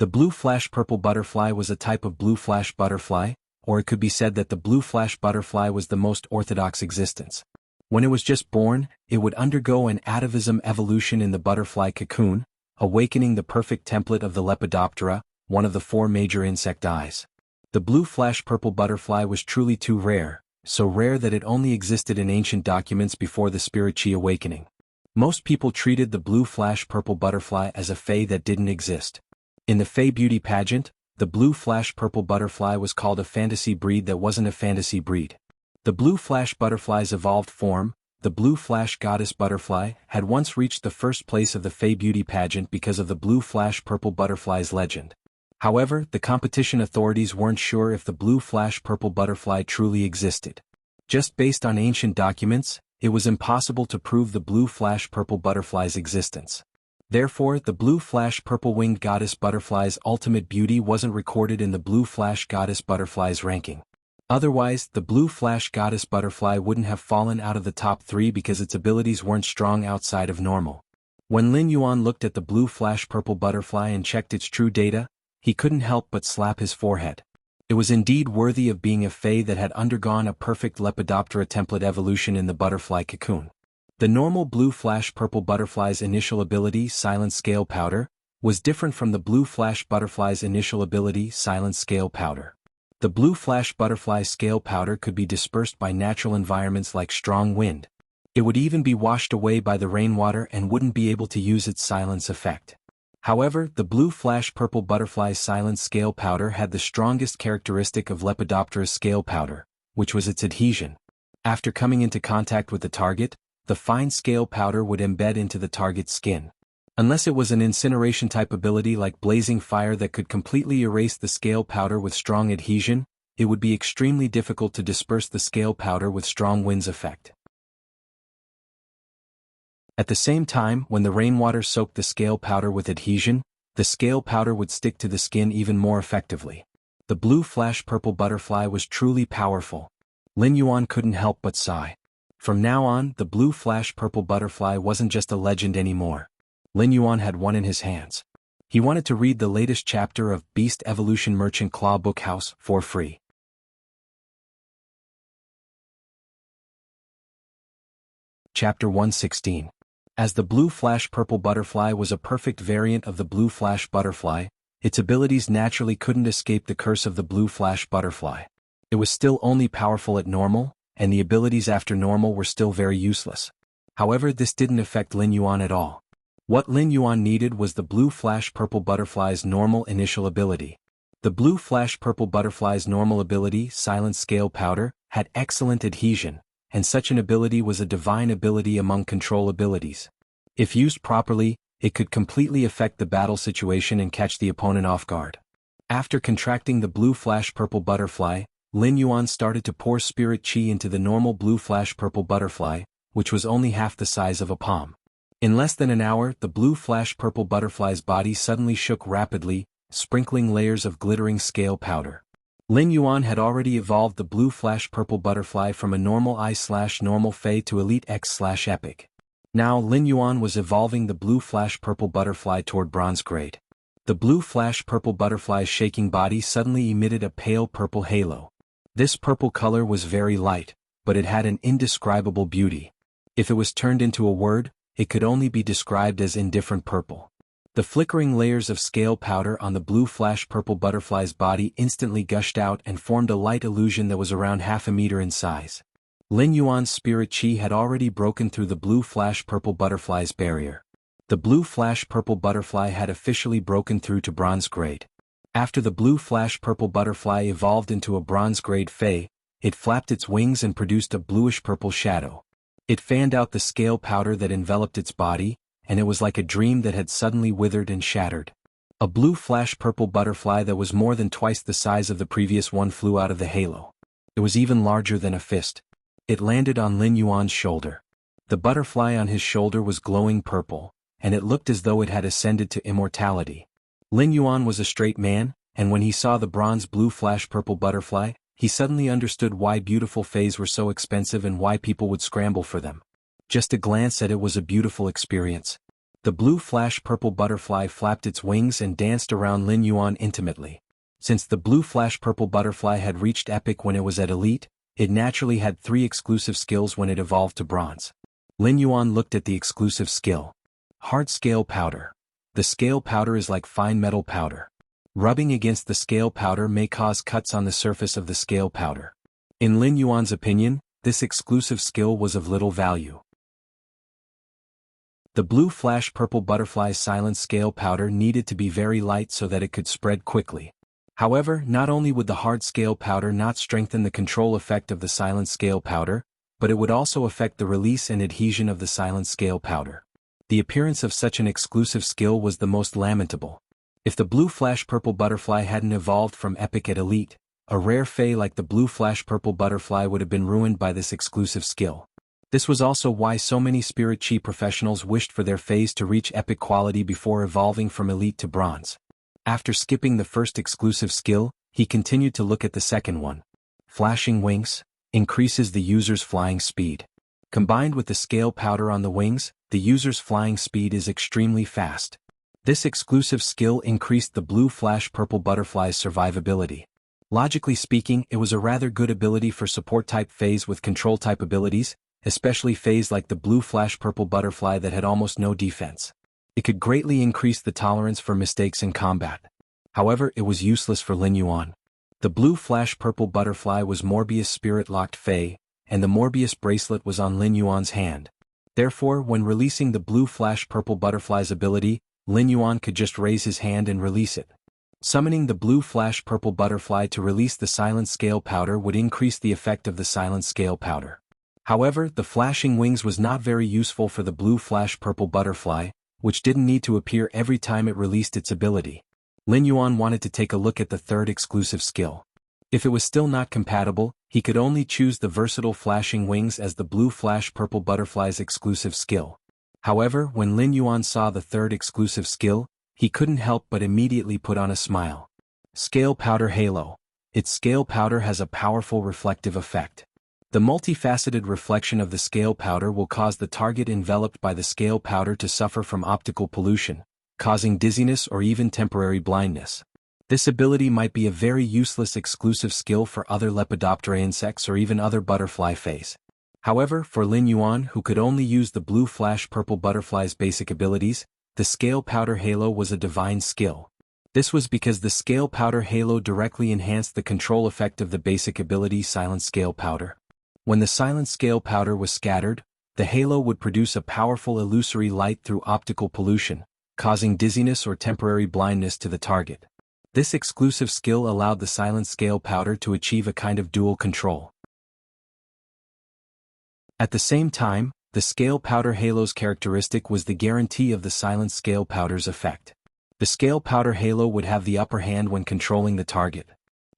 The blue flash purple butterfly was a type of blue flash butterfly, or it could be said that the blue flash butterfly was the most orthodox existence. When it was just born, it would undergo an atavism evolution in the butterfly cocoon, awakening the perfect template of the Lepidoptera, one of the 4 major insect eyes. The blue flash purple butterfly was truly too rare, so rare that it only existed in ancient documents before the Spirit Chi awakening. Most people treated the blue flash purple butterfly as a fae that didn't exist. In the Fae beauty pageant, the blue flash purple butterfly was called a fantasy breed that wasn't a fantasy breed. The blue flash butterfly's evolved form, the blue flash goddess butterfly, had once reached the first place of the Fae beauty pageant because of the blue flash purple butterfly's legend. However, the competition authorities weren't sure if the blue flash purple butterfly truly existed. Just based on ancient documents, it was impossible to prove the blue flash purple butterfly's existence. Therefore, the blue flash purple-winged goddess butterfly's ultimate beauty wasn't recorded in the blue flash goddess butterfly's ranking. Otherwise, the blue flash goddess butterfly wouldn't have fallen out of the top 3 because its abilities weren't strong outside of normal. When Lin Yuan looked at the blue flash purple butterfly and checked its true data, he couldn't help but slap his forehead. It was indeed worthy of being a fae that had undergone a perfect Lepidoptera template evolution in the butterfly cocoon. The normal blue flash purple butterfly's initial ability, Silent Scale Powder, was different from the blue flash butterfly's initial ability, Silent Scale Powder. The blue flash butterfly's scale powder could be dispersed by natural environments like strong wind. It would even be washed away by the rainwater and wouldn't be able to use its silence effect. However, the blue flash purple butterfly's silent scale powder had the strongest characteristic of Lepidoptera's scale powder, which was its adhesion. After coming into contact with the target, the fine scale powder would embed into the target's skin. Unless it was an incineration type ability like blazing fire that could completely erase the scale powder with strong adhesion, it would be extremely difficult to disperse the scale powder with strong winds effect. At the same time, when the rainwater soaked the scale powder with adhesion, the scale powder would stick to the skin even more effectively. The blue flash purple butterfly was truly powerful. Lin Yuan couldn't help but sigh. From now on, the blue flash purple butterfly wasn't just a legend anymore. Lin Yuan had one in his hands. He wanted to read the latest chapter of Beast Evolution Merchant Claw Bookhouse for free. Chapter 116. As the blue flash purple butterfly was a perfect variant of the blue flash butterfly, its abilities naturally couldn't escape the curse of the blue flash butterfly. It was still only powerful at normal, and the abilities after normal were still very useless. However, this didn't affect Lin Yuan at all. What Lin Yuan needed was the blue flash purple butterfly's normal initial ability. The blue flash purple butterfly's normal ability, Silent Scale Powder, had excellent adhesion, and such an ability was a divine ability among control abilities. If used properly, it could completely affect the battle situation and catch the opponent off guard. After contracting the blue flash purple butterfly, Lin Yuan started to pour spirit qi into the normal blue flash purple butterfly, which was only half the size of a palm. In less than an hour, the blue flash purple butterfly's body suddenly shook rapidly, sprinkling layers of glittering scale powder. Lin Yuan had already evolved the blue flash purple butterfly from a normal I/normal Fey to Elite X/Epic. Now Lin Yuan was evolving the blue flash purple butterfly toward bronze grade. The blue flash purple butterfly's shaking body suddenly emitted a pale purple halo. This purple color was very light, but it had an indescribable beauty. If it was turned into a word, it could only be described as indifferent purple. The flickering layers of scale powder on the blue flash purple butterfly's body instantly gushed out and formed a light illusion that was around half a meter in size. Lin Yuan's spirit qi had already broken through the blue flash purple butterfly's barrier. The blue flash purple butterfly had officially broken through to bronze grade. After the blue flash purple butterfly evolved into a bronze grade Fey, it flapped its wings and produced a bluish-purple shadow. It fanned out the scale powder that enveloped its body, and it was like a dream that had suddenly withered and shattered. A blue flash purple butterfly that was more than twice the size of the previous one flew out of the halo. It was even larger than a fist. It landed on Lin Yuan's shoulder. The butterfly on his shoulder was glowing purple, and it looked as though it had ascended to immortality. Lin Yuan was a straight man, and when he saw the bronze blue flash purple butterfly, he suddenly understood why beautiful Fays were so expensive and why people would scramble for them. Just a glance at it was a beautiful experience. The blue flash purple butterfly flapped its wings and danced around Lin Yuan intimately. Since the blue flash purple butterfly had reached epic when it was at elite, it naturally had 3 exclusive skills when it evolved to bronze. Lin Yuan looked at the exclusive skill. Hard Scale Powder. The scale powder is like fine metal powder. Rubbing against the scale powder may cause cuts on the surface of the scale powder. In Lin Yuan's opinion, this exclusive skill was of little value. The blue flash purple butterfly's silent scale powder needed to be very light so that it could spread quickly. However, not only would the hard scale powder not strengthen the control effect of the silent scale powder, but it would also affect the release and adhesion of the silent scale powder. The appearance of such an exclusive skill was the most lamentable. If the blue flash purple butterfly hadn't evolved from epic at elite, a rare Fey like the blue flash purple butterfly would have been ruined by this exclusive skill. This was also why so many spirit qi professionals wished for their Fays to reach epic quality before evolving from elite to bronze. After skipping the first exclusive skill, he continued to look at the second one. Flashing Wings increases the user's flying speed. Combined with the scale powder on the wings, the user's flying speed is extremely fast. This exclusive skill increased the blue flash purple butterfly's survivability. Logically speaking, it was a rather good ability for support-type Fays with control-type abilities, especially Fays like the blue flash purple butterfly that had almost no defense. It could greatly increase the tolerance for mistakes in combat. However, it was useless for Lin Yuan. The blue flash purple butterfly was Morbius spirit-locked Fey, and the Morbius bracelet was on Lin Yuan's hand. Therefore, when releasing the blue flash purple butterfly's ability, Lin Yuan could just raise his hand and release it. Summoning the blue flash purple butterfly to release the silent scale powder would increase the effect of the silent scale powder. However, the flashing wings was not very useful for the blue flash purple butterfly, which didn't need to appear every time it released its ability. Lin Yuan wanted to take a look at the third exclusive skill. If it was still not compatible, he could only choose the versatile flashing wings as the blue flash purple butterfly's exclusive skill. However, when Lin Yuan saw the third exclusive skill, he couldn't help but immediately put on a smile. Scale Powder Halo. Its scale powder has a powerful reflective effect. The multifaceted reflection of the scale powder will cause the target enveloped by the scale powder to suffer from optical pollution, causing dizziness or even temporary blindness. This ability might be a very useless exclusive skill for other Lepidoptera insects or even other butterfly fays. However, for Lin Yuan, who could only use the blue flash purple butterfly's basic abilities, the scale powder halo was a divine skill. This was because the scale powder halo directly enhanced the control effect of the basic ability silent scale powder. When the silent scale powder was scattered, the halo would produce a powerful illusory light through optical pollution, causing dizziness or temporary blindness to the target. This exclusive skill allowed the silent scale powder to achieve a kind of dual control. At the same time, the scale powder halo's characteristic was the guarantee of the silent scale powder's effect. The scale powder halo would have the upper hand when controlling the target.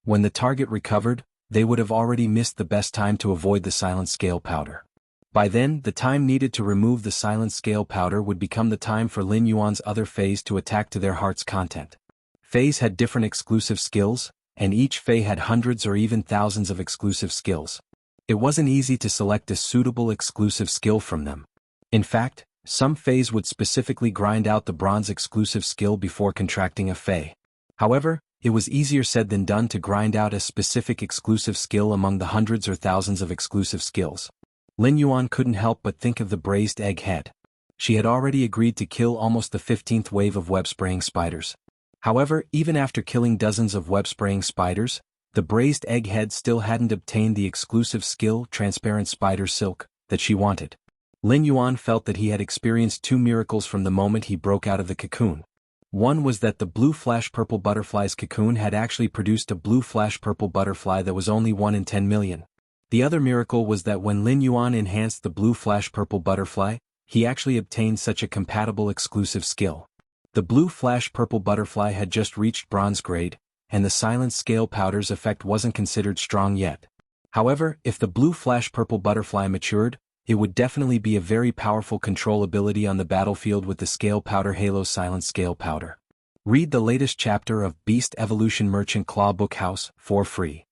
When the target recovered, they would have already missed the best time to avoid the silent scale powder. By then, the time needed to remove the silent scale powder would become the time for Lin Yuan's other fays to attack to their heart's content. Fays had different exclusive skills, and each fay had hundreds or even thousands of exclusive skills. It wasn't easy to select a suitable exclusive skill from them. In fact, some fays would specifically grind out the bronze exclusive skill before contracting a fay. However, it was easier said than done to grind out a specific exclusive skill among the hundreds or thousands of exclusive skills. Lin Yuan couldn't help but think of the braised egg head. She had already agreed to kill almost the 15th wave of web-spraying spiders. However, even after killing dozens of web-spraying spiders, the braised egg head still hadn't obtained the exclusive skill transparent spider silk that she wanted. Lin Yuan felt that he had experienced two miracles from the moment he broke out of the cocoon. One was that the blue flash purple butterfly's cocoon had actually produced a blue flash purple butterfly that was only 1 in 10 million. The other miracle was that when Lin Yuan enhanced the blue flash purple butterfly, he actually obtained such a compatible exclusive skill. The blue flash purple butterfly had just reached bronze grade, and the silent scale powder's effect wasn't considered strong yet. However, if the blue flash purple butterfly matured, it would definitely be a very powerful control ability on the battlefield with the scale powder halo silent scale powder. Read the latest chapter of Beast Evolution Merchant Claw Book House for free.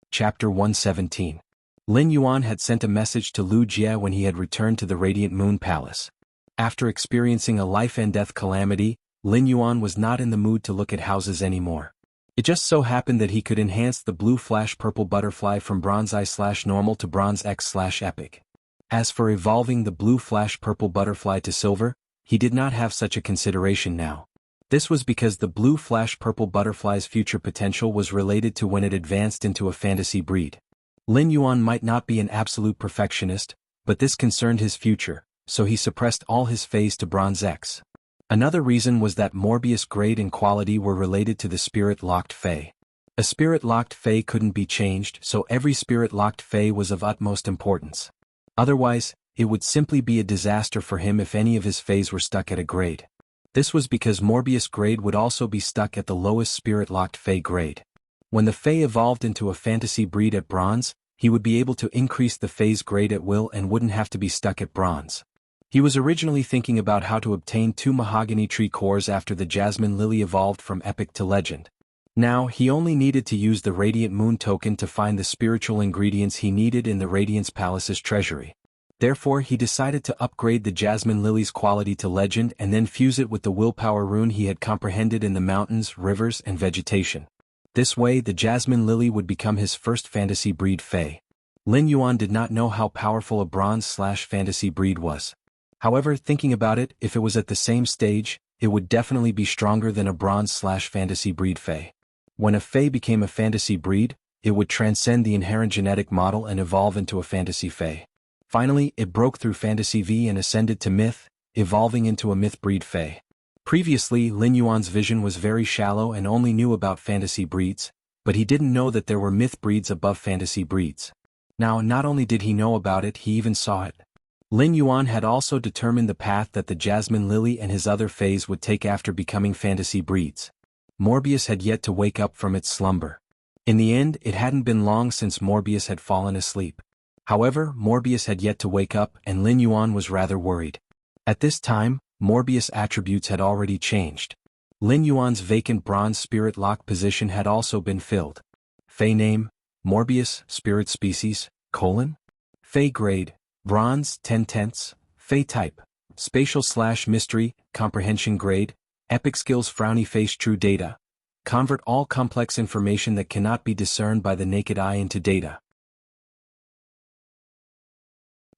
Chapter 117. Lin Yuan had sent a message to Lu Jie when he had returned to the Radiant Moon Palace. After experiencing a life-and-death calamity, Lin Yuan was not in the mood to look at houses anymore. It just so happened that he could enhance the blue flash purple butterfly from bronze I/normal to bronze X/epic. As for evolving the blue flash purple butterfly to silver, he did not have such a consideration now. This was because the blue flash purple butterfly's future potential was related to when it advanced into a fantasy breed. Lin Yuan might not be an absolute perfectionist, but this concerned his future, so he suppressed all his fays to bronze X. Another reason was that Morbius grade and quality were related to the spirit-locked fey. A spirit-locked fey couldn't be changed, so every spirit-locked fey was of utmost importance. Otherwise, it would simply be a disaster for him if any of his fays were stuck at a grade. This was because Morbius grade would also be stuck at the lowest spirit-locked fey grade. When the fey evolved into a fantasy breed at bronze, he would be able to increase the fey's grade at will and wouldn't have to be stuck at bronze. He was originally thinking about how to obtain 2 mahogany tree cores after the jasmine lily evolved from epic to legend. Now, he only needed to use the Radiant Moon token to find the spiritual ingredients he needed in the Radiance Palace's treasury. Therefore, he decided to upgrade the jasmine lily's quality to legend and then fuse it with the willpower rune he had comprehended in the mountains, rivers, and vegetation. This way, the jasmine lily would become his first fantasy breed fey. Lin Yuan did not know how powerful a bronze/fantasy breed was. However, thinking about it, if it was at the same stage, it would definitely be stronger than a bronze/fantasy breed fey. When a fey became a fantasy breed, it would transcend the inherent genetic model and evolve into a fantasy fey. Finally, it broke through Fantasy V and ascended to myth, evolving into a myth breed Fae. Previously, Lin Yuan's vision was very shallow and only knew about fantasy breeds, but he didn't know that there were myth breeds above fantasy breeds. Now, not only did he know about it, he even saw it. Lin Yuan had also determined the path that the Jasmine Lily and his other Faes would take after becoming fantasy breeds. Morbius had yet to wake up from its slumber. In the end, it hadn't been long since Morbius had fallen asleep. However, Morbius had yet to wake up and Lin Yuan was rather worried. At this time, Morbius' attributes had already changed. Lin Yuan's vacant bronze spirit lock position had also been filled. Fey name, Morbius, spirit species, : Fey grade, bronze, 10/10, Fey type, spatial/mystery, comprehension grade, epic skills frowny face true data. Convert all complex information that cannot be discerned by the naked eye into data.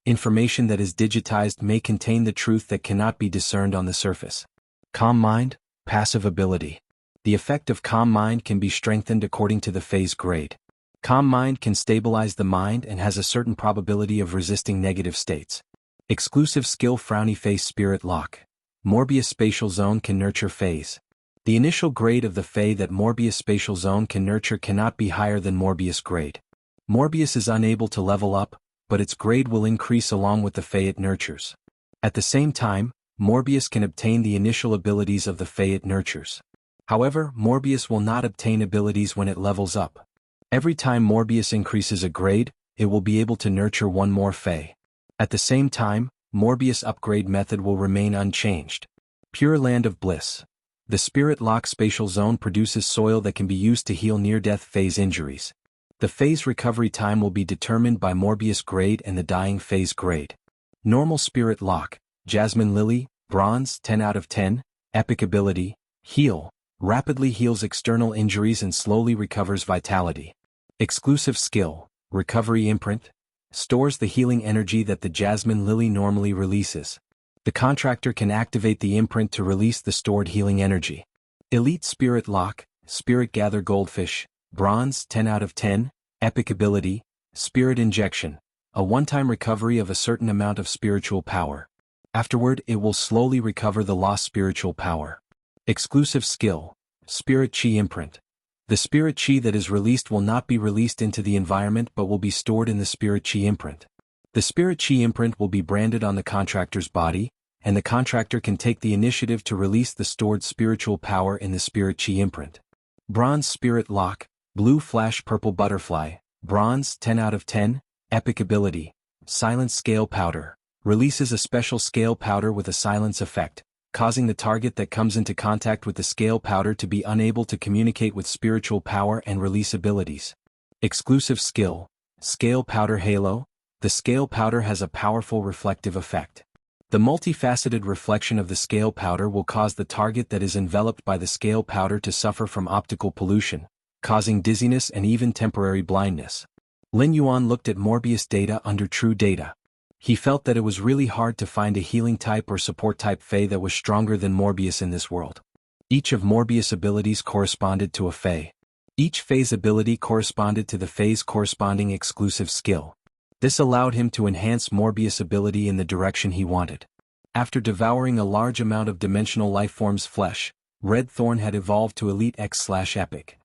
Information that is digitized may contain the truth that cannot be discerned on the surface. Calm mind, passive ability. The effect of calm mind can be strengthened according to the phase grade. Calm mind can stabilize the mind and has a certain probability of resisting negative states. Exclusive skill frowny face spirit lock. Morbius spatial zone can nurture phase. The initial grade of the Fae that Morbius spatial zone can nurture cannot be higher than Morbius grade. Morbius is unable to level up, but its grade will increase along with the Fae it nurtures. At the same time, Morbius can obtain the initial abilities of the Fae it nurtures. However, Morbius will not obtain abilities when it levels up. Every time Morbius increases a grade, it will be able to nurture one more Fae. At the same time, Morbius upgrade method will remain unchanged. Pure Land of Bliss. The Spirit Lock spatial zone produces soil that can be used to heal near-death phase injuries. The phase recovery time will be determined by Morbius grade and the dying phase grade. Normal Spirit Lock, Jasmine Lily, bronze, 10/10, epic ability, heal, rapidly heals external injuries and slowly recovers vitality. Exclusive skill, recovery imprint, stores the healing energy that the Jasmine Lily normally releases. The contractor can activate the imprint to release the stored healing energy. Elite Spirit Lock, Spirit Gather Goldfish, bronze, 10/10, epic ability, spirit injection, a one-time recovery of a certain amount of spiritual power. Afterward, it will slowly recover the lost spiritual power. Exclusive skill, Spirit Chi imprint. The Spirit Chi that is released will not be released into the environment but will be stored in the Spirit Chi imprint. The Spirit Chi imprint will be branded on the contractor's body, and the contractor can take the initiative to release the stored spiritual power in the Spirit Chi imprint. Bronze Spirit Lock, Blue Flash Purple Butterfly, bronze, 10/10, epic ability, Silence Scale Powder, releases a special scale powder with a silence effect, causing the target that comes into contact with the scale powder to be unable to communicate with spiritual power and release abilities. Exclusive skill, Scale Powder Halo. The scale powder has a powerful reflective effect. The multifaceted reflection of the scale powder will cause the target that is enveloped by the scale powder to suffer from optical pollution, causing dizziness and even temporary blindness. Lin Yuan looked at Morbius data under True Data. He felt that it was really hard to find a healing type or support type Fae that was stronger than Morbius in this world. Each of Morbius' abilities corresponded to a Fae. Each Fae's ability corresponded to the Fae's corresponding exclusive skill. This allowed him to enhance Morbius' ability in the direction he wanted. After devouring a large amount of dimensional lifeform's flesh, Red Thorn had evolved to Elite X/Epic.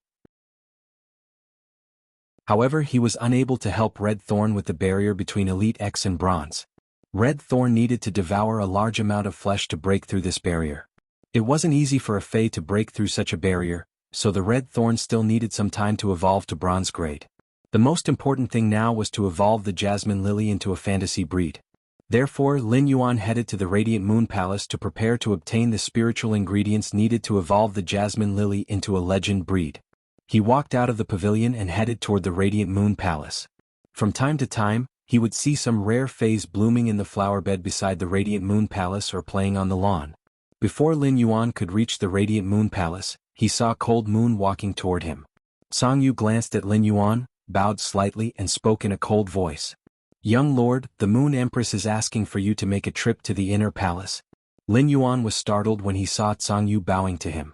However, he was unable to help Red Thorn with the barrier between Elite X and Bronze. Red Thorn needed to devour a large amount of flesh to break through this barrier. It wasn't easy for a Fae to break through such a barrier, so the Red Thorn still needed some time to evolve to Bronze grade. The most important thing now was to evolve the Jasmine Lily into a fantasy breed. Therefore, Lin Yuan headed to the Radiant Moon Palace to prepare to obtain the spiritual ingredients needed to evolve the Jasmine Lily into a legend breed. He walked out of the pavilion and headed toward the Radiant Moon Palace. From time to time, he would see some rare Faes blooming in the flower bed beside the Radiant Moon Palace or playing on the lawn. Before Lin Yuan could reach the Radiant Moon Palace, he saw Cold Moon walking toward him. Song Yu glanced at Lin Yuan, bowed slightly and spoke in a cold voice. "Young lord, the Moon Empress is asking for you to make a trip to the inner palace." Lin Yuan was startled when he saw Song Yu bowing to him.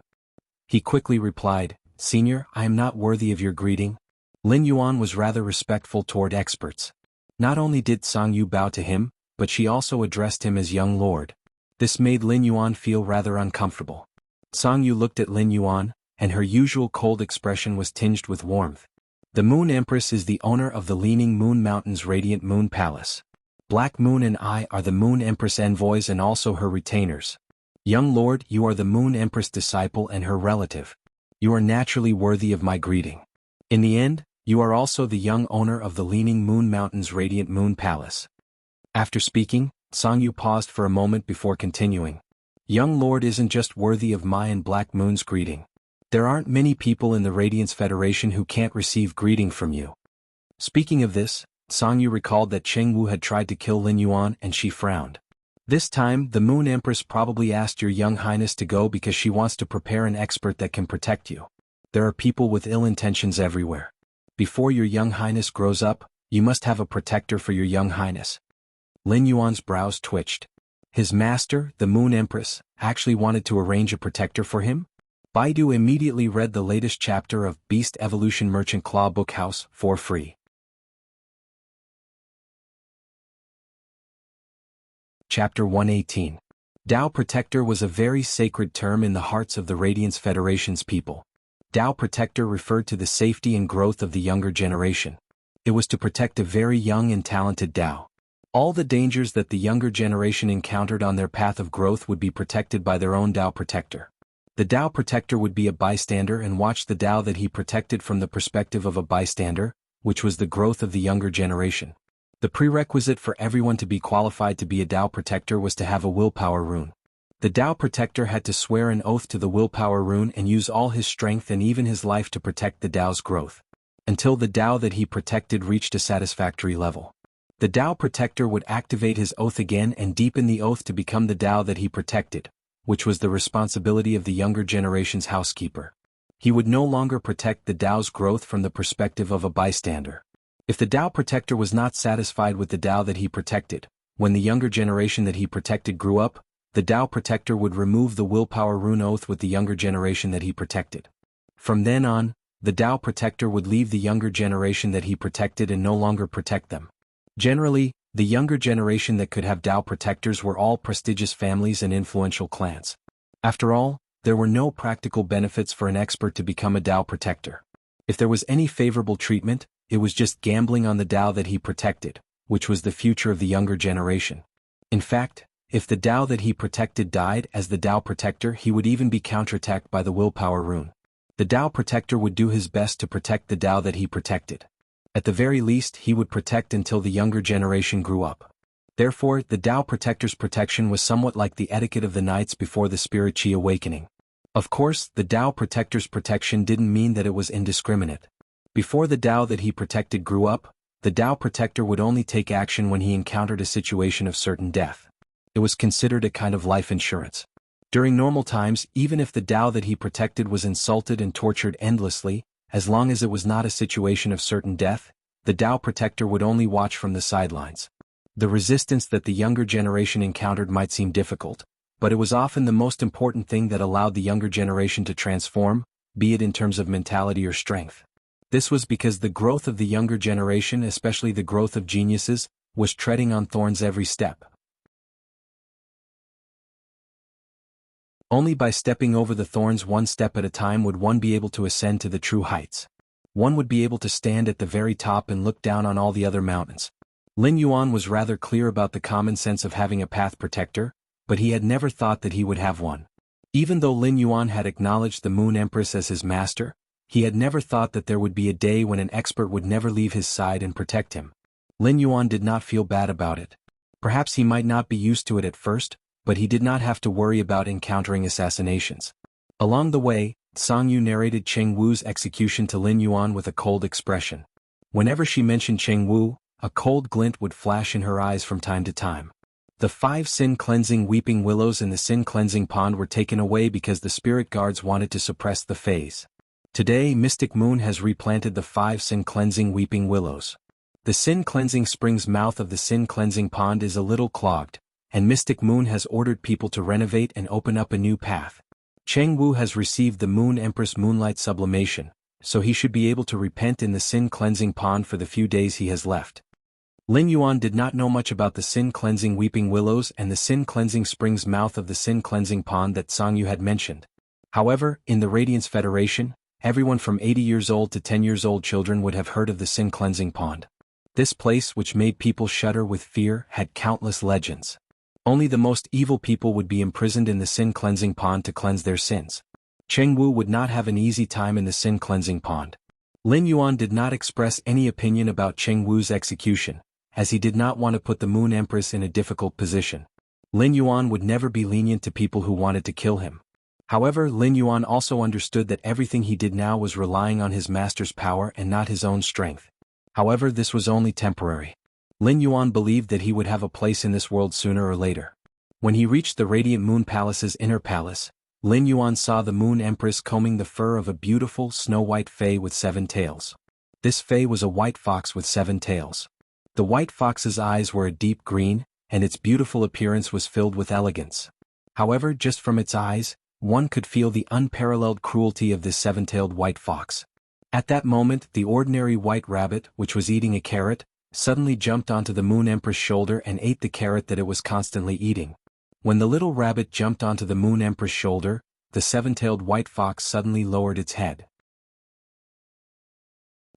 He quickly replied, "Senior, I am not worthy of your greeting." Lin Yuan was rather respectful toward experts. Not only did Song Yu bow to him, but she also addressed him as young lord. This made Lin Yuan feel rather uncomfortable. Song Yu looked at Lin Yuan, and her usual cold expression was tinged with warmth. The Moon Empress is the owner of the Leaning Moon Mountain's Radiant Moon Palace. Black Moon and I are the Moon Empress envoys and also her retainers. Young lord, you are the Moon Empress disciple and her relative. You are naturally worthy of my greeting. In the end, you are also the young owner of the Leaning Moon Mountain's Radiant Moon Palace. After speaking, Song Yu paused for a moment before continuing. Young lord isn't just worthy of my and Black Moon's greeting. There aren't many people in the Radiance Federation who can't receive greeting from you. Speaking of this, Song Yu recalled that Cheng Wu had tried to kill Lin Yuan and she frowned. This time, the Moon Empress probably asked your young highness to go because she wants to prepare an expert that can protect you. There are people with ill intentions everywhere. Before your young highness grows up, you must have a protector for your young highness. Lin Yuan's brows twitched. His master, the Moon Empress, actually wanted to arrange a protector for him? Baidu immediately read the latest chapter of Beast Evolution Merchant Claw Bookhouse for free. Chapter 118. Tao Protector was a very sacred term in the hearts of the Radiance Federation's people. Tao Protector referred to the safety and growth of the younger generation. It was to protect a very young and talented Tao. All the dangers that the younger generation encountered on their path of growth would be protected by their own Tao Protector. The Tao Protector would be a bystander and watch the Tao that he protected from the perspective of a bystander, which was the growth of the younger generation. The prerequisite for everyone to be qualified to be a Tao Protector was to have a willpower rune. The Tao Protector had to swear an oath to the willpower rune and use all his strength and even his life to protect the Tao's growth, until the Tao that he protected reached a satisfactory level. The Tao Protector would activate his oath again and deepen the oath to become the Tao that he protected, which was the responsibility of the younger generation's housekeeper. He would no longer protect the Tao's growth from the perspective of a bystander. If the Tao Protector was not satisfied with the Tao that he protected, when the younger generation that he protected grew up, the Tao Protector would remove the willpower rune oath with the younger generation that he protected. From then on, the Tao Protector would leave the younger generation that he protected and no longer protect them. Generally, the younger generation that could have Tao Protectors were all prestigious families and influential clans. After all, there were no practical benefits for an expert to become a Tao Protector. If there was any favorable treatment, it was just gambling on the Tao that he protected, which was the future of the younger generation. In fact, if the Tao that he protected died as the Tao Protector, he would even be counterattacked by the willpower rune. The Tao Protector would do his best to protect the Tao that he protected. At the very least, he would protect until the younger generation grew up. Therefore, the Tao Protector's protection was somewhat like the etiquette of the knights before the Spirit Chi awakening. Of course, the Tao Protector's protection didn't mean that it was indiscriminate. Before the Tao that he protected grew up, the Tao Protector would only take action when he encountered a situation of certain death. It was considered a kind of life insurance. During normal times, even if the Tao that he protected was insulted and tortured endlessly, as long as it was not a situation of certain death, the Tao Protector would only watch from the sidelines. The resistance that the younger generation encountered might seem difficult, but it was often the most important thing that allowed the younger generation to transform, be it in terms of mentality or strength. This was because the growth of the younger generation, especially the growth of geniuses, was treading on thorns every step. Only by stepping over the thorns one step at a time would one be able to ascend to the true heights. One would be able to stand at the very top and look down on all the other mountains. Lin Yuan was rather clear about the common sense of having a path protector, but he had never thought that he would have one. Even though Lin Yuan had acknowledged the Moon Empress as his master, he had never thought that there would be a day when an expert would never leave his side and protect him. Lin Yuan did not feel bad about it. Perhaps he might not be used to it at first, but he did not have to worry about encountering assassinations. Along the way, Song Yu narrated Cheng Wu's execution to Lin Yuan with a cold expression. Whenever she mentioned Cheng Wu, a cold glint would flash in her eyes from time to time. The 5 sin-cleansing weeping willows in the sin-cleansing pond were taken away because the spirit guards wanted to suppress the phase. Today, Mystic Moon has replanted the 5 sin-cleansing weeping willows. The sin-cleansing spring's mouth of the sin-cleansing pond is a little clogged, and Mystic Moon has ordered people to renovate and open up a new path. Cheng Wu has received the Moon Empress Moonlight Sublimation, so he should be able to repent in the sin-cleansing pond for the few days he has left. Lin Yuan did not know much about the sin-cleansing weeping willows and the sin-cleansing springs mouth of the sin-cleansing pond that Song Yu had mentioned. However, in the Radiance Federation, everyone from 80 years old to 10 years old children would have heard of the sin-cleansing pond. This place, which made people shudder with fear, had countless legends. Only the most evil people would be imprisoned in the sin-cleansing pond to cleanse their sins. Cheng Wu would not have an easy time in the sin-cleansing pond. Lin Yuan did not express any opinion about Cheng Wu's execution, as he did not want to put the Moon Empress in a difficult position. Lin Yuan would never be lenient to people who wanted to kill him. However, Lin Yuan also understood that everything he did now was relying on his master's power and not his own strength. However, this was only temporary. Lin Yuan believed that he would have a place in this world sooner or later. When he reached the Radiant Moon Palace's inner palace, Lin Yuan saw the Moon Empress combing the fur of a beautiful snow-white fae with 7 tails. This fae was a white fox with 7 tails. The white fox's eyes were a deep green, and its beautiful appearance was filled with elegance. However, just from its eyes, one could feel the unparalleled cruelty of this 7-tailed white fox. At that moment, the ordinary white rabbit, which was eating a carrot, suddenly jumped onto the Moon Empress' shoulder and ate the carrot that it was constantly eating. When the little rabbit jumped onto the Moon Empress' shoulder, the 7-tailed white fox suddenly lowered its head.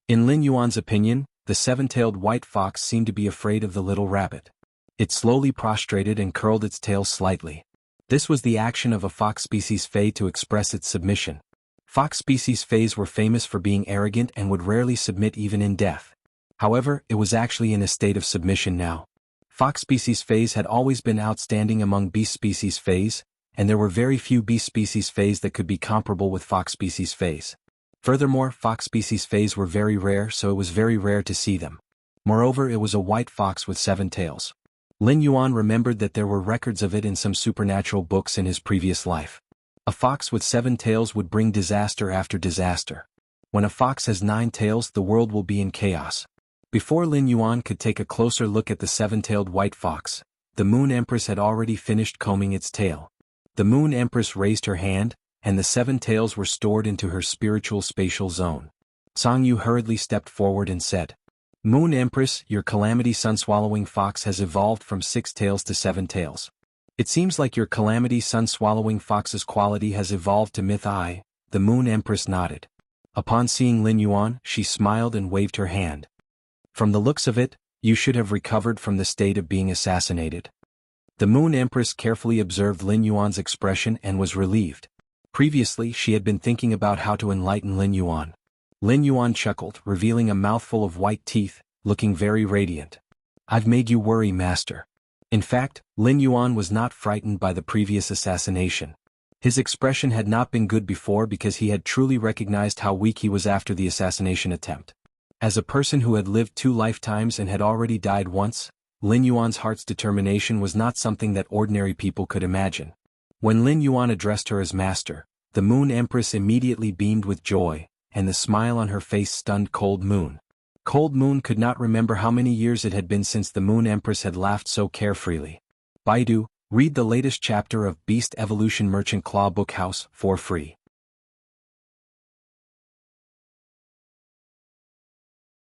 In Lin Yuan's opinion, the 7-tailed white fox seemed to be afraid of the little rabbit. It slowly prostrated and curled its tail slightly. This was the action of a fox species fae to express its submission. Fox species fays were famous for being arrogant and would rarely submit even in death. However, it was actually in a state of submission now. Fox species fays had always been outstanding among beast species fays, and there were very few beast species fays that could be comparable with fox species fays. Furthermore, fox species fays were very rare, so it was very rare to see them. Moreover, it was a white fox with 7 tails. Lin Yuan remembered that there were records of it in some supernatural books in his previous life. A fox with 7 tails would bring disaster after disaster. When a fox has 9 tails, the world will be in chaos. Before Lin Yuan could take a closer look at the 7-tailed white fox, the Moon Empress had already finished combing its tail. The Moon Empress raised her hand, and the 7 tails were stored into her spiritual spatial zone. Song Yu hurriedly stepped forward and said, "Moon Empress, your calamity sun-swallowing fox has evolved from 6 tails to 7 tails. It seems like your calamity sun-swallowing fox's quality has evolved to myth I." The Moon Empress nodded. Upon seeing Lin Yuan, she smiled and waved her hand. "From the looks of it, you should have recovered from the state of being assassinated." The Moon Empress carefully observed Lin Yuan's expression and was relieved. Previously, she had been thinking about how to enlighten Lin Yuan. Lin Yuan chuckled, revealing a mouthful of white teeth, looking very radiant. "I've made you worry, master." In fact, Lin Yuan was not frightened by the previous assassination. His expression had not been good before because he had truly recognized how weak he was after the assassination attempt. As a person who had lived 2 lifetimes and had already died once, Lin Yuan's heart's determination was not something that ordinary people could imagine. When Lin Yuan addressed her as master, the Moon Empress immediately beamed with joy, and the smile on her face stunned Cold Moon. Cold Moon could not remember how many years it had been since the Moon Empress had laughed so carefreely. Baidu, read the latest chapter of Beast Evolution Merchant Claw Book House for free.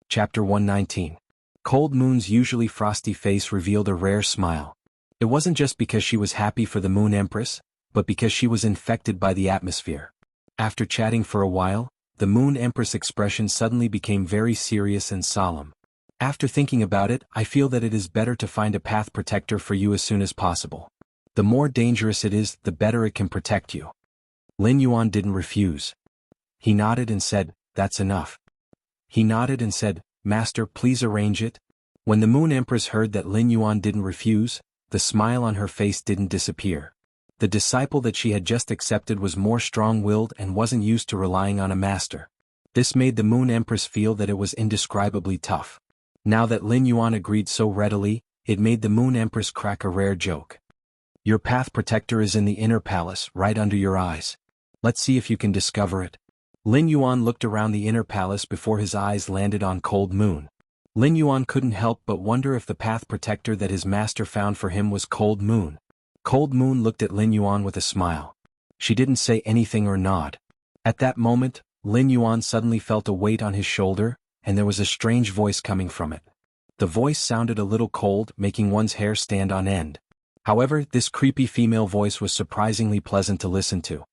Chapter 119. Cold Moon's usually frosty face revealed a rare smile. It wasn't just because she was happy for the Moon Empress, but because she was infected by the atmosphere. After chatting for a while, the Moon Empress' expression suddenly became very serious and solemn. "After thinking about it, I feel that it is better to find a path protector for you as soon as possible. The more dangerous it is, the better it can protect you." Lin Yuan didn't refuse. He nodded and said, "That's enough." He nodded and said, "Master, please arrange it." When the Moon Empress heard that Lin Yuan didn't refuse, the smile on her face didn't disappear. The disciple that she had just accepted was more strong-willed and wasn't used to relying on a master. This made the Moon Empress feel that it was indescribably tough. Now that Lin Yuan agreed so readily, it made the Moon Empress crack a rare joke. "Your path protector is in the inner palace, right under your eyes. Let's see if you can discover it." Lin Yuan looked around the inner palace before his eyes landed on Cold Moon. Lin Yuan couldn't help but wonder if the path protector that his master found for him was Cold Moon. Cold Moon looked at Lin Yuan with a smile. She didn't say anything or nod. At that moment, Lin Yuan suddenly felt a weight on his shoulder, and there was a strange voice coming from it. The voice sounded a little cold, making one's hair stand on end. However, this creepy female voice was surprisingly pleasant to listen to.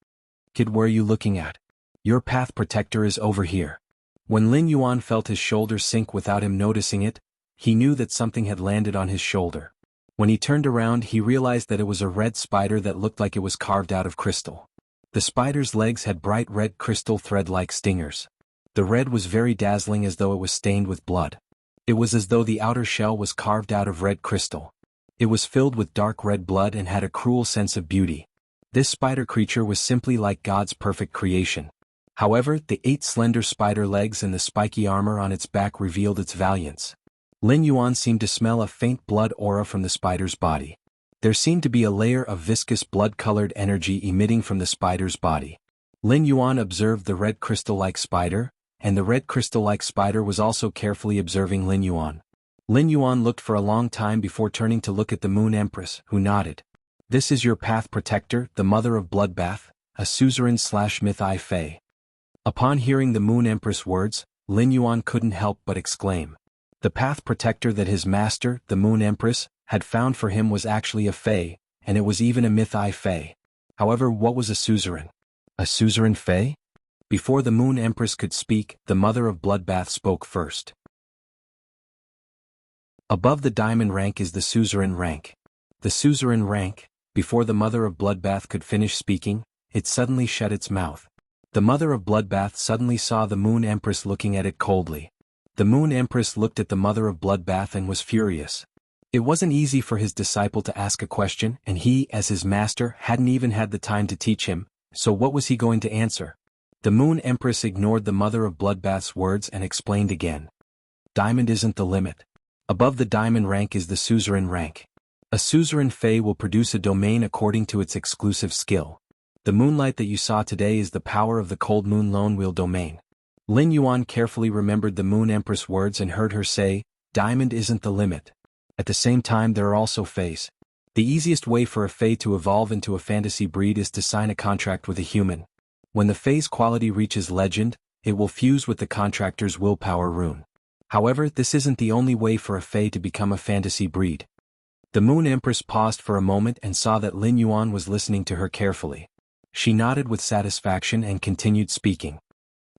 "Kid, where are you looking at? Your path protector is over here." When Lin Yuan felt his shoulder sink without him noticing it, he knew that something had landed on his shoulder. When he turned around, he realized that it was a red spider that looked like it was carved out of crystal. The spider's legs had bright red crystal thread-like stingers. The red was very dazzling, as though it was stained with blood. It was as though the outer shell was carved out of red crystal. It was filled with dark red blood and had a cruel sense of beauty. This spider creature was simply like God's perfect creation. However, the 8 slender spider legs and the spiky armor on its back revealed its valiance. Lin Yuan seemed to smell a faint blood aura from the spider's body. There seemed to be a layer of viscous blood-colored energy emitting from the spider's body. Lin Yuan observed the red crystal-like spider, and the red crystal-like spider was also carefully observing Lin Yuan. Lin Yuan looked for a long time before turning to look at the Moon Empress, who nodded. "This is your path protector, the mother of bloodbath, a suzerain/myth-I Fae." Upon hearing the Moon Empress words, Lin Yuan couldn't help but exclaim. The path protector that his master, the Moon Empress, had found for him was actually a Fae, and it was even a myth-I Fae. However, what was a suzerain? A suzerain Fae? Before the Moon Empress could speak, the mother of bloodbath spoke first. Above the diamond rank is the suzerain rank. The suzerain rank, before the mother of bloodbath could finish speaking, it suddenly shut its mouth. The mother of bloodbath suddenly saw the Moon Empress looking at it coldly. The Moon Empress looked at the mother of bloodbath and was furious. It wasn't easy for his disciple to ask a question, and he, as his master, hadn't even had the time to teach him, so what was he going to answer? The Moon Empress ignored the mother of bloodbath's words and explained again. Diamond isn't the limit. Above the diamond rank is the suzerain rank. A suzerain Fae will produce a domain according to its exclusive skill. The moonlight that you saw today is the power of the cold moon lone wheel domain. Lin Yuan carefully remembered the Moon Empress words and heard her say, "Diamond isn't the limit." At the same time, there are also Faes. The easiest way for a Fae to evolve into a fantasy breed is to sign a contract with a human. When the Fae's quality reaches legend, it will fuse with the contractor's willpower rune. However, this isn't the only way for a Fae to become a fantasy breed. The Moon Empress paused for a moment and saw that Lin Yuan was listening to her carefully. She nodded with satisfaction and continued speaking.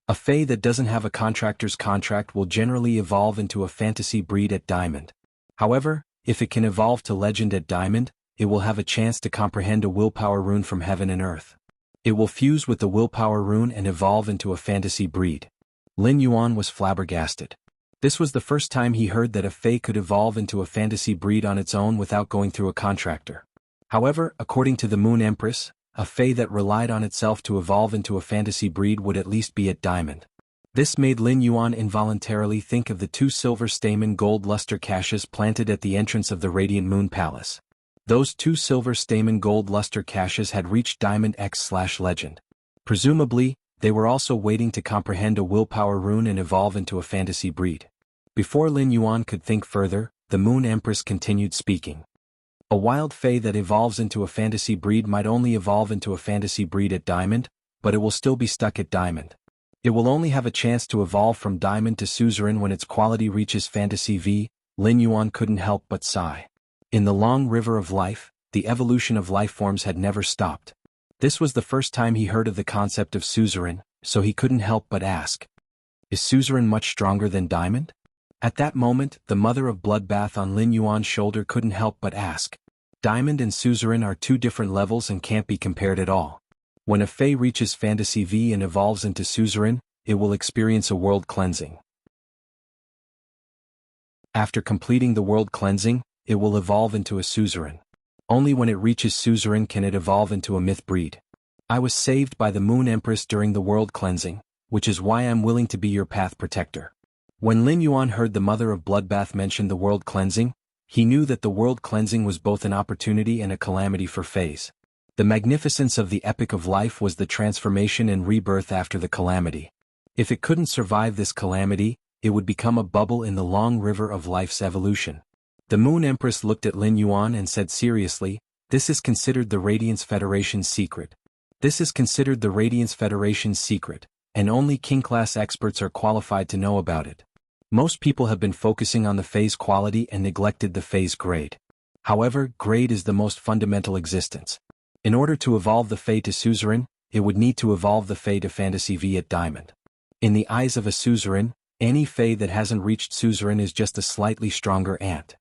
A Fae that doesn't have a contractor's contract will generally evolve into a fantasy breed at Diamond. However, if it can evolve to legend at Diamond, it will have a chance to comprehend a willpower rune from heaven and earth. It will fuse with the willpower rune and evolve into a fantasy breed. Lin Yuan was flabbergasted. This was the first time he heard that a Fae could evolve into a fantasy breed on its own without going through a contractor. However, according to the Moon Empress, a Fae that relied on itself to evolve into a fantasy breed would at least be at Diamond. This made Lin Yuan involuntarily think of the 2 silver stamen gold luster caches planted at the entrance of the Radiant Moon Palace. Those 2 silver stamen gold luster caches had reached Diamond X/legend. Presumably, they were also waiting to comprehend a willpower rune and evolve into a fantasy breed. Before Lin Yuan could think further, the Moon Empress continued speaking. A wild Fae that evolves into a fantasy breed might only evolve into a fantasy breed at Diamond, but it will still be stuck at Diamond. It will only have a chance to evolve from Diamond to suzerain when its quality reaches fantasy V. Lin Yuan couldn't help but sigh. In the long river of life, the evolution of life forms had never stopped. This was the first time he heard of the concept of suzerain, so he couldn't help but ask. Is suzerain much stronger than Diamond? At that moment, the mother of bloodbath on Lin Yuan's shoulder couldn't help but ask. Diamond and suzerain are 2 different levels and can't be compared at all. When a Fae reaches fantasy V and evolves into suzerain, it will experience a world cleansing. After completing the world cleansing, it will evolve into a suzerain. Only when it reaches suzerain can it evolve into a myth breed. I was saved by the Moon Empress during the world cleansing, which is why I'm willing to be your path protector. When Lin Yuan heard the mother of bloodbath mention the world cleansing, he knew that the world cleansing was both an opportunity and a calamity for Faes. The magnificence of the epic of life was the transformation and rebirth after the calamity. If it couldn't survive this calamity, it would become a bubble in the long river of life's evolution. The Moon Empress looked at Lin Yuan and said seriously, "This is considered the Radiance Federation's secret. This is considered the Radiance Federation's secret, and only king-class experts are qualified to know about it. Most people have been focusing on the phase quality and neglected the phase grade. However, grade is the most fundamental existence. In order to evolve the Fae to Suzerain, it would need to evolve the Fae to Fantasy V at Diamond. In the eyes of a Suzerain, any Fae that hasn't reached Suzerain is just a slightly stronger ant.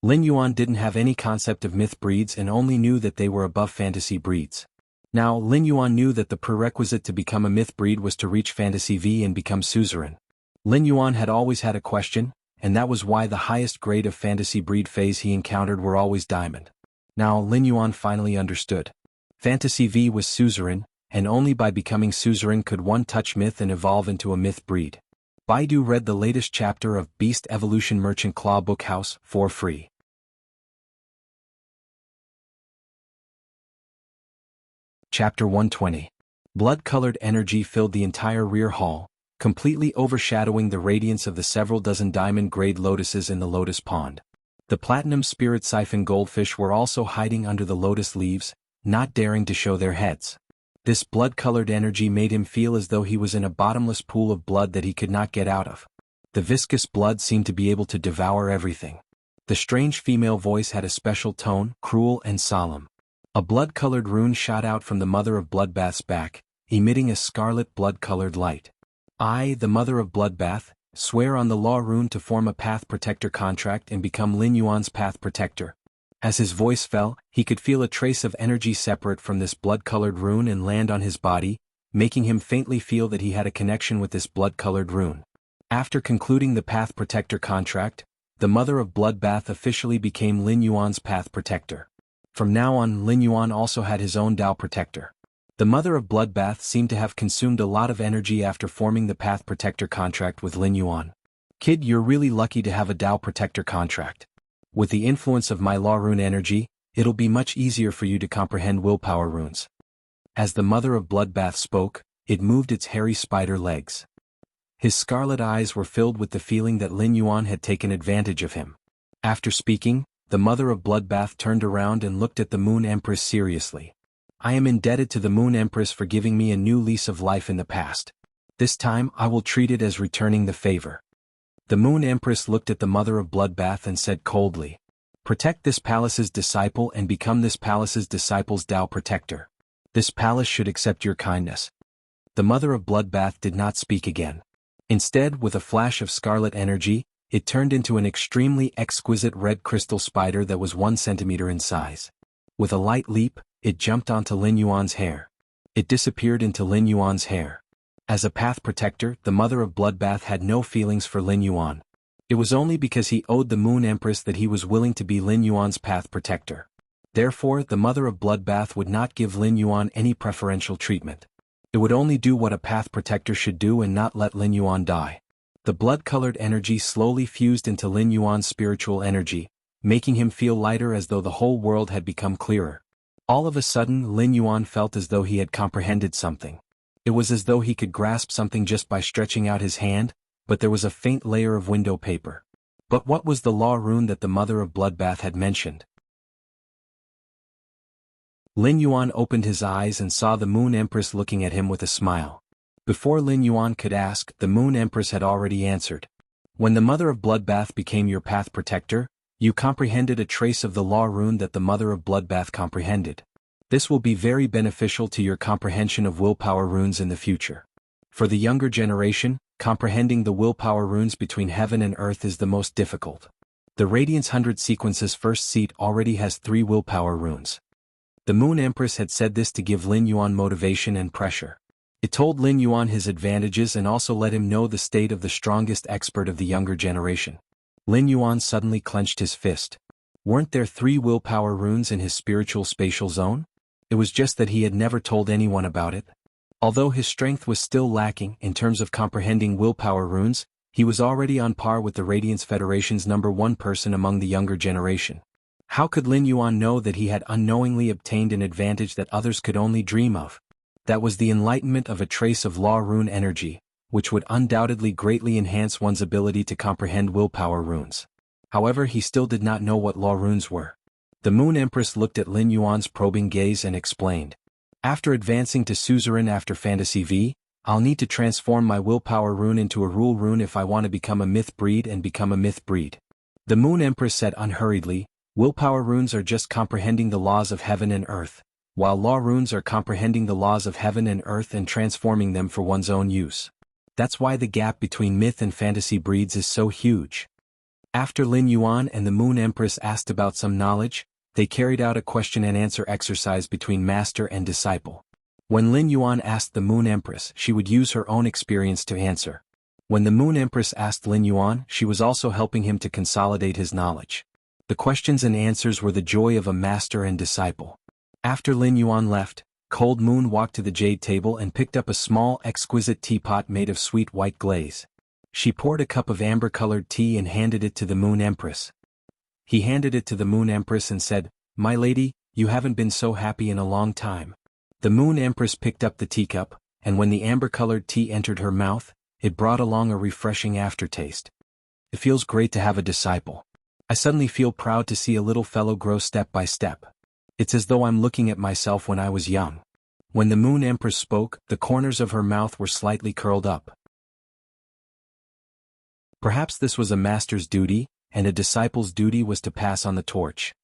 Lin Yuan didn't have any concept of myth breeds and only knew that they were above fantasy breeds. Now, Lin Yuan knew that the prerequisite to become a myth breed was to reach Fantasy V and become Suzerain. Lin Yuan had always had a question, and that was why the highest grade of fantasy breed Faes he encountered were always Diamond. Now, Lin Yuan finally understood. Fantasy V was Suzerain, and only by becoming Suzerain could one touch myth and evolve into a myth breed. Baidu read the latest chapter of Beast Evolution Merchant Claw Bookhouse for free. Chapter 120. Blood-colored energy filled the entire rear hall, completely overshadowing the radiance of the several dozen diamond-grade lotuses in the lotus pond. The platinum spirit siphon goldfish were also hiding under the lotus leaves, not daring to show their heads. This blood-colored energy made him feel as though he was in a bottomless pool of blood that he could not get out of. The viscous blood seemed to be able to devour everything. The strange female voice had a special tone, cruel and solemn. A blood-colored rune shot out from the Mother of Bloodbath's back, emitting a scarlet blood-colored light. I, the Mother of Bloodbath, swear on the law rune to form a Path Protector contract and become Lin Yuan's Path Protector. As his voice fell, he could feel a trace of energy separate from this blood-colored rune and land on his body, making him faintly feel that he had a connection with this blood-colored rune. After concluding the Path Protector contract, the Mother of Bloodbath officially became Lin Yuan's Path Protector. From now on, Lin Yuan also had his own Tao Protector. The Mother of Bloodbath seemed to have consumed a lot of energy after forming the Path Protector contract with Lin Yuan. Kid, you're really lucky to have a Tao Protector contract. With the influence of my law rune energy, it'll be much easier for you to comprehend willpower runes. As the Mother of Bloodbath spoke, it moved its hairy spider legs. His scarlet eyes were filled with the feeling that Lin Yuan had taken advantage of him. After speaking, the Mother of Bloodbath turned around and looked at the Moon Empress seriously. I am indebted to the Moon Empress for giving me a new lease of life in the past. This time I will treat it as returning the favor. The Moon Empress looked at the Mother of Bloodbath and said coldly, "Protect this palace's disciple and become this palace's disciple's Tao Protector. This palace should accept your kindness." The Mother of Bloodbath did not speak again. Instead, with a flash of scarlet energy, it turned into an extremely exquisite red crystal spider that was 1 centimeter in size. With a light leap, it jumped onto Lin Yuan's hair. It disappeared into Lin Yuan's hair. As a Path Protector, the Mother of Bloodbath had no feelings for Lin Yuan. It was only because he owed the Moon Empress that he was willing to be Lin Yuan's Path Protector. Therefore, the Mother of Bloodbath would not give Lin Yuan any preferential treatment. It would only do what a Path Protector should do and not let Lin Yuan die. The blood-colored energy slowly fused into Lin Yuan's spiritual energy, making him feel lighter as though the whole world had become clearer. All of a sudden, Lin Yuan felt as though he had comprehended something. It was as though he could grasp something just by stretching out his hand, but there was a faint layer of window paper. But what was the law rune that the Mother of Bloodbath had mentioned? Lin Yuan opened his eyes and saw the Moon Empress looking at him with a smile. Before Lin Yuan could ask, the Moon Empress had already answered. When the Mother of Bloodbath became your Path Protector, you comprehended a trace of the law rune that the Mother of Bloodbath comprehended. This will be very beneficial to your comprehension of willpower runes in the future. For the younger generation, comprehending the willpower runes between heaven and earth is the most difficult. The Radiance 100 sequence's first seat already has 3 willpower runes. The Moon Empress had said this to give Lin Yuan motivation and pressure. It told Lin Yuan his advantages and also let him know the state of the strongest expert of the younger generation. Lin Yuan suddenly clenched his fist. Weren't there 3 willpower runes in his spiritual spatial zone? It was just that he had never told anyone about it. Although his strength was still lacking in terms of comprehending willpower runes, he was already on par with the Radiance Federation's #1 person among the younger generation. How could Lin Yuan know that he had unknowingly obtained an advantage that others could only dream of? That was the enlightenment of a trace of law rune energy, which would undoubtedly greatly enhance one's ability to comprehend willpower runes. However, he still did not know what law runes were. The Moon Empress looked at Lin Yuan's probing gaze and explained. After advancing to Suzerain after Fantasy V, I'll need to transform my willpower rune into a rule rune if I want to become a myth breed and become a myth breed. The Moon Empress said unhurriedly, willpower runes are just comprehending the laws of heaven and earth, while law runes are comprehending the laws of heaven and earth and transforming them for one's own use. That's why the gap between myth and fantasy breeds is so huge. After Lin Yuan and the Moon Empress asked about some knowledge, they carried out a question and answer exercise between master and disciple. When Lin Yuan asked the Moon Empress, she would use her own experience to answer. When the Moon Empress asked Lin Yuan, she was also helping him to consolidate his knowledge. The questions and answers were the joy of a master and disciple. After Lin Yuan left, Cold Moon walked to the jade table and picked up a small, exquisite teapot made of sweet white glaze. She poured a cup of amber-colored tea and handed it to the Moon Empress. He handed it to the Moon Empress and said, "My lady, you haven't been so happy in a long time." The Moon Empress picked up the teacup, and when the amber-colored tea entered her mouth, it brought along a refreshing aftertaste. It feels great to have a disciple. I suddenly feel proud to see a little fellow grow step by step. It's as though I'm looking at myself when I was young. When the Moon Empress spoke, the corners of her mouth were slightly curled up. Perhaps this was a master's duty, and a disciple's duty was to pass on the torch.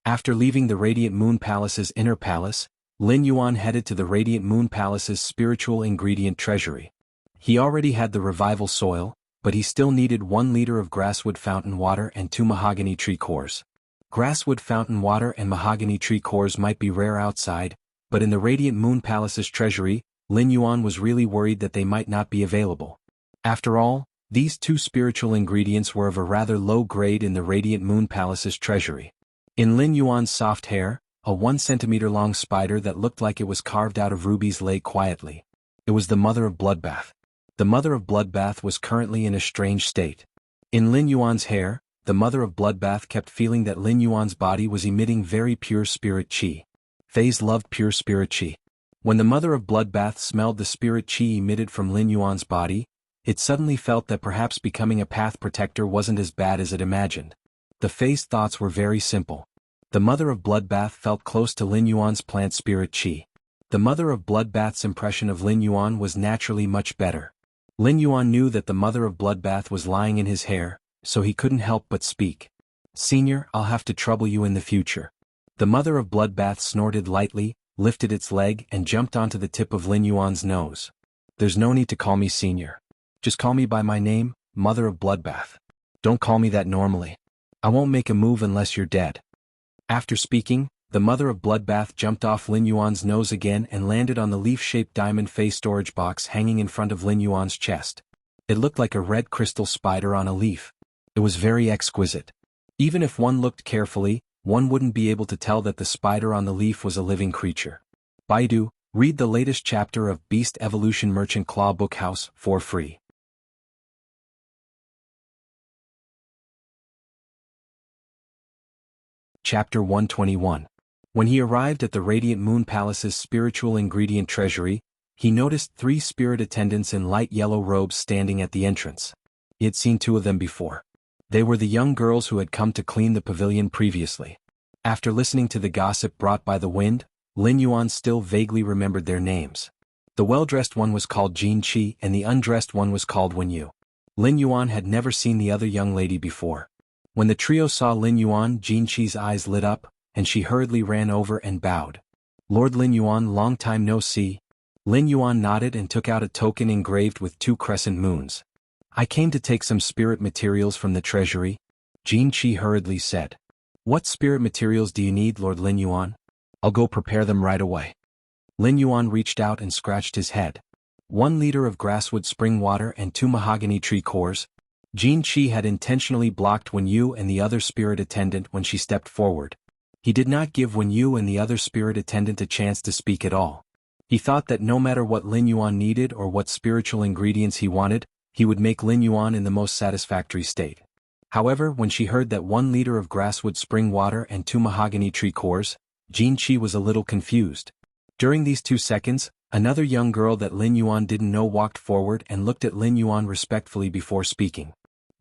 After leaving the Radiant Moon Palace's inner palace, Lin Yuan headed to the Radiant Moon Palace's spiritual ingredient treasury. He already had the revival soil, but he still needed 1 liter of grasswood fountain water and 2 mahogany tree cores. Grasswood fountain water and mahogany tree cores might be rare outside, but in the Radiant Moon Palace's treasury, Lin Yuan was really worried that they might not be available. After all, these 2 spiritual ingredients were of a rather low grade in the Radiant Moon Palace's treasury. In Lin Yuan's soft hair, a 1 centimeter long spider that looked like it was carved out of rubies lay quietly. It was the Mother of Bloodbath. The Mother of Bloodbath was currently in a strange state. In Lin Yuan's hair, the Mother of Bloodbath kept feeling that Lin Yuan's body was emitting very pure spirit qi. Faze loved pure spirit qi. When the Mother of Bloodbath smelled the spirit qi emitted from Lin Yuan's body, it suddenly felt that perhaps becoming a path protector wasn't as bad as it imagined. The Faze's thoughts were very simple. The Mother of Bloodbath felt close to Lin Yuan's plant spirit qi. The Mother of Bloodbath's impression of Lin Yuan was naturally much better. Lin Yuan knew that the Mother of Bloodbath was lying in his hair, so he couldn't help but speak. "Senior, I'll have to trouble you in the future." The Mother of Bloodbath snorted lightly, lifted its leg and jumped onto the tip of Lin Yuan's nose. "There's no need to call me Senior. Just call me by my name, Mother of Bloodbath. Don't call me that normally. I won't make a move unless you're dead." After speaking, the Mother of Bloodbath jumped off Lin Yuan's nose again and landed on the leaf-shaped diamond face storage box hanging in front of Lin Yuan's chest. It looked like a red crystal spider on a leaf. It was very exquisite. Even if one looked carefully, one wouldn't be able to tell that the spider on the leaf was a living creature. Baidu, read the latest chapter of Beast Evolution Merchant Claw Bookhouse for free. Chapter 121. When he arrived at the Radiant Moon Palace's spiritual ingredient treasury, he noticed 3 spirit attendants in light yellow robes standing at the entrance. He had seen 2 of them before. They were the young girls who had come to clean the pavilion previously. After listening to the gossip brought by the wind, Lin Yuan still vaguely remembered their names. The well-dressed one was called Jin Qi and the undressed one was called Wen Yu. Lin Yuan had never seen the other young lady before. When the trio saw Lin Yuan, Jin Qi's eyes lit up, and she hurriedly ran over and bowed. "Lord Lin Yuan, long time no see." Lin Yuan nodded and took out a token engraved with 2 crescent moons. "I came to take some spirit materials from the treasury," Jin Qi hurriedly said. "What spirit materials do you need, Lord Lin Yuan?" "I'll go prepare them right away." Lin Yuan reached out and scratched his head. 1 liter of grasswood spring water and 2 mahogany tree cores. Jin Qi had intentionally blocked Wen Yu and the other spirit attendant when she stepped forward. He did not give Wen Yu and the other spirit attendant a chance to speak at all. He thought that no matter what Lin Yuan needed or what spiritual ingredients he wanted, he would make Lin Yuan in the most satisfactory state. However, when she heard that 1 liter of grasswood spring water and 2 mahogany tree cores, Jin Qi was a little confused. During these 2 seconds, another young girl that Lin Yuan didn't know walked forward and looked at Lin Yuan respectfully before speaking.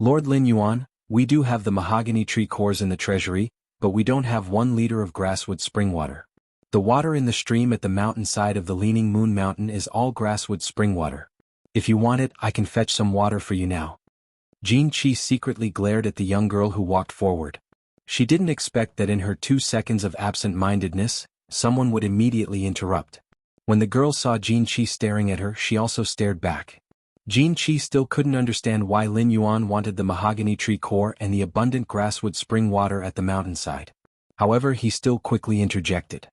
"Lord Lin Yuan, we do have the mahogany tree cores in the treasury, but we don't have 1 liter of grasswood spring water." The water in the stream at the mountainside of the Leaning Moon Mountain is all grasswood spring water. If you want it, I can fetch some water for you now. Jin Chi secretly glared at the young girl who walked forward. She didn't expect that in her 2 seconds of absent-mindedness, someone would immediately interrupt. When the girl saw Jin Chi staring at her, she also stared back. Jin Chi still couldn't understand why Lin Yuan wanted the mahogany tree core and the abundant grasswood spring water at the mountainside. However, he still quickly interjected.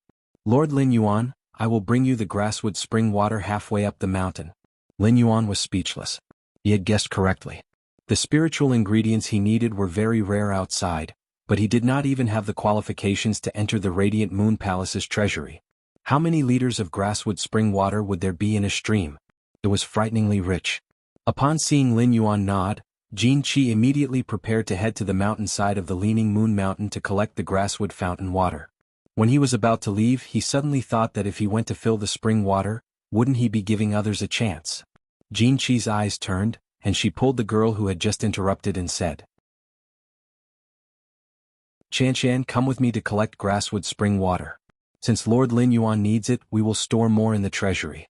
Lord Lin Yuan, I will bring you the grasswood spring water halfway up the mountain. Lin Yuan was speechless. He had guessed correctly. The spiritual ingredients he needed were very rare outside, but he did not even have the qualifications to enter the Radiant Moon Palace's treasury. How many liters of grasswood spring water would there be in a stream? It was frighteningly rich. Upon seeing Lin Yuan nod, Jin Chi immediately prepared to head to the mountainside of the Leaning Moon Mountain to collect the grasswood fountain water. When he was about to leave, he suddenly thought that if he went to fill the spring water, wouldn't he be giving others a chance? Jin Chi's eyes turned, and she pulled the girl who had just interrupted and said, Chanshan, come with me to collect grasswood spring water. Since Lord Lin Yuan needs it, we will store more in the treasury.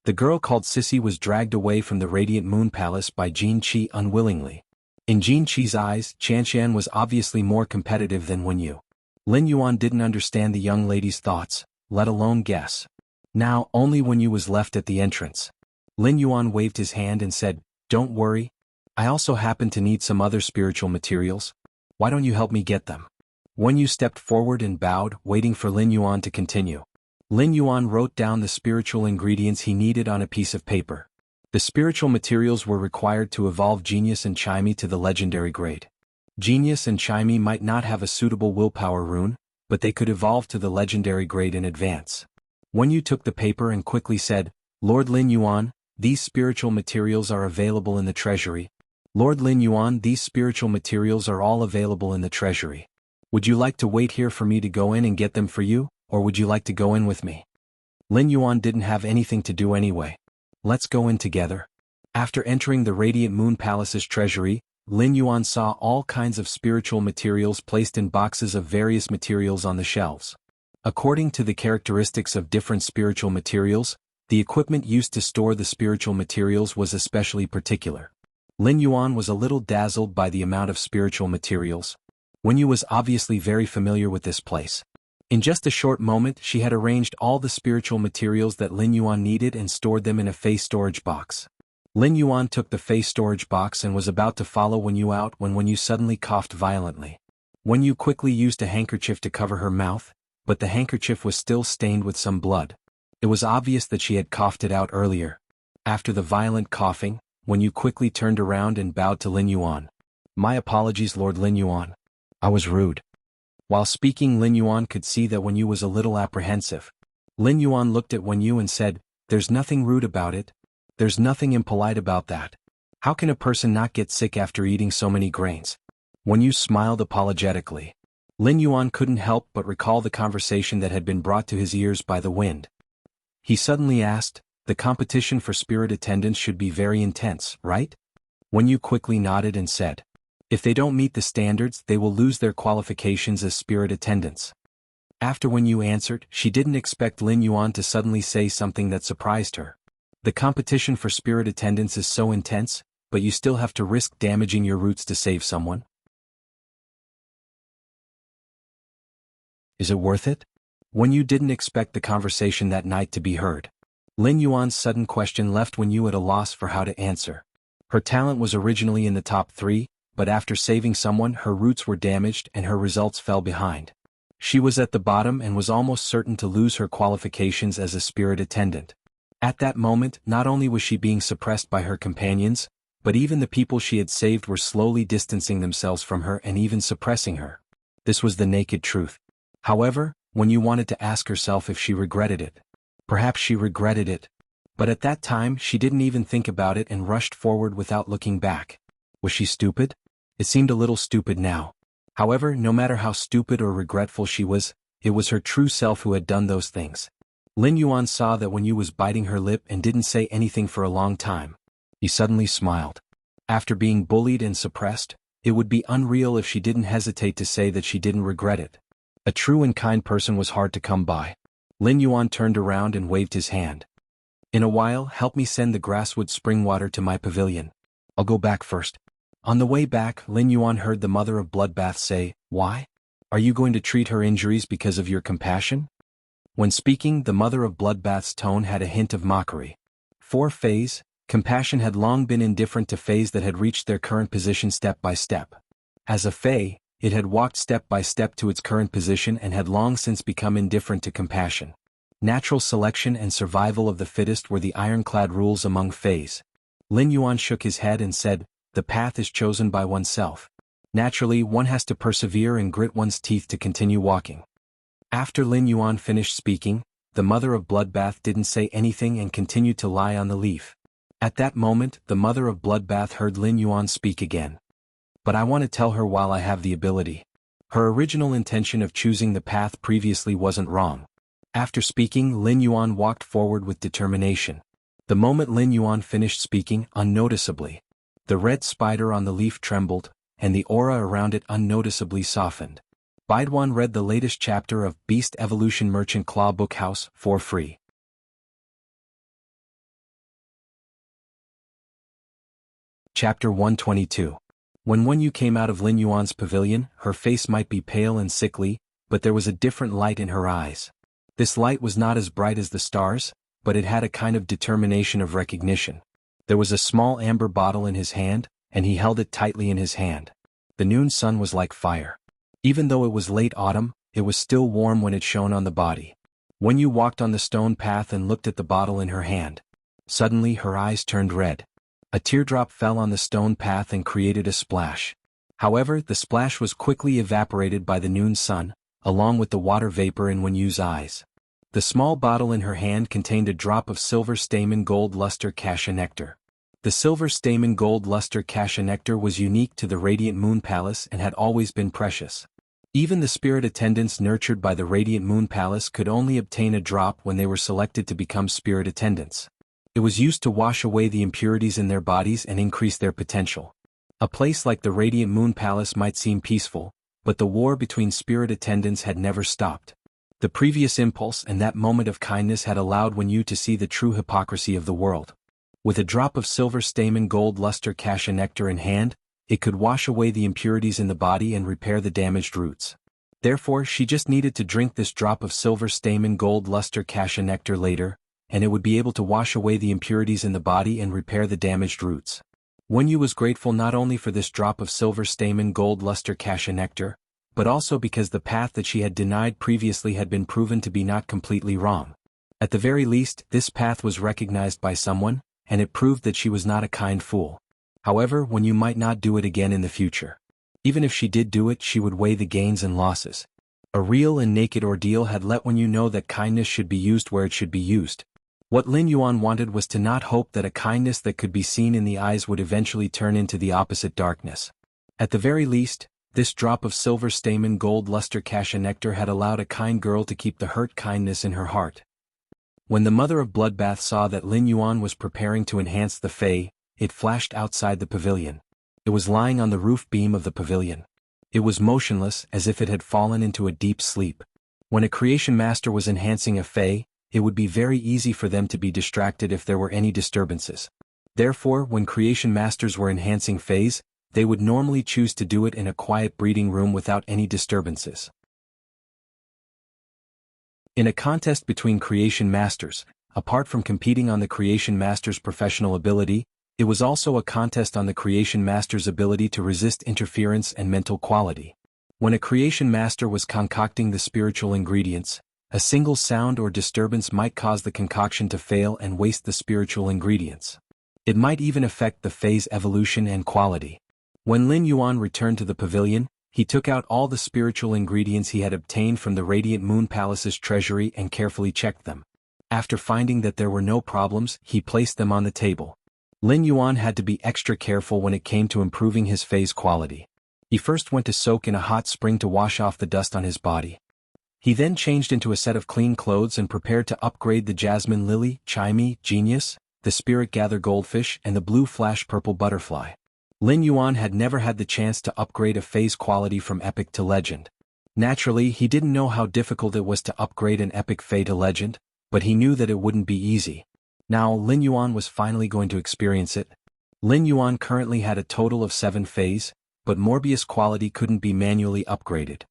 The girl called Sissy was dragged away from the Radiant Moon Palace by Jin Chi unwillingly. In Jin Chi's eyes, Chanshan was obviously more competitive than Wenyu. Lin Yuan didn't understand the young lady's thoughts, let alone guess. Now, only Wenyu was left at the entrance. Lin Yuan waved his hand and said, Don't worry. I also happen to need some other spiritual materials. Why don't you help me get them? Wenyu stepped forward and bowed, waiting for Lin Yuan to continue. Lin Yuan wrote down the spiritual ingredients he needed on a piece of paper. The spiritual materials were required to evolve Genius and Chimey to the legendary grade. Genius and Chimey might not have a suitable willpower rune, but they could evolve to the legendary grade in advance. Wenyu took the paper and quickly said, Lord Lin Yuan, these spiritual materials are available in the treasury. Lord Lin Yuan, these spiritual materials are all available in the treasury. Would you like to wait here for me to go in and get them for you, or would you like to go in with me? Lin Yuan didn't have anything to do anyway. Let's go in together. After entering the Radiant Moon Palace's treasury, Lin Yuan saw all kinds of spiritual materials placed in boxes of various materials on the shelves. According to the characteristics of different spiritual materials, the equipment used to store the spiritual materials was especially particular. Lin Yuan was a little dazzled by the amount of spiritual materials. Wenyu was obviously very familiar with this place. In just a short moment, she had arranged all the spiritual materials that Lin Yuan needed and stored them in a face storage box. Lin Yuan took the face storage box and was about to follow Wenyu out when Wenyu suddenly coughed violently. Wenyu quickly used a handkerchief to cover her mouth, but the handkerchief was still stained with some blood. It was obvious that she had coughed it out earlier. After the violent coughing, Wenyu quickly turned around and bowed to Lin Yuan. My apologies, Lord Lin Yuan. I was rude. While speaking, Lin Yuan could see that Wenyu was a little apprehensive. Lin Yuan looked at Wenyu and said, There's nothing rude about it. There's nothing impolite about that. How can a person not get sick after eating so many grains? Wenyu smiled apologetically. Lin Yuan couldn't help but recall the conversation that had been brought to his ears by the wind. He suddenly asked, The competition for spirit attendance should be very intense, right? Wenyu quickly nodded and said, If they don't meet the standards, they will lose their qualifications as spirit attendants. After Wenyu answered, she didn't expect Lin Yuan to suddenly say something that surprised her. The competition for spirit attendance is so intense, but you still have to risk damaging your roots to save someone? Is it worth it? Wenyu didn't expect the conversation that night to be heard. Lin Yuan's sudden question left Wenyu at a loss for how to answer. Her talent was originally in the top 3, but after saving someone, her roots were damaged and her results fell behind. She was at the bottom and was almost certain to lose her qualifications as a spirit attendant. At that moment, not only was she being suppressed by her companions, but even the people she had saved were slowly distancing themselves from her and even suppressing her. This was the naked truth. However, Wenyu wanted to ask herself if she regretted it. Perhaps she regretted it. But at that time, she didn't even think about it and rushed forward without looking back. Was she stupid? It seemed a little stupid now. However, no matter how stupid or regretful she was, it was her true self who had done those things. Lin Yuan saw that Wenyu was biting her lip and didn't say anything for a long time. He suddenly smiled. After being bullied and suppressed, it would be unreal if she didn't hesitate to say that she didn't regret it. A true and kind person was hard to come by. Lin Yuan turned around and waved his hand. In a while, help me send the grasswood spring water to my pavilion. I'll go back first. On the way back, Lin Yuan heard the mother of Bloodbath say, "Why? Are you going to treat her injuries because of your compassion?" When speaking, the mother of Bloodbath's tone had a hint of mockery. For Fays, compassion had long been indifferent to Fays that had reached their current position step by step. As a Fay, it had walked step by step to its current position and had long since become indifferent to compassion. Natural selection and survival of the fittest were the ironclad rules among Fays. Lin Yuan shook his head and said, "The path is chosen by oneself. Naturally, one has to persevere and grit one's teeth to continue walking." After Lin Yuan finished speaking, the mother of Bloodbath didn't say anything and continued to lie on the leaf. At that moment, the mother of Bloodbath heard Lin Yuan speak again. "But I want to tell her while I have the ability. Her original intention of choosing the path previously wasn't wrong." After speaking, Lin Yuan walked forward with determination. The moment Lin Yuan finished speaking, unnoticeably, the red spider on the leaf trembled, and the aura around it unnoticeably softened. Baiduan read the latest chapter of Beast Evolution Merchant Claw Bookhouse for free. Chapter 122. When Wen Yu came out of Lin Yuan's pavilion, her face might be pale and sickly, but there was a different light in her eyes. This light was not as bright as the stars, but it had a kind of determination of recognition. There was a small amber bottle in his hand, and he held it tightly in his hand. The noon sun was like fire. Even though it was late autumn, it was still warm when it shone on the body. Wen Yu walked on the stone path and looked at the bottle in her hand. Suddenly her eyes turned red. A teardrop fell on the stone path and created a splash. However, the splash was quickly evaporated by the noon sun, along with the water vapor in Wen Yu's eyes. The small bottle in her hand contained a drop of silver stamen gold luster cassia nectar. The silver stamen gold luster cassia nectar was unique to the Radiant Moon Palace and had always been precious. Even the spirit attendants nurtured by the Radiant Moon Palace could only obtain a drop when they were selected to become spirit attendants. It was used to wash away the impurities in their bodies and increase their potential. A place like the Radiant Moon Palace might seem peaceful, but the war between spirit attendants had never stopped. The previous impulse and that moment of kindness had allowed Wen Yu to see the true hypocrisy of the world. With a drop of silver stamen gold luster cassia nectar in hand, it could wash away the impurities in the body and repair the damaged roots. Therefore, she just needed to drink this drop of silver stamen gold luster cassia nectar later, and it would be able to wash away the impurities in the body and repair the damaged roots. Wen Yu was grateful not only for this drop of silver stamen gold luster cassia nectar, but also because the path that she had denied previously had been proven to be not completely wrong. At the very least, this path was recognized by someone, and it proved that she was not a kind fool. However, Wen Yu might not do it again in the future. Even if she did do it, she would weigh the gains and losses. A real and naked ordeal had let Wen Yu know that kindness should be used where it should be used. What Lin Yuan wanted was to not hope that a kindness that could be seen in the eyes would eventually turn into the opposite darkness. At the very least, this drop of silver stamen gold luster cassia nectar had allowed a kind girl to keep the hurt kindness in her heart. When the mother of Bloodbath saw that Lin Yuan was preparing to enhance the Fey, it flashed outside the pavilion. It was lying on the roof beam of the pavilion. It was motionless, as if it had fallen into a deep sleep. When a creation master was enhancing a Fey, it would be very easy for them to be distracted if there were any disturbances. Therefore, when creation masters were enhancing Feys, they would normally choose to do it in a quiet breeding room without any disturbances. In a contest between creation masters, apart from competing on the creation master's professional ability, it was also a contest on the creation master's ability to resist interference and mental quality. When a creation master was concocting the spiritual ingredients, a single sound or disturbance might cause the concoction to fail and waste the spiritual ingredients. It might even affect the Fey's evolution and quality. When Lin Yuan returned to the pavilion, he took out all the spiritual ingredients he had obtained from the Radiant Moon Palace's treasury and carefully checked them. After finding that there were no problems, he placed them on the table. Lin Yuan had to be extra careful when it came to improving his Fey's quality. He first went to soak in a hot spring to wash off the dust on his body. He then changed into a set of clean clothes and prepared to upgrade the Jasmine Lily, Chimey, Genius, the Spirit Gather Goldfish and the Blue Flash Purple Butterfly. Lin Yuan had never had the chance to upgrade a Fey's quality from epic to legend. Naturally, he didn't know how difficult it was to upgrade an epic Fey to legend, but he knew that it wouldn't be easy. Now Lin Yuan was finally going to experience it. Lin Yuan currently had a total of 7 Feys, but Morbius quality couldn't be manually upgraded.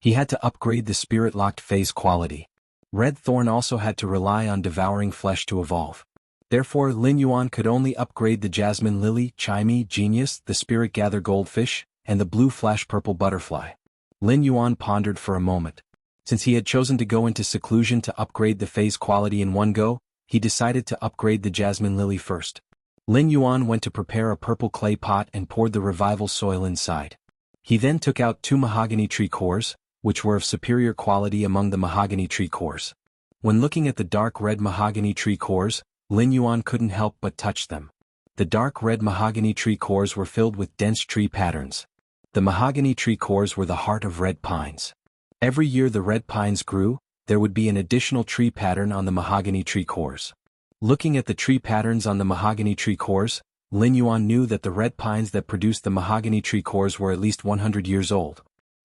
He had to upgrade the spirit-locked Fey's quality. Red Thorn also had to rely on devouring flesh to evolve. Therefore Lin Yuan could only upgrade the Jasmine Lily, Chimey, Genius, the Spirit Gather Goldfish, and the Blue Flash Purple Butterfly. Lin Yuan pondered for a moment. Since he had chosen to go into seclusion to upgrade the Fey's quality in one go, he decided to upgrade the Jasmine Lily first. Lin Yuan went to prepare a purple clay pot and poured the revival soil inside. He then took out 2 mahogany tree cores, which were of superior quality among the mahogany tree cores. When looking at the dark red mahogany tree cores, Lin Yuan couldn't help but touch them. The dark red mahogany tree cores were filled with dense tree patterns. The mahogany tree cores were the heart of red pines. Every year the red pines grew, there would be an additional tree pattern on the mahogany tree cores. Looking at the tree patterns on the mahogany tree cores, Lin Yuan knew that the red pines that produced the mahogany tree cores were at least 100 years old.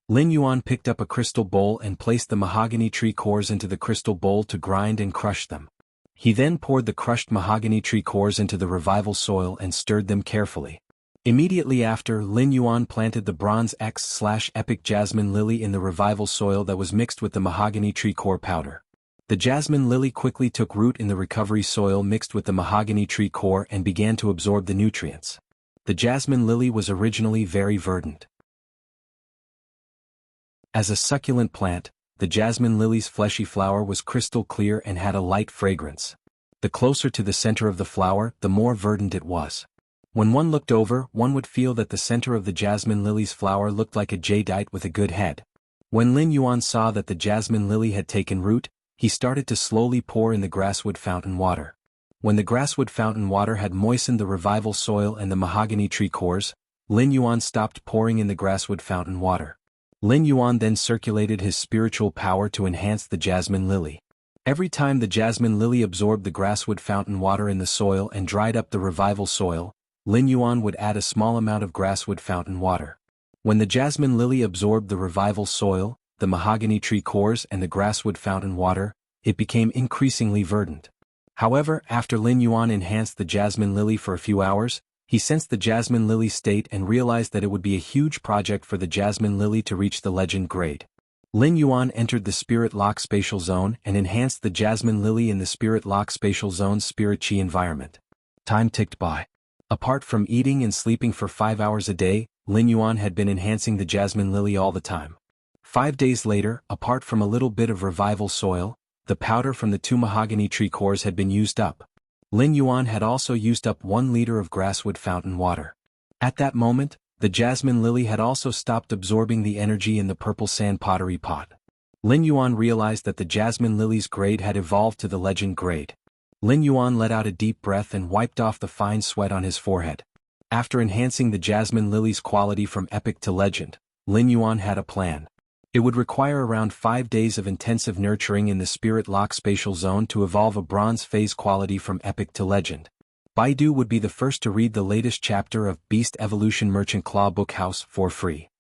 Lin Yuan picked up a crystal bowl and placed the mahogany tree cores into the crystal bowl to grind and crush them. He then poured the crushed mahogany tree cores into the revival soil and stirred them carefully. Immediately after, Lin Yuan planted the Bronze X/Epic Jasmine Lily in the revival soil that was mixed with the mahogany tree core powder. The Jasmine Lily quickly took root in the recovery soil mixed with the mahogany tree core and began to absorb the nutrients. The Jasmine Lily was originally very verdant. As a succulent plant, the Jasmine Lily's fleshy flower was crystal clear and had a light fragrance. The closer to the center of the flower, the more verdant it was. When one looked over, one would feel that the center of the Jasmine Lily's flower looked like a jadeite with a good head. When Lin Yuan saw that the Jasmine Lily had taken root, he started to slowly pour in the grasswood fountain water. When the grasswood fountain water had moistened the revival soil and the mahogany tree cores, Lin Yuan stopped pouring in the grasswood fountain water. Lin Yuan then circulated his spiritual power to enhance the Jasmine Lily. Every time the Jasmine Lily absorbed the grasswood fountain water in the soil and dried up the revival soil, Lin Yuan would add a small amount of grasswood fountain water. When the Jasmine Lily absorbed the revival soil, the mahogany tree cores and the grasswood fountain water, it became increasingly verdant. However, after Lin Yuan enhanced the Jasmine Lily for a few hours, he sensed the Jasmine Lily's state and realized that it would be a huge project for the Jasmine Lily to reach the legend grade. Lin Yuan entered the Spirit Lock Spatial Zone and enhanced the Jasmine Lily in the Spirit Lock Spatial Zone's Spirit Chi environment. Time ticked by. Apart from eating and sleeping for 5 hours a day, Lin Yuan had been enhancing the Jasmine Lily all the time. 5 days later, apart from a little bit of revival soil, the powder from the 2 mahogany tree cores had been used up. Lin Yuan had also used up 1 liter of grasswood fountain water. At that moment, the Jasmine Lily had also stopped absorbing the energy in the purple sand pottery pot. Lin Yuan realized that the Jasmine Lily's grade had evolved to the legend grade. Lin Yuan let out a deep breath and wiped off the fine sweat on his forehead. After enhancing the Jasmine Lily's quality from epic to legend, Lin Yuan had a plan. It would require around 5 days of intensive nurturing in the Spirit Lock Spatial Zone to evolve a bronze phase quality from epic to legend. Baidu would be the first to read the latest chapter of Beast Evolution Merchant Claw Bookhouse for free.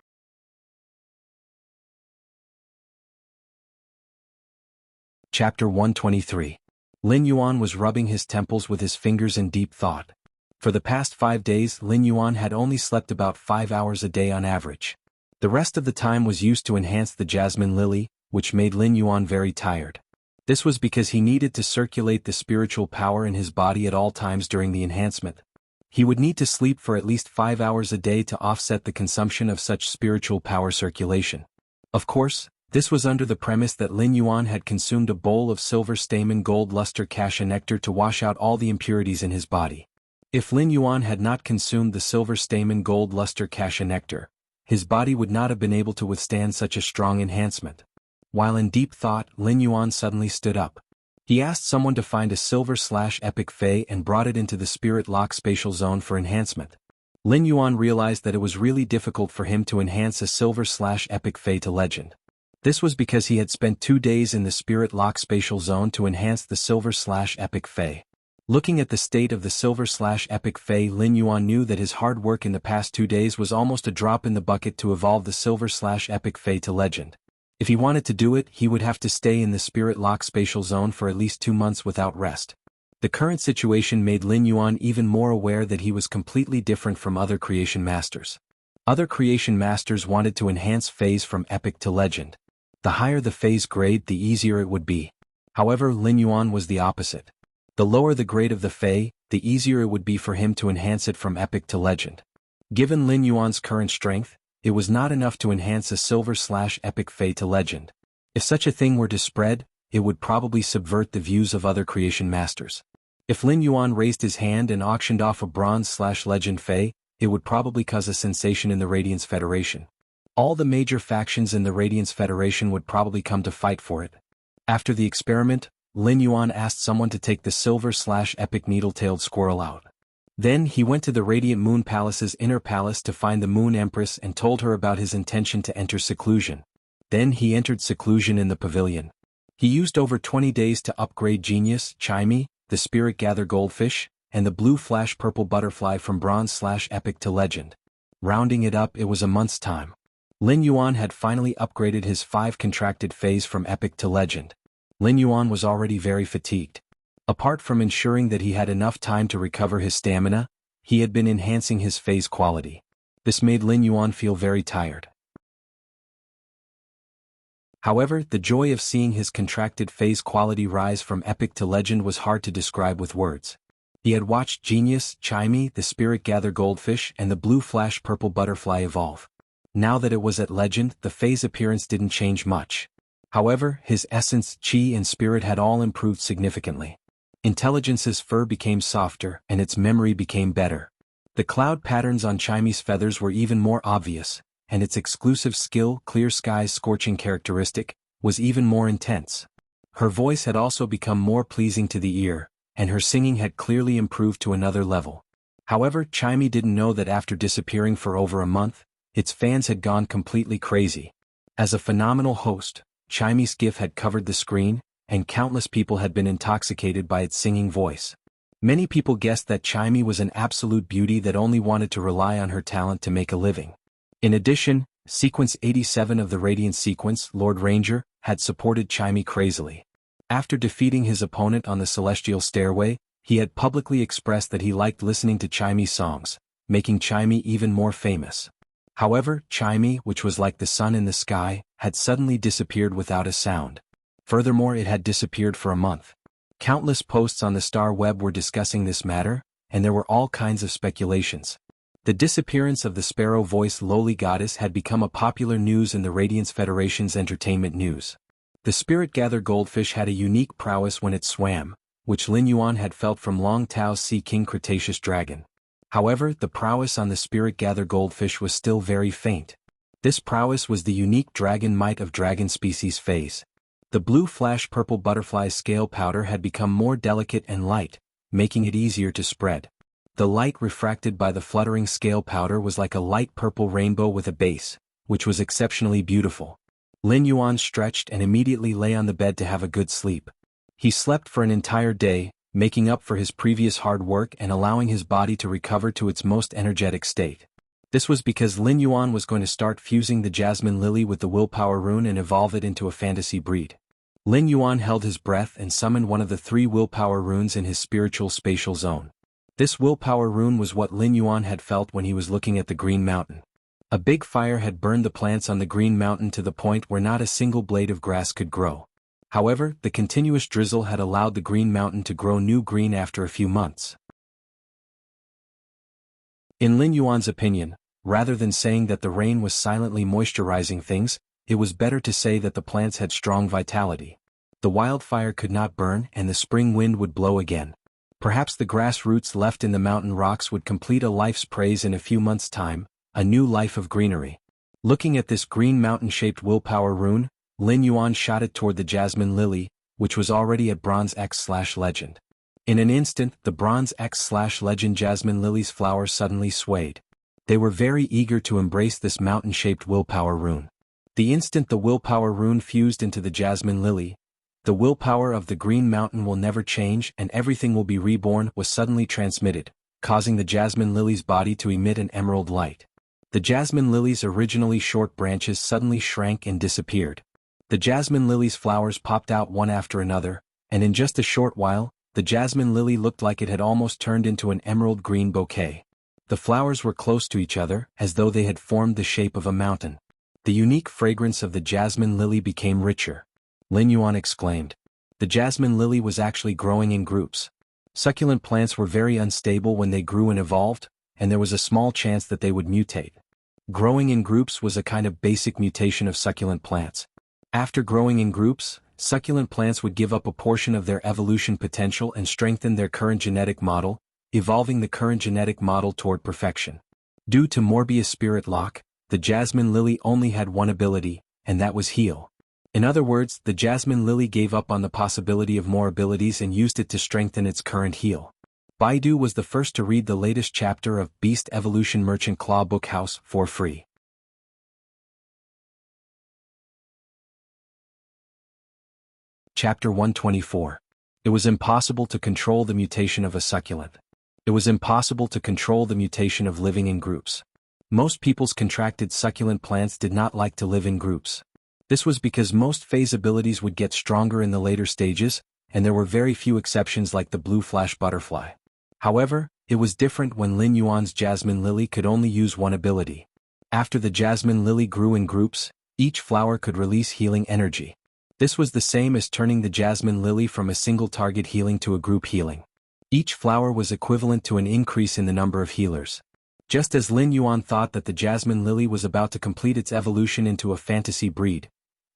Chapter 123. Lin Yuan was rubbing his temples with his fingers in deep thought. For the past 5 days, Lin Yuan had only slept about 5 hours a day on average. The rest of the time was used to enhance the Jasmine Lily, which made Lin Yuan very tired. This was because he needed to circulate the spiritual power in his body at all times during the enhancement. He would need to sleep for at least 5 hours a day to offset the consumption of such spiritual power circulation. Of course, this was under the premise that Lin Yuan had consumed a bowl of silver stamen gold luster cassia nectar to wash out all the impurities in his body. If Lin Yuan had not consumed the silver stamen gold luster cassia nectar, his body would not have been able to withstand such a strong enhancement. While in deep thought, Lin Yuan suddenly stood up. He asked someone to find a silver/epic Fey and brought it into the Spirit Lock Spatial Zone for enhancement. Lin Yuan realized that it was really difficult for him to enhance a silver/epic Fey to legend. This was because he had spent 2 days in the Spirit Lock Spatial Zone to enhance the silver/epic Fey. Looking at the state of the silver/epic Fey, Lin Yuan knew that his hard work in the past 2 days was almost a drop in the bucket to evolve the silver/epic Fey to legend. If he wanted to do it, he would have to stay in the spirit lock spatial zone for at least 2 months without rest. The current situation made Lin Yuan even more aware that he was completely different from other creation masters. Other creation masters wanted to enhance phase from epic to legend. The higher the phase grade, the easier it would be. However, Lin Yuan was the opposite. The lower the grade of the Fey, the easier it would be for him to enhance it from epic to legend. Given Lin Yuan's current strength, it was not enough to enhance a silver/epic Fey to legend. If such a thing were to spread, it would probably subvert the views of other creation masters. If Lin Yuan raised his hand and auctioned off a bronze/legend Fey, it would probably cause a sensation in the Radiance Federation. All the major factions in the Radiance Federation would probably come to fight for it. After the experiment, Lin Yuan asked someone to take the silver/epic needle-tailed squirrel out. Then he went to the Radiant Moon Palace's inner palace to find the Moon Empress and told her about his intention to enter seclusion. Then he entered seclusion in the pavilion. He used over 20 days to upgrade Genius, Chimey, the Spirit Gather Goldfish, and the Blue Flash Purple Butterfly from bronze/epic to legend. Rounding it up, it was a month's time. Lin Yuan had finally upgraded his 5 contracted phase from epic to legend. Lin Yuan was already very fatigued. Apart from ensuring that he had enough time to recover his stamina, he had been enhancing his phase quality. This made Lin Yuan feel very tired. However, the joy of seeing his contracted phase quality rise from epic to legend was hard to describe with words. He had watched Genius, Chimey, the Spirit Gather Goldfish, and the Blue Flash Purple Butterfly evolve. Now that it was at legend, the phase appearance didn't change much. However, his essence, chi, and spirit had all improved significantly. Intelligence's fur became softer, and its memory became better. The cloud patterns on Chimey's feathers were even more obvious, and its exclusive skill, Clear Sky's scorching characteristic, was even more intense. Her voice had also become more pleasing to the ear, and her singing had clearly improved to another level. However, Chimey didn't know that after disappearing for over a month, its fans had gone completely crazy. As a phenomenal host, Chimey's gift had covered the screen, and countless people had been intoxicated by its singing voice. Many people guessed that Chimey was an absolute beauty that only wanted to rely on her talent to make a living. In addition, Sequence 87 of the Radiant Sequence, Lord Ranger, had supported Chimey crazily. After defeating his opponent on the Celestial Stairway, he had publicly expressed that he liked listening to Chimey's songs, making Chimey even more famous. However, Chimey, which was like the sun in the sky, had suddenly disappeared without a sound. Furthermore, it had disappeared for a month. Countless posts on the Star Web were discussing this matter, and there were all kinds of speculations. The disappearance of the sparrow-voiced lowly goddess had become a popular news in the Radiance Federation's entertainment news. The Spirit Gather Goldfish had a unique prowess when it swam, which Lin Yuan had felt from Long Tao's Sea King Cretaceous Dragon. However, the prowess on the Spirit Gather Goldfish was still very faint. This prowess was the unique dragon might of dragon species phase. The Blue Flash Purple Butterfly's scale powder had become more delicate and light, making it easier to spread. The light refracted by the fluttering scale powder was like a light purple rainbow with a base, which was exceptionally beautiful. Lin Yuan stretched and immediately lay on the bed to have a good sleep. He slept for an entire day, making up for his previous hard work and allowing his body to recover to its most energetic state. This was because Lin Yuan was going to start fusing the Jasmine Lily with the Willpower Rune and evolve it into a fantasy breed. Lin Yuan held his breath and summoned one of the 3 Willpower Runes in his spiritual spatial zone. This Willpower Rune was what Lin Yuan had felt when he was looking at the Green Mountain. A big fire had burned the plants on the Green Mountain to the point where not a single blade of grass could grow. However, the continuous drizzle had allowed the Green Mountain to grow new green after a few months. In Lin Yuan's opinion, rather than saying that the rain was silently moisturizing things, it was better to say that the plants had strong vitality. The wildfire could not burn and the spring wind would blow again. Perhaps the grass roots left in the mountain rocks would complete a life's praise in a few months' time, a new life of greenery. Looking at this green mountain-shaped willpower rune, Lin Yuan shot it toward the Jasmine Lily, which was already at Bronze X/Legend. In an instant, the Bronze X/Legend Jasmine Lily's flowers suddenly swayed. They were very eager to embrace this mountain-shaped willpower rune. The instant the willpower rune fused into the Jasmine Lily, the willpower of the Green Mountain will never change and everything will be reborn was suddenly transmitted, causing the Jasmine Lily's body to emit an emerald light. The Jasmine Lily's originally short branches suddenly shrank and disappeared. The jasmine lily's flowers popped out one after another, and in just a short while, the jasmine lily looked like it had almost turned into an emerald green bouquet. The flowers were close to each other, as though they had formed the shape of a mountain. The unique fragrance of the jasmine lily became richer. Lin Yuan exclaimed. The jasmine lily was actually growing in groups. Succulent plants were very unstable when they grew and evolved, and there was a small chance that they would mutate. Growing in groups was a kind of basic mutation of succulent plants. After growing in groups, succulent plants would give up a portion of their evolution potential and strengthen their current genetic model, evolving the current genetic model toward perfection. Due to Morbius spirit lock, the jasmine lily only had one ability, and that was heal. In other words, the jasmine lily gave up on the possibility of more abilities and used it to strengthen its current heal. Baidu was the first to read the latest chapter of Beast Evolution Merchant Claw Bookhouse for free. Chapter 124. It was impossible to control the mutation of a succulent. It was impossible to control the mutation of living in groups. Most people's contracted succulent plants did not like to live in groups. This was because most phase abilities would get stronger in the later stages, and there were very few exceptions like the blue flash butterfly. However, it was different when Lin Yuan's jasmine lily could only use one ability. After the jasmine lily grew in groups, each flower could release healing energy. This was the same as turning the jasmine lily from a single target healing to a group healing. Each flower was equivalent to an increase in the number of healers. Just as Lin Yuan thought that the jasmine lily was about to complete its evolution into a fantasy breed,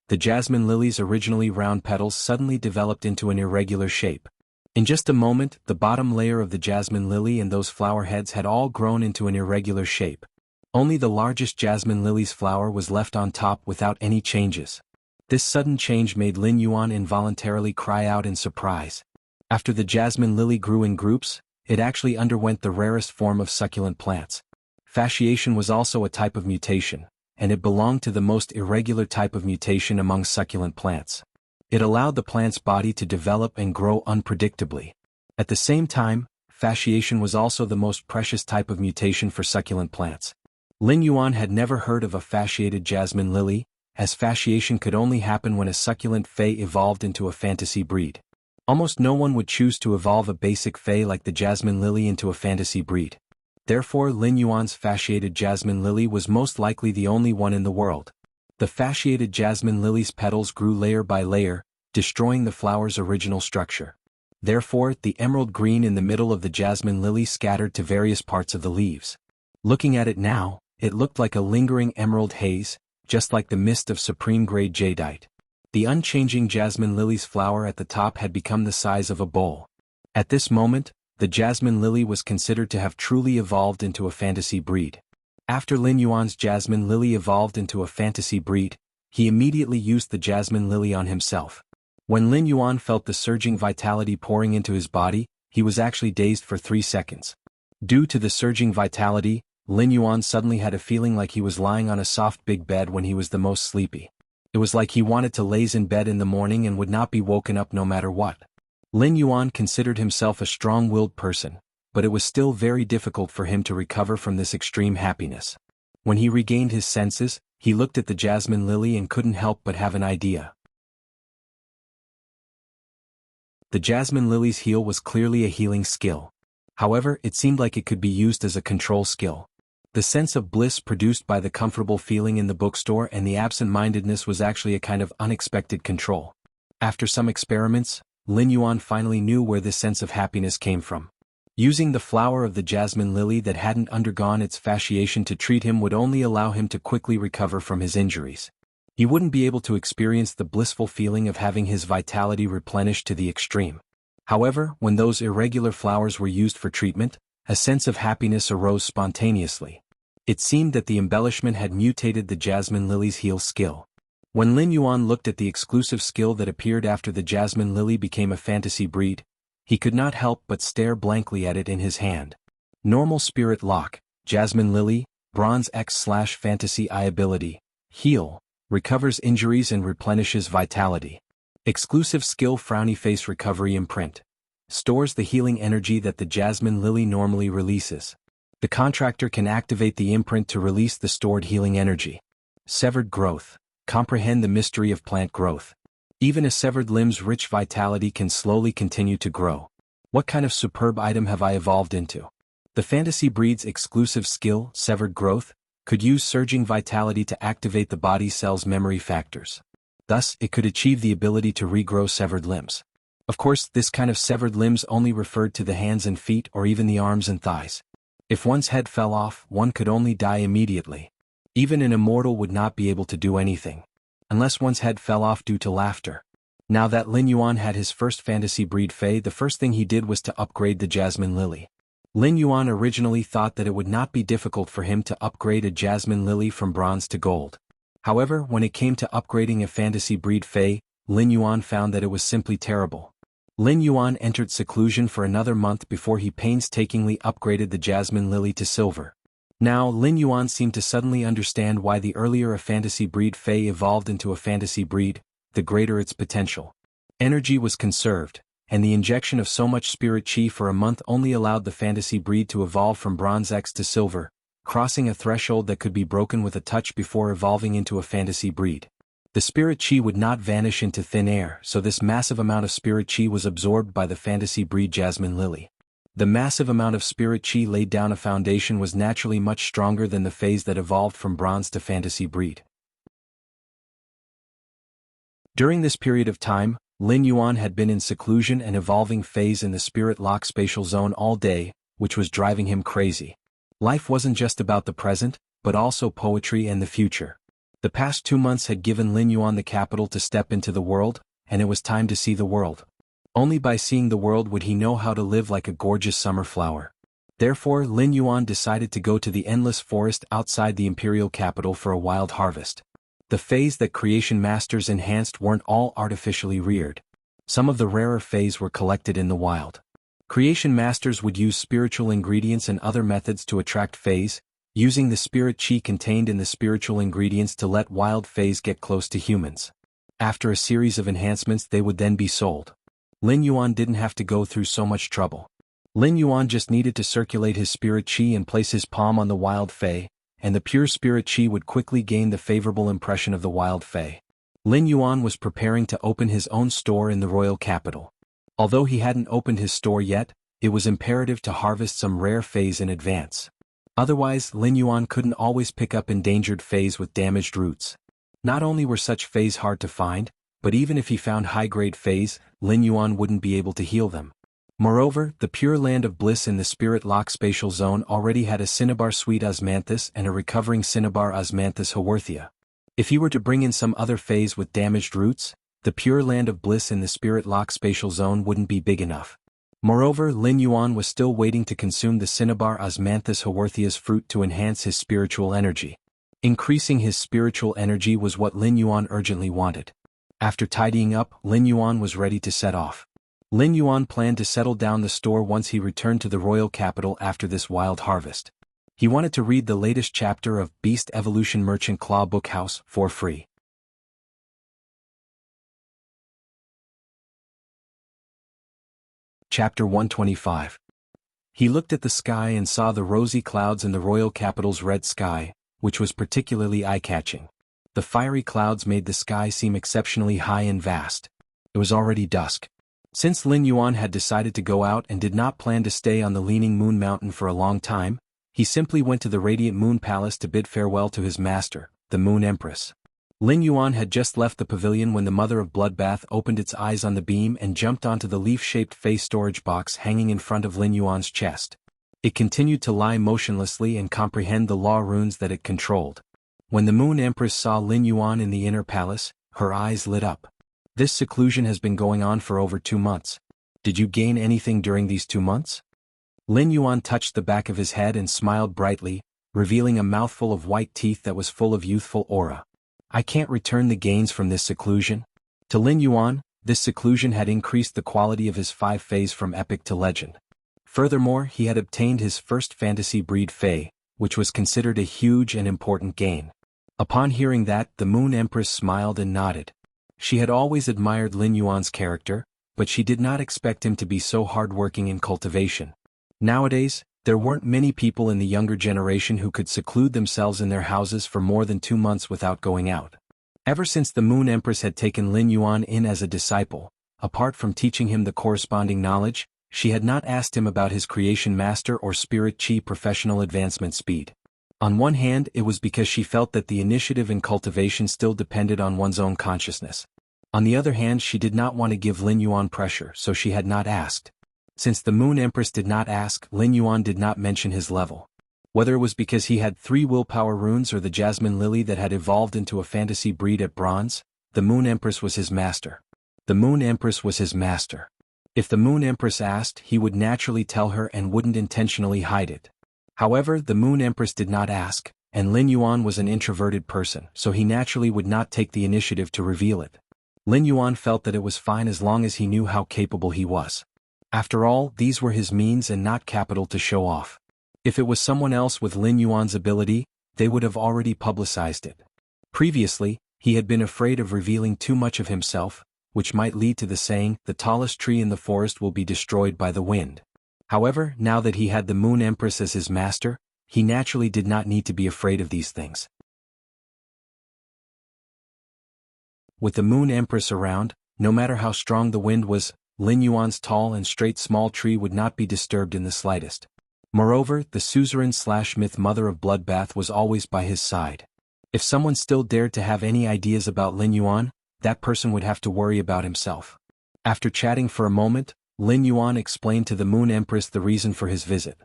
the jasmine lily's originally round petals suddenly developed into an irregular shape. In just a moment, the bottom layer of the jasmine lily and those flower heads had all grown into an irregular shape. Only the largest jasmine lily's flower was left on top without any changes. This sudden change made Lin Yuan involuntarily cry out in surprise. After the jasmine lily grew in groups, it actually underwent the rarest form of succulent plants. Fasciation was also a type of mutation, and it belonged to the most irregular type of mutation among succulent plants. It allowed the plant's body to develop and grow unpredictably. At the same time, fasciation was also the most precious type of mutation for succulent plants. Lin Yuan had never heard of a fasciated jasmine lily, as fasciation could only happen when a succulent fae evolved into a fantasy breed. Almost no one would choose to evolve a basic fae like the jasmine lily into a fantasy breed. Therefore, Lin Yuan's fasciated jasmine lily was most likely the only one in the world. The fasciated jasmine lily's petals grew layer by layer, destroying the flower's original structure. Therefore, the emerald green in the middle of the jasmine lily scattered to various parts of the leaves. Looking at it now, it looked like a lingering emerald haze, just like the mist of supreme-grade jadeite. The unchanging jasmine lily's flower at the top had become the size of a bowl. At this moment, the jasmine lily was considered to have truly evolved into a fantasy breed. After Lin Yuan's jasmine lily evolved into a fantasy breed, he immediately used the jasmine lily on himself. When Lin Yuan felt the surging vitality pouring into his body, he was actually dazed for 3 seconds. Due to the surging vitality, Lin Yuan suddenly had a feeling like he was lying on a soft big bed when he was the most sleepy. It was like he wanted to laze in bed in the morning and would not be woken up no matter what. Lin Yuan considered himself a strong-willed person, but it was still very difficult for him to recover from this extreme happiness. When he regained his senses, he looked at the jasmine lily and couldn't help but have an idea. The jasmine lily's heal was clearly a healing skill. However, it seemed like it could be used as a control skill. The sense of bliss produced by the comfortable feeling in the bookstore and the absent-mindedness was actually a kind of unexpected control. After some experiments, Lin Yuan finally knew where this sense of happiness came from. Using the flower of the jasmine lily that hadn't undergone its fasciation to treat him would only allow him to quickly recover from his injuries. He wouldn't be able to experience the blissful feeling of having his vitality replenished to the extreme. However, when those irregular flowers were used for treatment, a sense of happiness arose spontaneously. It seemed that the embellishment had mutated the jasmine lily's heal skill. When Lin Yuan looked at the exclusive skill that appeared after the jasmine lily became a fantasy breed, he could not help but stare blankly at it in his hand. Normal Spirit Lock, Jasmine Lily, Bronze X/Fantasy I ability, Heal, recovers injuries and replenishes vitality. Exclusive skill Frowny Face Recovery Imprint, stores the healing energy that the jasmine lily normally releases. The contractor can activate the imprint to release the stored healing energy. Severed Growth, comprehend the mystery of plant growth. Even a severed limb's rich vitality can slowly continue to grow. What kind of superb item have I evolved into? The fantasy breed's exclusive skill, severed growth, could use surging vitality to activate the body cell's memory factors. Thus, it could achieve the ability to regrow severed limbs. Of course, this kind of severed limbs only referred to the hands and feet or even the arms and thighs. If one's head fell off, one could only die immediately. Even an immortal would not be able to do anything, unless one's head fell off due to laughter. Now that Lin Yuan had his first fantasy breed Fey, the first thing he did was to upgrade the Jasmine Lily. Lin Yuan originally thought that it would not be difficult for him to upgrade a Jasmine Lily from bronze to gold. However, when it came to upgrading a fantasy breed Fey, Lin Yuan found that it was simply terrible. Lin Yuan entered seclusion for another month before he painstakingly upgraded the Jasmine Lily to silver. Now, Lin Yuan seemed to suddenly understand why the earlier a fantasy breed Fey evolved into a fantasy breed, the greater its potential. Energy was conserved, and the injection of so much spirit chi for a month only allowed the fantasy breed to evolve from bronze X to silver, crossing a threshold that could be broken with a touch before evolving into a fantasy breed. The spirit chi would not vanish into thin air, so this massive amount of spirit chi was absorbed by the fantasy breed Jasmine Lily. The massive amount of spirit chi laid down a foundation was naturally much stronger than the phase that evolved from bronze to fantasy breed. During this period of time, Lin Yuan had been in seclusion and evolving phase in the spirit lock spatial zone all day, which was driving him crazy. Life wasn't just about the present, but also poetry and the future. The past 2 months had given Lin Yuan the capital to step into the world, and it was time to see the world. Only by seeing the world would he know how to live like a gorgeous summer flower. Therefore, Lin Yuan decided to go to the endless forest outside the imperial capital for a wild harvest. The fays that creation masters enhanced weren't all artificially reared. Some of the rarer fays were collected in the wild. Creation masters would use spiritual ingredients and other methods to attract fays, using the spirit chi contained in the spiritual ingredients to let wild fays get close to humans. After a series of enhancements, they would then be sold. Lin Yuan didn't have to go through so much trouble. Lin Yuan just needed to circulate his spirit chi and place his palm on the wild fey, and the pure spirit chi would quickly gain the favorable impression of the wild fey. Lin Yuan was preparing to open his own store in the royal capital. Although he hadn't opened his store yet, it was imperative to harvest some rare fays in advance. Otherwise, Lin Yuan couldn't always pick up endangered fays with damaged roots. Not only were such fays hard to find, but even if he found high-grade fays, Lin Yuan wouldn't be able to heal them. Moreover, the pure land of bliss in the spirit lock spatial zone already had a cinnabar sweet osmanthus and a recovering cinnabar osmanthus haworthia. If he were to bring in some other fays with damaged roots, the pure land of bliss in the spirit lock spatial zone wouldn't be big enough. Moreover, Lin Yuan was still waiting to consume the cinnabar osmanthus haworthia's fruit to enhance his spiritual energy. Increasing his spiritual energy was what Lin Yuan urgently wanted. After tidying up, Lin Yuan was ready to set off. Lin Yuan planned to settle down the store once he returned to the royal capital after this wild harvest. He wanted to read the latest chapter of Beast Evolution Merchant Claw Book House for free. Chapter 125. He looked at the sky and saw the rosy clouds in the royal capital's red sky, which was particularly eye-catching. The fiery clouds made the sky seem exceptionally high and vast. It was already dusk. Since Lin Yuan had decided to go out and did not plan to stay on the Leaning Moon Mountain for a long time, he simply went to the Radiant Moon Palace to bid farewell to his master, the Moon Empress. Lin Yuan had just left the pavilion when the Mother of Bloodbath opened its eyes on the beam and jumped onto the leaf-shaped face storage box hanging in front of Lin Yuan's chest. It continued to lie motionlessly and comprehend the law runes that it controlled. When the Moon Empress saw Lin Yuan in the inner palace, her eyes lit up. This seclusion has been going on for over 2 months. Did you gain anything during these 2 months? Lin Yuan touched the back of his head and smiled brightly, revealing a mouthful of white teeth that was full of youthful aura. I can't return the gains from this seclusion. To Lin Yuan, this seclusion had increased the quality of his 5 fays from epic to legend. Furthermore, he had obtained his first fantasy breed fay, which was considered a huge and important gain. Upon hearing that, the Moon Empress smiled and nodded. She had always admired Lin Yuan's character, but she did not expect him to be so hardworking in cultivation. Nowadays, there weren't many people in the younger generation who could seclude themselves in their houses for more than 2 months without going out. Ever since the Moon Empress had taken Lin Yuan in as a disciple, apart from teaching him the corresponding knowledge, she had not asked him about his creation master or spirit chi professional advancement speed. On one hand, it was because she felt that the initiative and cultivation still depended on one's own consciousness. On the other hand, she did not want to give Lin Yuan pressure, so she had not asked. Since the Moon Empress did not ask, Lin Yuan did not mention his level. Whether it was because he had 3 willpower runes or the jasmine lily that had evolved into a fantasy breed at bronze, the Moon Empress was his master. The Moon Empress was his master. If the Moon Empress asked, he would naturally tell her and wouldn't intentionally hide it. However, the Moon Empress did not ask, and Lin Yuan was an introverted person, so he naturally would not take the initiative to reveal it. Lin Yuan felt that it was fine as long as he knew how capable he was. After all, these were his means and not capital to show off. If it was someone else with Lin Yuan's ability, they would have already publicized it. Previously, he had been afraid of revealing too much of himself, which might lead to the saying, "The tallest tree in the forest will be destroyed by the wind." However, now that he had the Moon Empress as his master, he naturally did not need to be afraid of these things. With the Moon Empress around, no matter how strong the wind was, Lin Yuan's tall and straight small tree would not be disturbed in the slightest. Moreover, the suzerain/myth mother of Bloodbath was always by his side. If someone still dared to have any ideas about Lin Yuan, that person would have to worry about himself. After chatting for a moment, Lin Yuan explained to the Moon Empress the reason for his visit.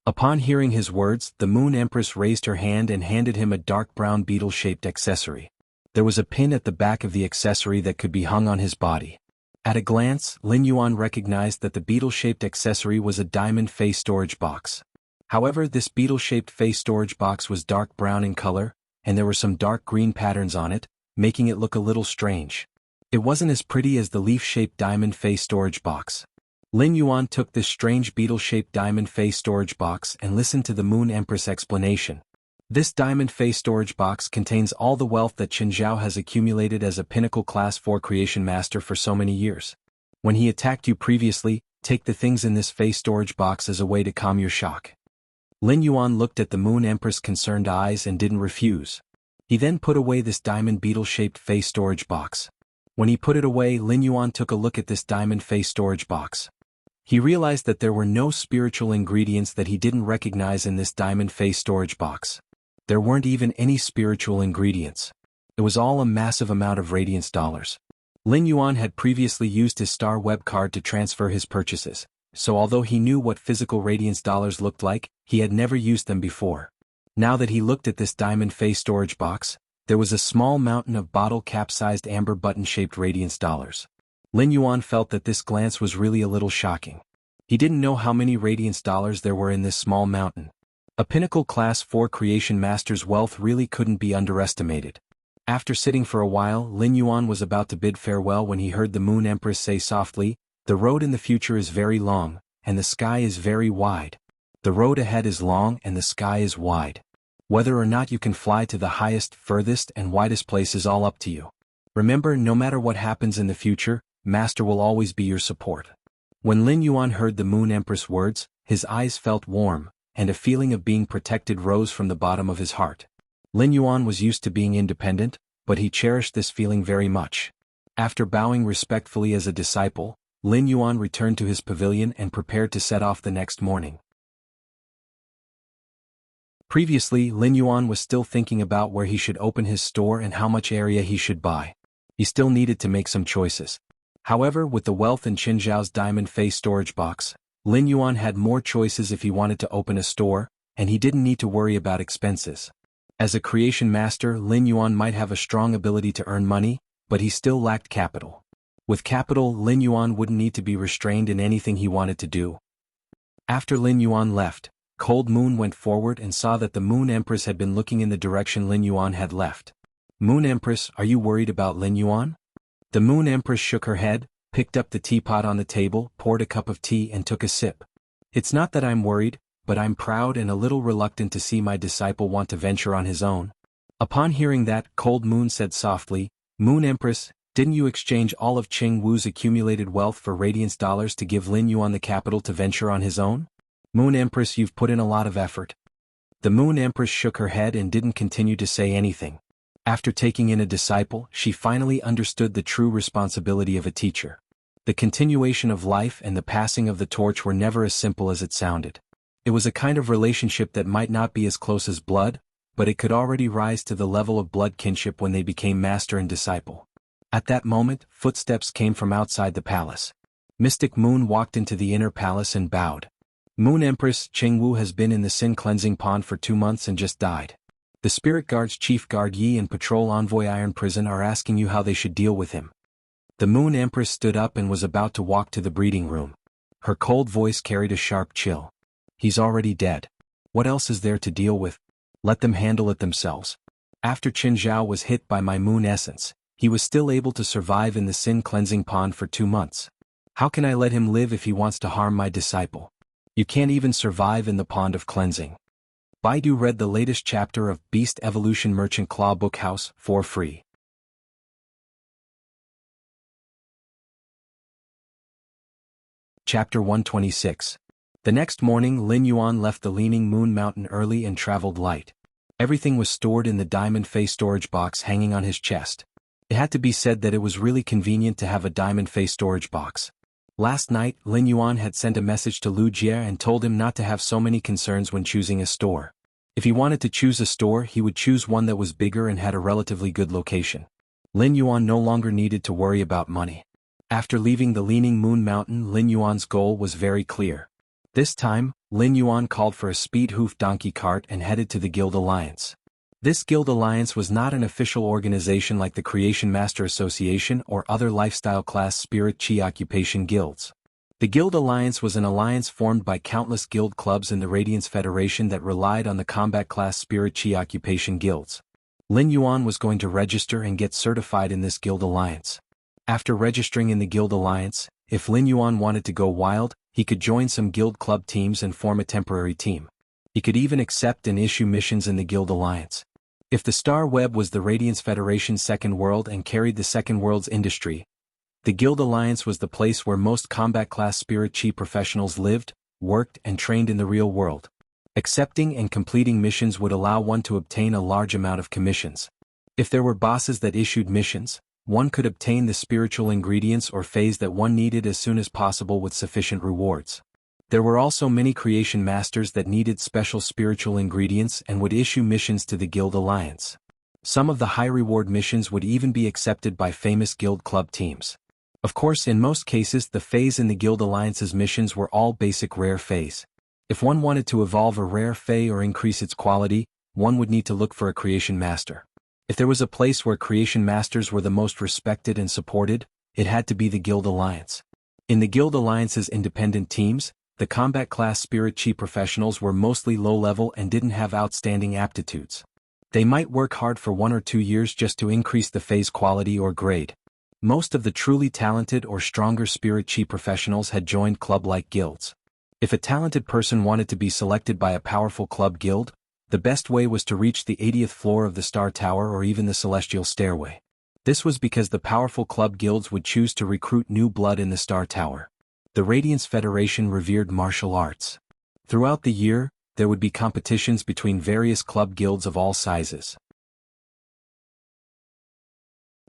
Upon hearing his words, the Moon Empress raised her hand and handed him a dark brown beetle-shaped accessory. There was a pin at the back of the accessory that could be hung on his body. At a glance, Lin Yuan recognized that the beetle-shaped accessory was a diamond face storage box. However, this beetle-shaped face storage box was dark brown in color, and there were some dark green patterns on it, making it look a little strange. It wasn't as pretty as the leaf-shaped diamond face storage box. Lin Yuan took this strange beetle-shaped diamond face storage box and listened to the Moon Empress explanation. This diamond face storage box contains all the wealth that Qin Zhao has accumulated as a pinnacle class 4 creation master for so many years. When he attacked you previously, take the things in this face storage box as a way to calm your shock. Lin Yuan looked at the Moon Empress' concerned eyes and didn't refuse. He then put away this diamond beetle-shaped face storage box. When he put it away, Lin Yuan took a look at this diamond face storage box. He realized that there were no spiritual ingredients that he didn't recognize in this diamond face storage box. There weren't even any spiritual ingredients. It was all a massive amount of radiance dollars. Lin Yuan had previously used his star web card to transfer his purchases, so although he knew what physical radiance dollars looked like, he had never used them before. Now that he looked at this diamond face storage box, there was a small mountain of bottle cap-sized amber button-shaped radiance dollars. Lin Yuan felt that this glance was really a little shocking. He didn't know how many radiance dollars there were in this small mountain. A pinnacle class 4 creation master's wealth really couldn't be underestimated. After sitting for a while, Lin Yuan was about to bid farewell when he heard the Moon Empress say softly, "The road in the future is very long, and the sky is very wide. The road ahead is long and the sky is wide. Whether or not you can fly to the highest, furthest, and widest place is all up to you. Remember, no matter what happens in the future, Master will always be your support." When Lin Yuan heard the Moon Empress' words, his eyes felt warm, and a feeling of being protected rose from the bottom of his heart. Lin Yuan was used to being independent, but he cherished this feeling very much. After bowing respectfully as a disciple, Lin Yuan returned to his pavilion and prepared to set off the next morning. Previously, Lin Yuan was still thinking about where he should open his store and how much area he should buy. He still needed to make some choices. However, with the wealth in Qin Zhao's diamond face storage box, Lin Yuan had more choices if he wanted to open a store, and he didn't need to worry about expenses. As a creation master, Lin Yuan might have a strong ability to earn money, but he still lacked capital. With capital, Lin Yuan wouldn't need to be restrained in anything he wanted to do. After Lin Yuan left, Cold Moon went forward and saw that the Moon Empress had been looking in the direction Lin Yuan had left. "Moon Empress, are you worried about Lin Yuan?" The Moon Empress shook her head, picked up the teapot on the table, poured a cup of tea and took a sip. "It's not that I'm worried, but I'm proud and a little reluctant to see my disciple want to venture on his own." Upon hearing that, Cold Moon said softly, "Moon Empress, didn't you exchange all of Qing Wu's accumulated wealth for radiance dollars to give Lin Yuan the capital to venture on his own? Moon Empress, you've put in a lot of effort." The Moon Empress shook her head and didn't continue to say anything. After taking in a disciple, she finally understood the true responsibility of a teacher. The continuation of life and the passing of the torch were never as simple as it sounded. It was a kind of relationship that might not be as close as blood, but it could already rise to the level of blood kinship when they became master and disciple. At that moment, footsteps came from outside the palace. Mystic Moon walked into the inner palace and bowed. Moon Empress Chengwu has been in the sin-cleansing pond for 2 months and just died. The Spirit Guard's Chief Guard Yi and Patrol Envoy Iron Prison are asking you how they should deal with him. The Moon Empress stood up and was about to walk to the breeding room. Her cold voice carried a sharp chill. He's already dead. What else is there to deal with? Let them handle it themselves. After Qin Zhao was hit by my moon essence, he was still able to survive in the sin-cleansing pond for 2 months. How can I let him live if he wants to harm my disciple? You can't even survive in the pond of cleansing. Baidu read the latest chapter of Beast Evolution Merchant Claw Bookhouse for free. Chapter 126. The next morning Lin Yuan left the Leaning Moon Mountain early and traveled light. Everything was stored in the diamond face storage box hanging on his chest. It had to be said that it was really convenient to have a diamond face storage box. Last night, Lin Yuan had sent a message to Lu Jie and told him not to have so many concerns when choosing a store. If he wanted to choose a store, he would choose one that was bigger and had a relatively good location. Lin Yuan no longer needed to worry about money. After leaving the Leaning Moon Mountain, Lin Yuan's goal was very clear. This time, Lin Yuan called for a speed-hoof donkey cart and headed to the Guild Alliance. This Guild Alliance was not an official organization like the Creation Master Association or other lifestyle class spirit chi occupation guilds. The Guild Alliance was an alliance formed by countless guild clubs in the Radiance Federation that relied on the combat class spirit chi occupation guilds. Lin Yuan was going to register and get certified in this Guild Alliance. After registering in the Guild Alliance, if Lin Yuan wanted to go wild, he could join some guild club teams and form a temporary team. He could even accept and issue missions in the Guild Alliance. If the Star Web was the Radiance Federation's second world and carried the second world's industry, the Guild Alliance was the place where most combat class spirit chi professionals lived, worked and trained in the real world. Accepting and completing missions would allow one to obtain a large amount of commissions. If there were bosses that issued missions, one could obtain the spiritual ingredients or phase that one needed as soon as possible with sufficient rewards. There were also many creation masters that needed special spiritual ingredients and would issue missions to the Guild Alliance. Some of the high-reward missions would even be accepted by famous guild club teams. Of course, in most cases the phase in the Guild Alliance's missions were all basic rare phase. If one wanted to evolve a rare phase or increase its quality, one would need to look for a creation master. If there was a place where creation masters were the most respected and supported, it had to be the Guild Alliance. In the Guild Alliance's independent teams, the combat class spirit chi professionals were mostly low-level and didn't have outstanding aptitudes. They might work hard for 1 or 2 years just to increase the phase quality or grade. Most of the truly talented or stronger spirit chi professionals had joined club-like guilds. If a talented person wanted to be selected by a powerful club guild, the best way was to reach the 80th floor of the Star Tower or even the Celestial Stairway. This was because the powerful club guilds would choose to recruit new blood in the Star Tower. The Radiance Federation revered martial arts. Throughout the year, there would be competitions between various club guilds of all sizes.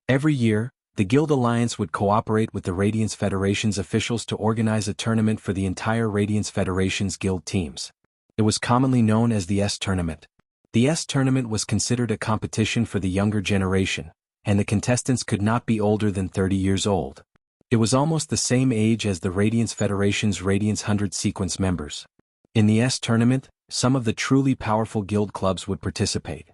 Every year, the Guild Alliance would cooperate with the Radiance Federation's officials to organize a tournament for the entire Radiance Federation's guild teams. It was commonly known as the S-Tournament. The S-Tournament was considered a competition for the younger generation, and the contestants could not be older than 30 years old. It was almost the same age as the Radiance Federation's Radiance 100 sequence members. In the S-Tournament, some of the truly powerful guild clubs would participate.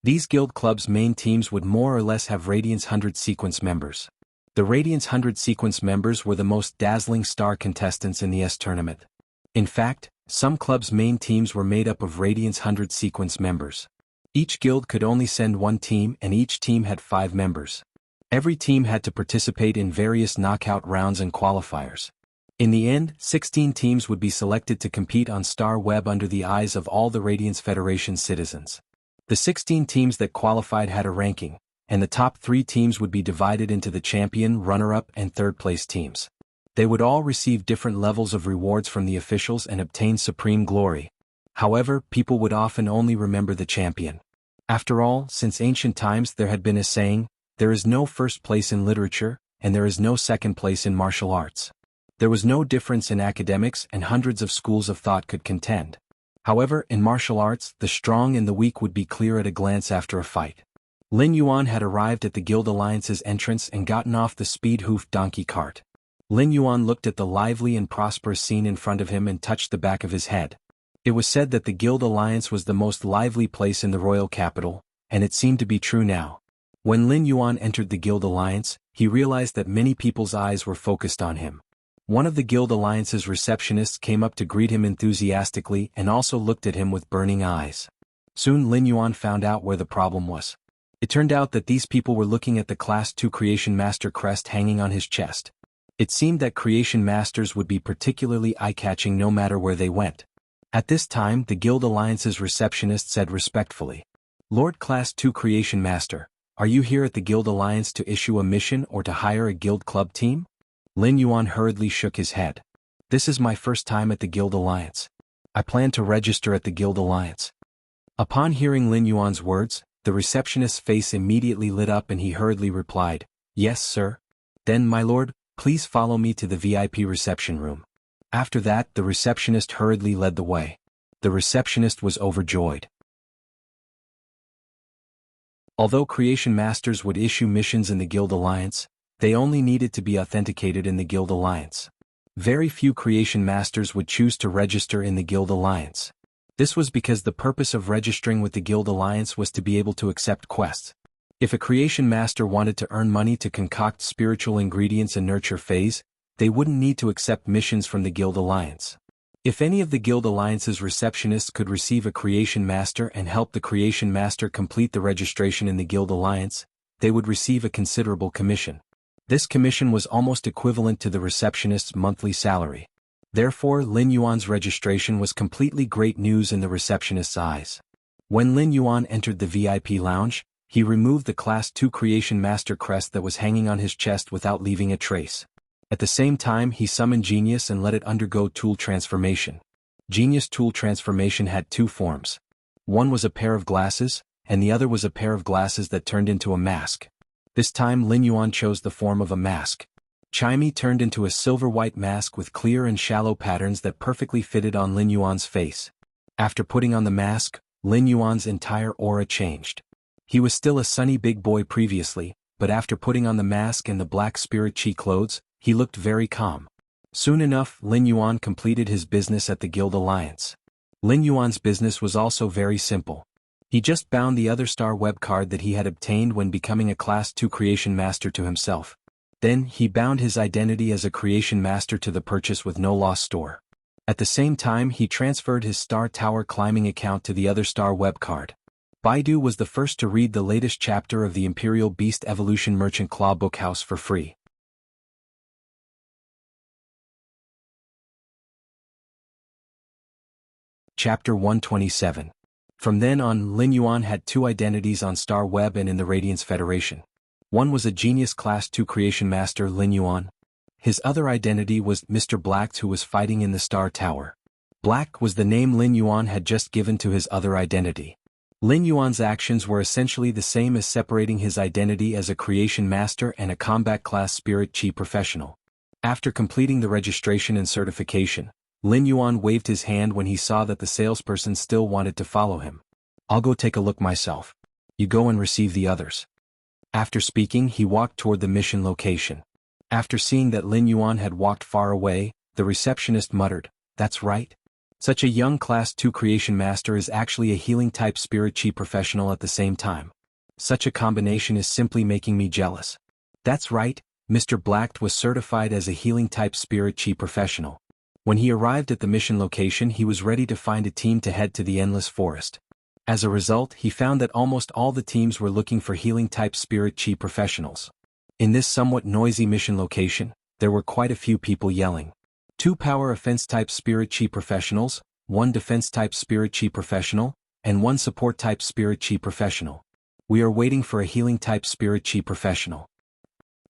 These guild clubs' main teams would more or less have Radiance 100 sequence members. The Radiance 100 sequence members were the most dazzling star contestants in the S-Tournament. In fact, some clubs' main teams were made up of Radiance 100 sequence members. Each guild could only send one team and each team had 5 members. Every team had to participate in various knockout rounds and qualifiers. In the end, 16 teams would be selected to compete on Star Web under the eyes of all the Radiance Federation citizens. The 16 teams that qualified had a ranking, and the top 3 teams would be divided into the champion, runner-up, and third-place teams. They would all receive different levels of rewards from the officials and obtain supreme glory. However, people would often only remember the champion. After all, since ancient times there had been a saying, there is no first place in literature, and there is no second place in martial arts. There was no difference in academics and hundreds of schools of thought could contend. However, in martial arts, the strong and the weak would be clear at a glance after a fight. Lin Yuan had arrived at the Guild Alliance's entrance and gotten off the speed-hoofed donkey cart. Lin Yuan looked at the lively and prosperous scene in front of him and touched the back of his head. It was said that the Guild Alliance was the most lively place in the royal capital, and it seemed to be true now. When Lin Yuan entered the Guild Alliance, he realized that many people's eyes were focused on him. One of the Guild Alliance's receptionists came up to greet him enthusiastically and also looked at him with burning eyes. Soon Lin Yuan found out where the problem was. It turned out that these people were looking at the Class 2 Creation Master crest hanging on his chest. It seemed that Creation Masters would be particularly eye-catching no matter where they went. At this time, the Guild Alliance's receptionist said respectfully, "Lord Class 2 Creation Master, are you here at the Guild Alliance to issue a mission or to hire a Guild Club team?" Lin Yuan hurriedly shook his head. "This is my first time at the Guild Alliance. I plan to register at the Guild Alliance." Upon hearing Lin Yuan's words, the receptionist's face immediately lit up and he hurriedly replied, "Yes, sir. Then, my lord, please follow me to the VIP reception room." After that, the receptionist hurriedly led the way. The receptionist was overjoyed. Although Creation Masters would issue missions in the Guild Alliance, they only needed to be authenticated in the Guild Alliance. Very few Creation Masters would choose to register in the Guild Alliance. This was because the purpose of registering with the Guild Alliance was to be able to accept quests. If a Creation Master wanted to earn money to concoct spiritual ingredients and nurture phase, they wouldn't need to accept missions from the Guild Alliance. If any of the Guild Alliance's receptionists could receive a Creation Master and help the Creation Master complete the registration in the Guild Alliance, they would receive a considerable commission. This commission was almost equivalent to the receptionist's monthly salary. Therefore, Lin Yuan's registration was completely great news in the receptionist's eyes. When Lin Yuan entered the VIP lounge, he removed the Class 2 Creation Master crest that was hanging on his chest without leaving a trace. At the same time, he summoned Genius and let it undergo tool transformation. Genius tool transformation had two forms. One was a pair of glasses, and the other was a pair of glasses that turned into a mask. This time Lin Yuan chose the form of a mask. Chimey turned into a silver-white mask with clear and shallow patterns that perfectly fitted on Lin Yuan's face. After putting on the mask, Lin Yuan's entire aura changed. He was still a sunny big boy previously, but after putting on the mask and the black spirit chi clothes, he looked very calm. Soon enough, Lin Yuan completed his business at the Guild Alliance. Lin Yuan's business was also very simple. He just bound the other star web card that he had obtained when becoming a Class 2 Creation Master to himself. Then, he bound his identity as a Creation Master to the Purchase with No Loss store. At the same time, he transferred his Star Tower climbing account to the other star web card. Baidu was the first to read the latest chapter of the Imperial Beast Evolution Merchant Claw Bookhouse for free. Chapter 127. From then on, Lin Yuan had two identities on Star Web and in the Radiance Federation. One was a Genius Class 2 Creation Master Lin Yuan. His other identity was Mr. Black, who was fighting in the Star Tower. Black was the name Lin Yuan had just given to his other identity. Lin Yuan's actions were essentially the same as separating his identity as a Creation Master and a Combat Class Spirit Chi Professional. After completing the registration and certification, Lin Yuan waved his hand when he saw that the salesperson still wanted to follow him. "I'll go take a look myself. You go and receive the others." After speaking, he walked toward the mission location. After seeing that Lin Yuan had walked far away, the receptionist muttered, "That's right. Such a young Class 2 Creation Master is actually a healing-type Spirit Chi professional at the same time. Such a combination is simply making me jealous." That's right, Mr. Black was certified as a healing-type Spirit Chi professional. When he arrived at the mission location, he was ready to find a team to head to the Endless Forest. As a result, he found that almost all the teams were looking for healing-type Spirit Chi professionals. In this somewhat noisy mission location, there were quite a few people yelling. 2 power offense-type Spirit Chi professionals, 1 defense-type Spirit Chi professional, and 1 support-type Spirit Chi professional. We are waiting for a healing-type Spirit Chi professional.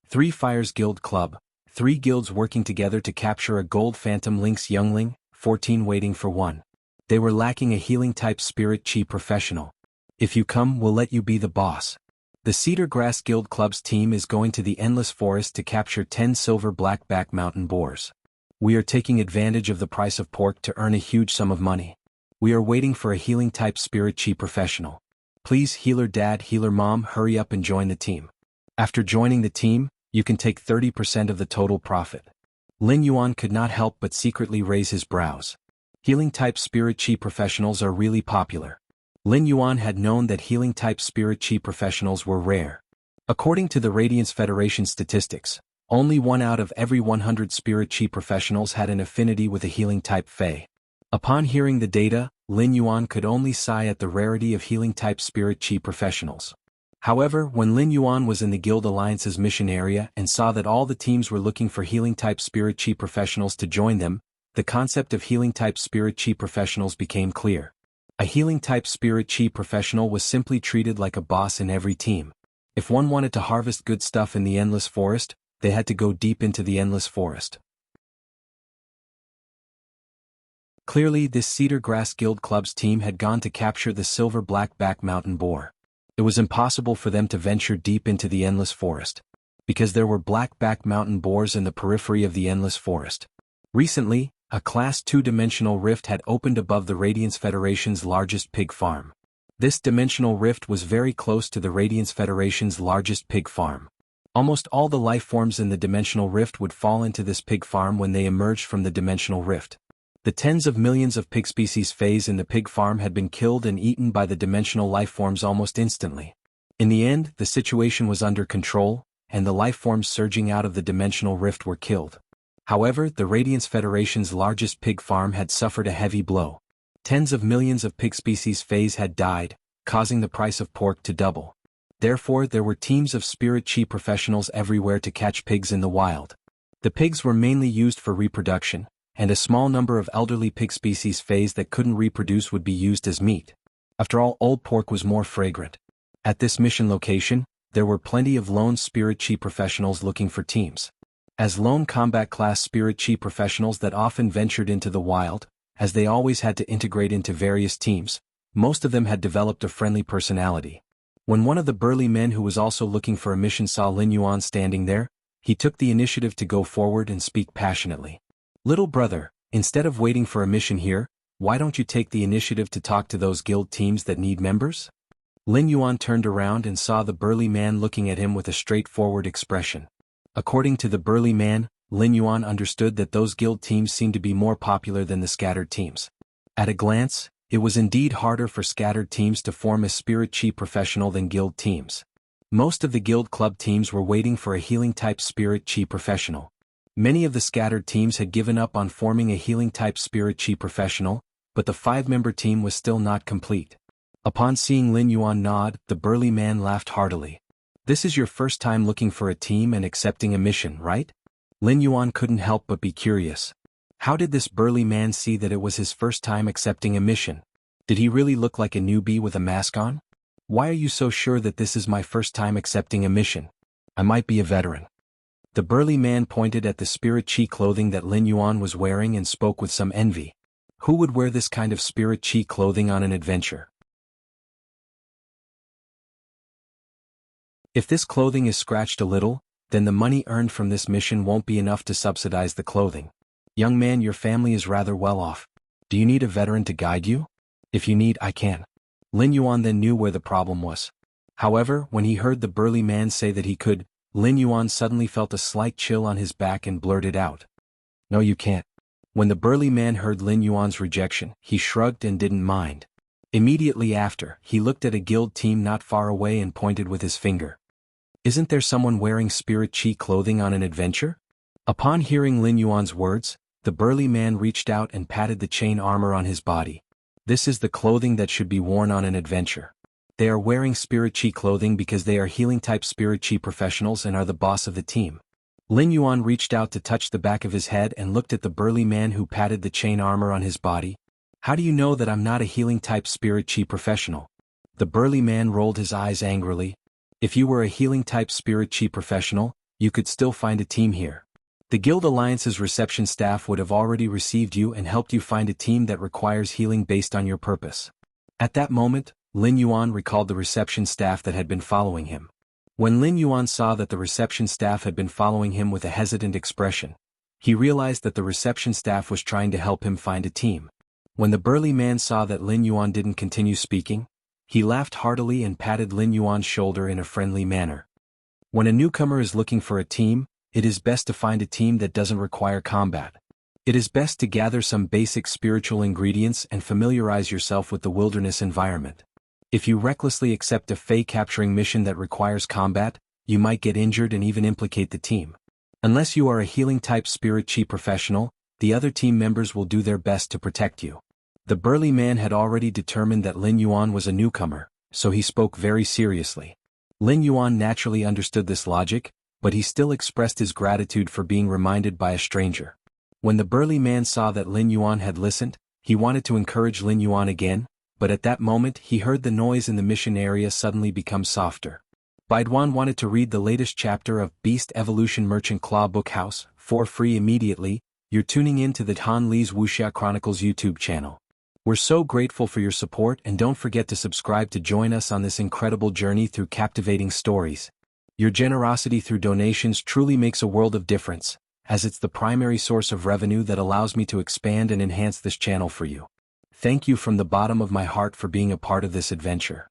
3 Fires Guild Club, 3 guilds working together to capture a gold Phantom Lynx youngling, 14 waiting for 1. They were lacking a healing-type Spirit Chi professional. If you come, we'll let you be the boss. The Cedar Grass Guild Club's team is going to the Endless Forest to capture 10 silver blackback mountain boars. We are taking advantage of the price of pork to earn a huge sum of money. We are waiting for a healing-type spirit chi professional. Please, healer dad, healer mom, hurry up and join the team. After joining the team, you can take 30% of the total profit. Lin Yuan could not help but secretly raise his brows. Healing-type spirit chi professionals are really popular. Lin Yuan had known that healing-type spirit chi professionals were rare. According to the Radiance Federation statistics, only 1 out of every 100 spirit chi professionals had an affinity with a healing-type fae. Upon hearing the data, Lin Yuan could only sigh at the rarity of healing-type spirit chi professionals. However, when Lin Yuan was in the Guild Alliance's mission area and saw that all the teams were looking for healing-type spirit chi professionals to join them, the concept of healing-type spirit chi professionals became clear. A healing-type spirit chi professional was simply treated like a boss in every team. If one wanted to harvest good stuff in the Endless Forest, they had to go deep into the Endless Forest. Clearly, this Cedar Grass Guild Club's team had gone to capture the silver blackback mountain boar. It was impossible for them to venture deep into the Endless Forest, because there were blackback mountain boars in the periphery of the Endless Forest. Recently, a Class 2-dimensional rift had opened above the Radiance Federation's largest pig farm. This dimensional rift was very close to the Radiance Federation's largest pig farm. Almost all the life forms in the dimensional rift would fall into this pig farm when they emerged from the dimensional rift. The tens of millions of pig species phase in the pig farm had been killed and eaten by the dimensional life forms almost instantly. In the end, the situation was under control, and the life forms surging out of the dimensional rift were killed. However, the Radiance Federation's largest pig farm had suffered a heavy blow. Tens of millions of pig species phase had died, causing the price of pork to double. Therefore, there were teams of spirit chi professionals everywhere to catch pigs in the wild. The pigs were mainly used for reproduction, and a small number of elderly pig species phase that couldn't reproduce would be used as meat. After all, old pork was more fragrant. At this mission location, there were plenty of lone spirit chi professionals looking for teams. As lone combat class spirit chi professionals that often ventured into the wild, as they always had to integrate into various teams, most of them had developed a friendly personality. When one of the burly men who was also looking for a mission saw Lin Yuan standing there, he took the initiative to go forward and speak passionately. Little brother, instead of waiting for a mission here, why don't you take the initiative to talk to those guild teams that need members? Lin Yuan turned around and saw the burly man looking at him with a straightforward expression. According to the burly man, Lin Yuan understood that those guild teams seemed to be more popular than the scattered teams. At a glance, it was indeed harder for scattered teams to form a spirit chi professional than guild teams. Most of the guild club teams were waiting for a healing-type spirit chi professional. Many of the scattered teams had given up on forming a healing-type spirit chi professional, but the 5-member team was still not complete. Upon seeing Lin Yuan nod, the burly man laughed heartily. This is your first time looking for a team and accepting a mission, right? Lin Yuan couldn't help but be curious. How did this burly man see that it was his first time accepting a mission? Did he really look like a newbie with a mask on? Why are you so sure that this is my first time accepting a mission? I might be a veteran. The burly man pointed at the spirit chi clothing that Lin Yuan was wearing and spoke with some envy. Who would wear this kind of spirit chi clothing on an adventure? If this clothing is scratched a little, then the money earned from this mission won't be enough to subsidize the clothing. Young man, your family is rather well off. Do you need a veteran to guide you? If you need, I can. Lin Yuan then knew where the problem was. However, when he heard the burly man say that he could, Lin Yuan suddenly felt a slight chill on his back and blurted out. No, you can't. When the burly man heard Lin Yuan's rejection, he shrugged and didn't mind. Immediately after, he looked at a guild team not far away and pointed with his finger. Isn't there someone wearing spirit chi clothing on an adventure? Upon hearing Lin Yuan's words, the burly man reached out and patted the chain armor on his body. This is the clothing that should be worn on an adventure. They are wearing spirit chi clothing because they are healing-type spirit chi professionals and are the boss of the team. Lin Yuan reached out to touch the back of his head and looked at the burly man who patted the chain armor on his body. How do you know that I'm not a healing-type spirit chi professional? The burly man rolled his eyes angrily. If you were a healing-type spirit chi professional, you could still find a team here. The Guild Alliance's reception staff would have already received you and helped you find a team that requires healing based on your purpose. At that moment, Lin Yuan recalled the reception staff that had been following him. When Lin Yuan saw that the reception staff had been following him with a hesitant expression, he realized that the reception staff was trying to help him find a team. When the burly man saw that Lin Yuan didn't continue speaking, he laughed heartily and patted Lin Yuan's shoulder in a friendly manner. When a newcomer is looking for a team, it is best to find a team that doesn't require combat. It is best to gather some basic spiritual ingredients and familiarize yourself with the wilderness environment. If you recklessly accept a Fey capturing mission that requires combat, you might get injured and even implicate the team. Unless you are a healing-type spirit chi professional, the other team members will do their best to protect you. The burly man had already determined that Lin Yuan was a newcomer, so he spoke very seriously. Lin Yuan naturally understood this logic, but he still expressed his gratitude for being reminded by a stranger. When the burly man saw that Lin Yuan had listened, he wanted to encourage Lin Yuan again, but at that moment he heard the noise in the mission area suddenly become softer. Baiduan wanted to read the latest chapter of Beast Evolution Merchant Claw Book House for free immediately. You're tuning in to the Han Li's Wuxia Chronicles YouTube channel. We're so grateful for your support, and don't forget to subscribe to join us on this incredible journey through captivating stories. Your generosity through donations truly makes a world of difference, as it's the primary source of revenue that allows me to expand and enhance this channel for you. Thank you from the bottom of my heart for being a part of this adventure.